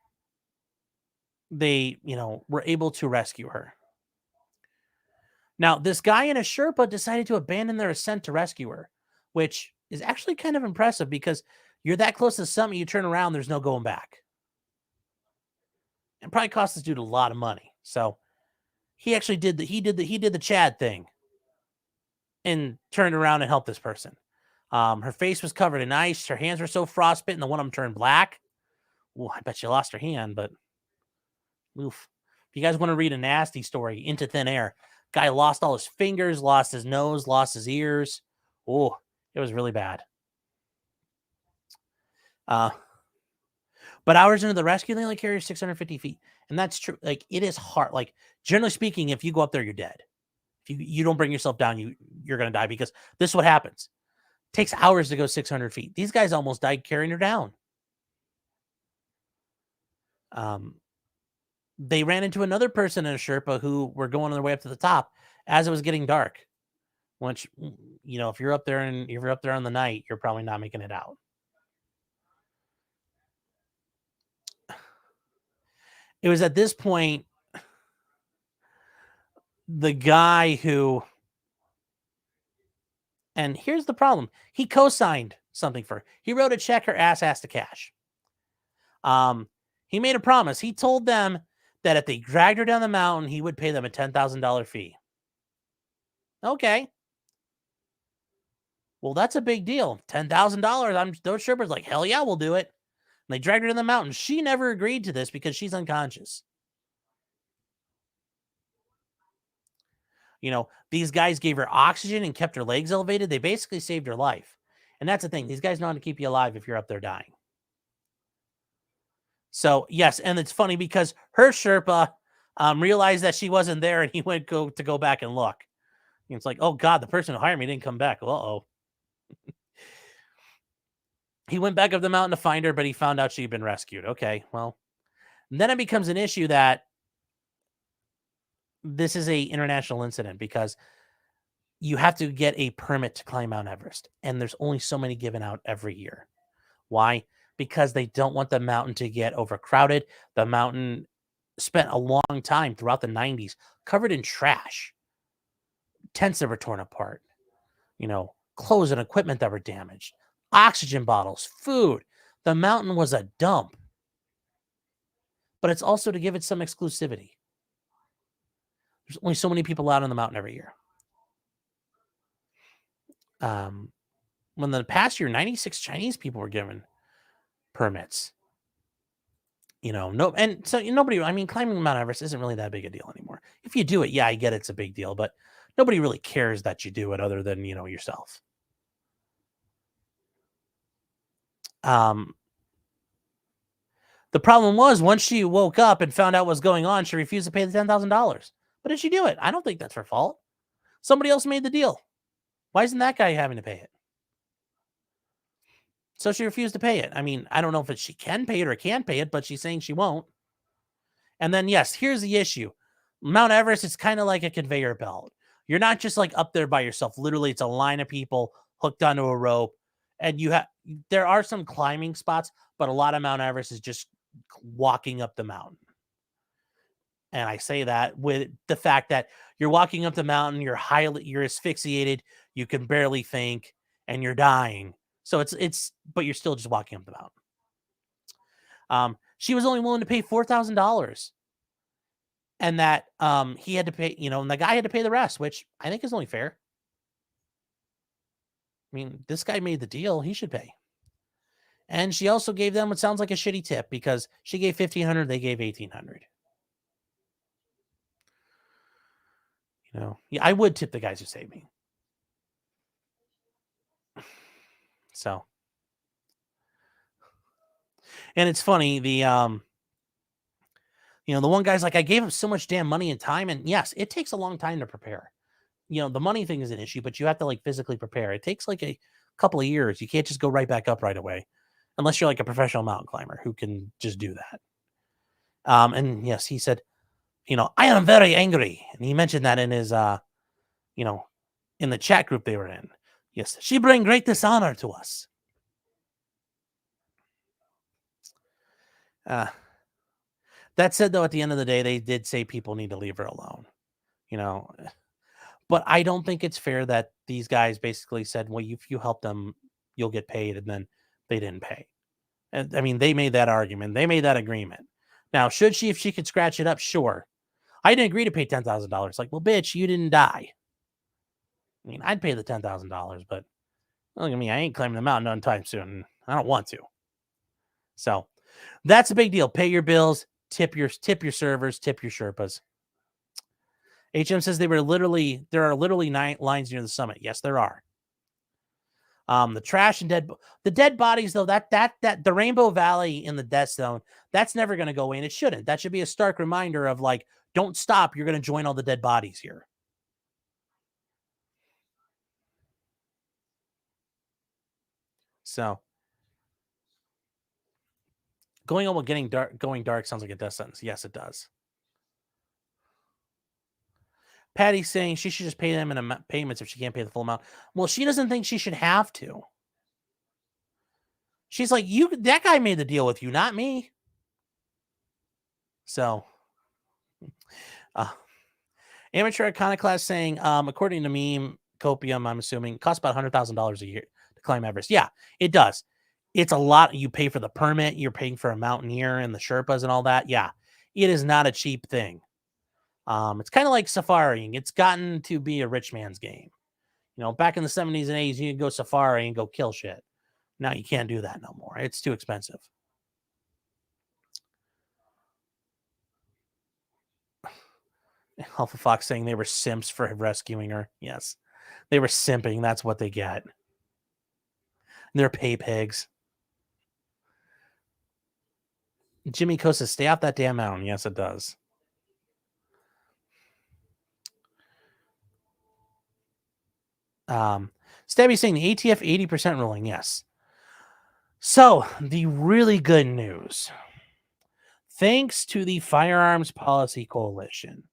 they, were able to rescue her. Now, this guy and a Sherpa decided to abandon their ascent to rescue her, which is actually kind of impressive because you're that close to the summit, you turn around, there's no going back. And probably cost this dude a lot of money. So he actually did the Chad thing and turned around and helped this person. Her face was covered in ice. Her hands were so frostbitten, the one of them turned black. Well, I bet she lost her hand, but oof. If you guys want to read a nasty story, Into Thin Air, Guy lost all his fingers, lost his nose, lost his ears. Oh, it was really bad. But hours into the rescue, they only carry 650 feet. And that's true. Like, it is hard. Like, generally speaking, if you go up there, you're dead. If you don't bring yourself down, you're going to die, because this is what happens. It takes hours to go 600 feet. These guys almost died carrying her down. They ran into another person in a Sherpa who were going on their way up to the top as it was getting dark. Which, you know, if you're up there on the night, you're probably not making it out. It was at this point, the guy who, and here's the problem, he co-signed something for her. He wrote a check her ass to cash. He made a promise. He told them that if they dragged her down the mountain, he would pay them a $10,000 fee. Okay. Well, that's a big deal. $10,000. Those Sherpas like, hell yeah, we'll do it. And they dragged her down the mountain. She never agreed to this because she's unconscious. You know, these guys gave her oxygen and kept her legs elevated. They basically saved her life. And that's the thing. These guys know how to keep you alive if you're up there dying. So, yes, and it's funny because her Sherpa realized that she wasn't there, and he went to go back and look. And it's like, oh, God, the person who hired me didn't come back. Uh-oh. He went back up the mountain to find her, but he found out she'd been rescued. Okay, well, and then it becomes an issue that this is a international incident because you have to get a permit to climb Mount Everest, and there's only so many given out every year. Why? Because they don't want the mountain to get overcrowded. The mountain spent a long time throughout the 90s covered in trash. Tents that were torn apart. You know, clothes and equipment that were damaged. Oxygen bottles, food. The mountain was a dump. But it's also to give it some exclusivity. There's only so many people out on the mountain every year. When the past year, 96 Chinese people were given permits. You know, nobody, I mean, climbing Mount Everest isn't really that big a deal anymore. If you do it, yeah, I get it's a big deal, but nobody really cares that you do it other than, you know, yourself. The problem was once she woke up and found out what's going on, she refused to pay the $10,000. But did she do it? I don't think that's her fault. Somebody else made the deal. Why isn't that guy having to pay it? So she refused to pay it. I mean, I don't know if she can pay it or can't pay it, but she's saying she won't. And then, yes, here's the issue. Mount Everest is kind of like a conveyor belt. You're not just like up there by yourself. Literally, it's a line of people hooked onto a rope. And there are some climbing spots, but a lot of Mount Everest is just walking up the mountain. And I say that with the fact that you're walking up the mountain, you're asphyxiated, you can barely think, and you're dying. So but you're still just walking up the mountain. She was only willing to pay $4,000, and that he had to pay, you know, and the guy had to pay the rest, which I think is only fair. I mean, this guy made the deal; he should pay. And she also gave them what sounds like a shitty tip because she gave $1,500, they gave $1,800. You know, yeah, I would tip the guys who saved me. So, and it's funny, the one guy's like, I gave him so much damn money and time, and yes, it takes a long time to prepare. You know, the money thing is an issue, but you have to like physically prepare. It takes like a couple of years. You can't just go right back up right away, unless you're like a professional mountain climber who can just do that. And yes, he said, you know, I am very angry, and he mentioned that in his, in the chat group they were in. Yes, she bring great dishonor to us. That said, though, at the end of the day, they did say people need to leave her alone, you know. But I don't think it's fair that these guys basically said, well, if you help them, you'll get paid, and then they didn't pay. And I mean, they made that argument. They made that agreement. Now, if she could scratch it up, sure. I didn't agree to pay $10,000. Like, well, bitch, you didn't die. I mean, I'd pay the $10,000, but look at me. I ain't climbing the mountain anytime soon. I don't want to. So that's a big deal. Pay your bills, tip your servers, tip your Sherpas. HM says there are literally 9 lines near the summit. Yes, there are. The trash and dead bodies, though, that the Rainbow Valley in the death zone, that's never going to go away, and it shouldn't. That should be a stark reminder of like, don't stop. You're going to join all the dead bodies here. So going dark sounds like a death sentence. Yes, it does. Patty's saying she should just pay them in payments if she can't pay the full amount. Well, she doesn't think she should have to. She's like, that guy made the deal with you, not me. So, Amateur Iconoclast saying, according to Meme Copium, I'm assuming, costs about $100,000 a year to climb Everest. Yeah, it does. It's a lot. You pay for the permit. You're paying for a mountaineer and the Sherpas and all that. Yeah, it is not a cheap thing. It's kind of like safariing. It's gotten to be a rich man's game. You know, back in the 70s and 80s, you could go safari and go kill shit. Now you can't do that no more. It's too expensive. Alpha Fox saying they were simps for rescuing her. Yes, they were simping. That's what they get. They're pay pigs. Jimmy Costa, stay off that damn mountain. Yes, it does. Stabby saying the ATF 80% ruling. Yes. So the really good news, thanks to the Firearms Policy Coalition,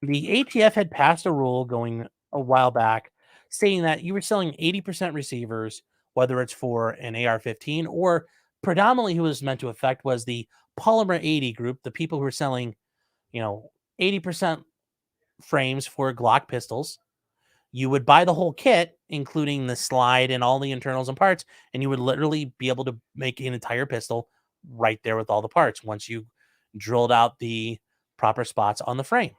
the ATF had passed a rule going a while back stating that you were selling 80% receivers, whether it's for an AR-15 or predominantly who was meant to affect was the Polymer 80 group, the people who were selling, 80% frames for Glock pistols. You would buy the whole kit, including the slide and all the internals and parts, and you would literally be able to make an entire pistol right there with all the parts once you drilled out the proper spots on the frame.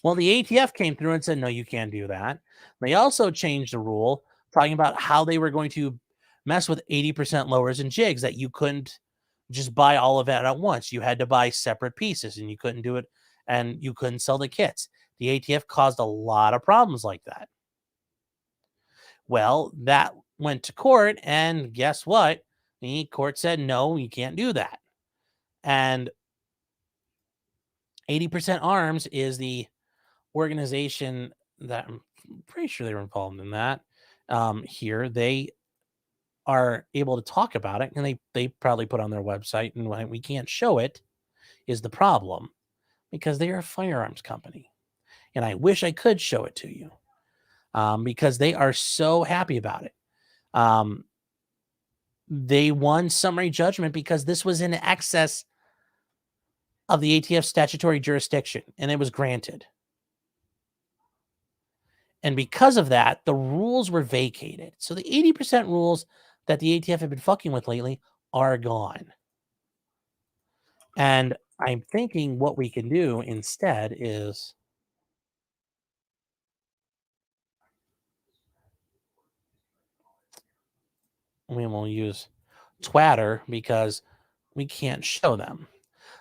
Well, the ATF came through and said, no, you can't do that. They also changed the rule talking about how they were going to mess with 80% lowers and jigs, that you couldn't just buy all of it at once. You had to buy separate pieces and you couldn't do it, and you couldn't sell the kits. The ATF caused a lot of problems like that. Well, that went to court, and guess what? The court said, no, you can't do that. And 80% Arms is the organization that I'm pretty sure they were involved in that. Here, they are able to talk about it, and they probably put on their website, and why we can't show it is the problem, because they are a firearms company. And I wish I could show it to you, because they are so happy about it. They won summary judgment because this was in excess of the ATF statutory jurisdiction, and it was granted. And because of that, the rules were vacated. So the 80% rules that the ATF have been fucking with lately are gone. And I'm thinking what we can do instead is we will use Twitter because we can't show them.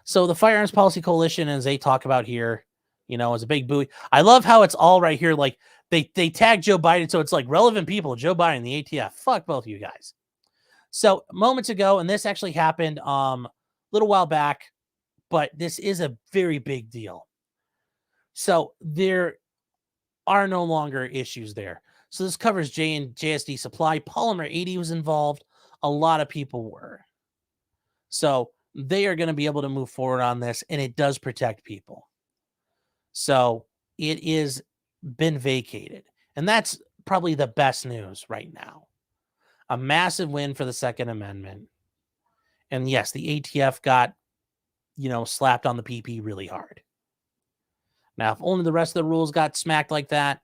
So the Firearms Policy Coalition, as they talk about here, is a big buoy. I love how it's all right here. Like they tag Joe Biden. So it's like relevant people, Joe Biden, the ATF. Fuck both of you guys. So moments ago, and this actually happened a little while back, but this is a very big deal. So there are no longer issues there. So this covers JSD Supply. Polymer 80 was involved. A lot of people were. So they are going to be able to move forward on this, and it does protect people. So it is been vacated. And that's probably the best news right now. A massive win for the Second Amendment. And yes, the ATF got, slapped on the PP really hard. Now, if only the rest of the rules got smacked like that,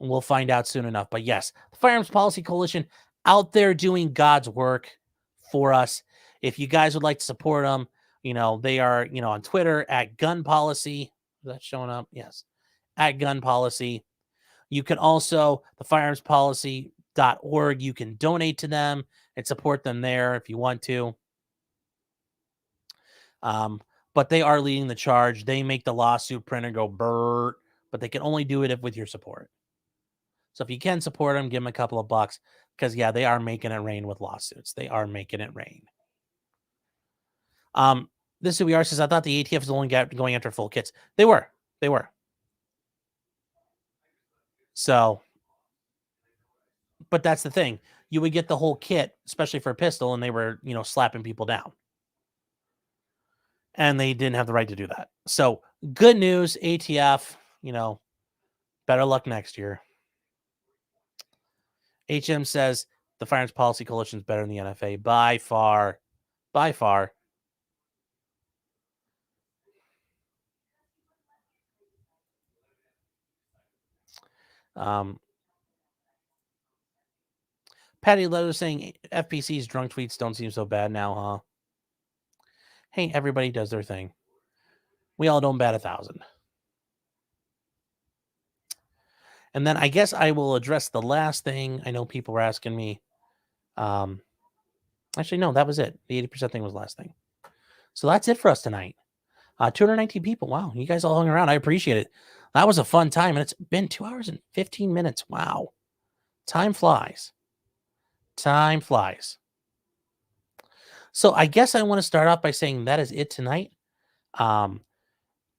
we'll find out soon enough. But yes, the Firearms Policy Coalition out there doing God's work for us. If you guys would like to support them, they are, on Twitter at Gun Policy. Is that showing up? Yes. At Gun Policy. You can also, the firearmspolicy.org, you can donate to them and support them there if you want to. but they are leading the charge. They make the lawsuit printer go brrr, but they can only do it with your support. So if you can support them, give them a couple of bucks because, yeah, they are making it rain with lawsuits. They are making it rain. This is who we are says, I thought the ATF was only going after full kits. They were. So, but that's the thing. You would get the whole kit, especially for a pistol, and they were, slapping people down. And they didn't have the right to do that. So, good news, ATF, better luck next year. HM says the Firearms Policy Coalition is better than the NFA by far. By far. Patty Leather saying FPC's drunk tweets don't seem so bad now, huh? Hey, everybody does their thing. We all don't bat 1,000. And then I guess I will address the last thing. I know people were asking me. Actually, no, that was it. The 80% thing was the last thing. So that's it for us tonight. 219 people. Wow, you guys all hung around. I appreciate it. That was a fun time, and it's been 2 hours and 15 minutes. Wow. Time flies. Time flies. So I guess I want to start off by saying that is it tonight.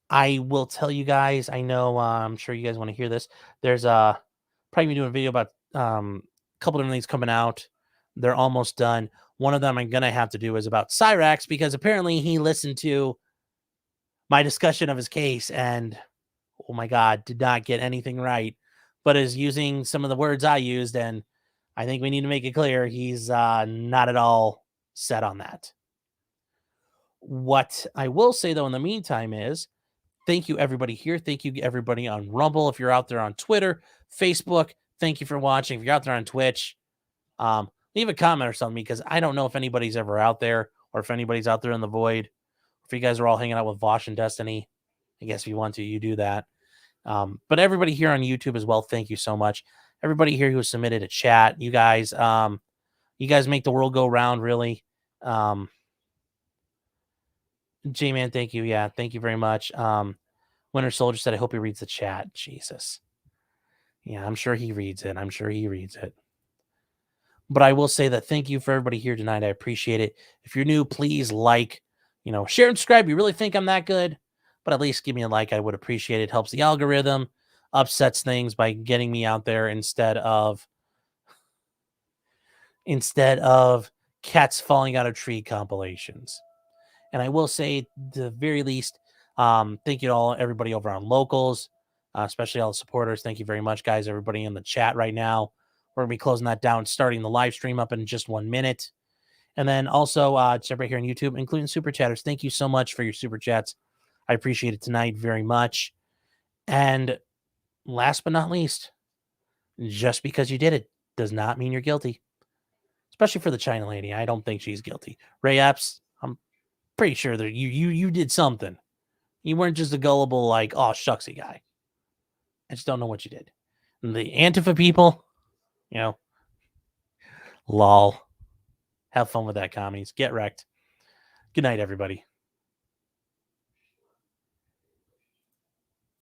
I will tell you guys, I know, I'm sure you guys want to hear this. There's probably going to be doing a video about a couple different things coming out. They're almost done. One of them I'm going to have to do is about Cyrax because apparently he listened to my discussion of his case and, oh my God, did not get anything right, but is using some of the words I used. And I think we need to make it clear he's not at all set on that. What I will say, though, in the meantime is thank you, everybody here. Thank you, everybody on Rumble. If you're out there on Twitter, Facebook, thank you for watching. If you're out there on Twitch, leave a comment or something because I don't know if anybody's ever out there or if anybody's out there in the void. If you guys are all hanging out with Vosh and Destiny, I guess if you want to, you do that. But everybody here on YouTube as well, thank you so much. Everybody here who submitted a chat, you guys make the world go round, really. J-Man, thank you. Yeah, thank you very much. Winter Soldier said, I hope he reads the chat. Jesus. Yeah, I'm sure he reads it. But I will say that thank you for everybody here tonight. I appreciate it. If you're new, please like, share and subscribe. You really think I'm that good? But at least give me a like. I would appreciate it. It helps the algorithm, upsets things by getting me out there instead of cats falling out of tree compilations. And I will say, at the very least, thank you to everybody over on Locals, especially all the supporters. Thank you very much, guys. Everybody in the chat right now. We're going to be closing that down, starting the live stream up in just 1 minute. And then also, everybody here on YouTube, including Super Chatters, thank you so much for your Super Chats. I appreciate it tonight very much. And last but not least, just because you did it does not mean you're guilty. Especially for the China lady. I don't think she's guilty. Ray Epps, I'm pretty sure that you did something. You weren't just a gullible, like, oh, shucksy guy. I just don't know what you did. And the Antifa people, lol. Have fun with that, commies. Get wrecked. Good night, everybody.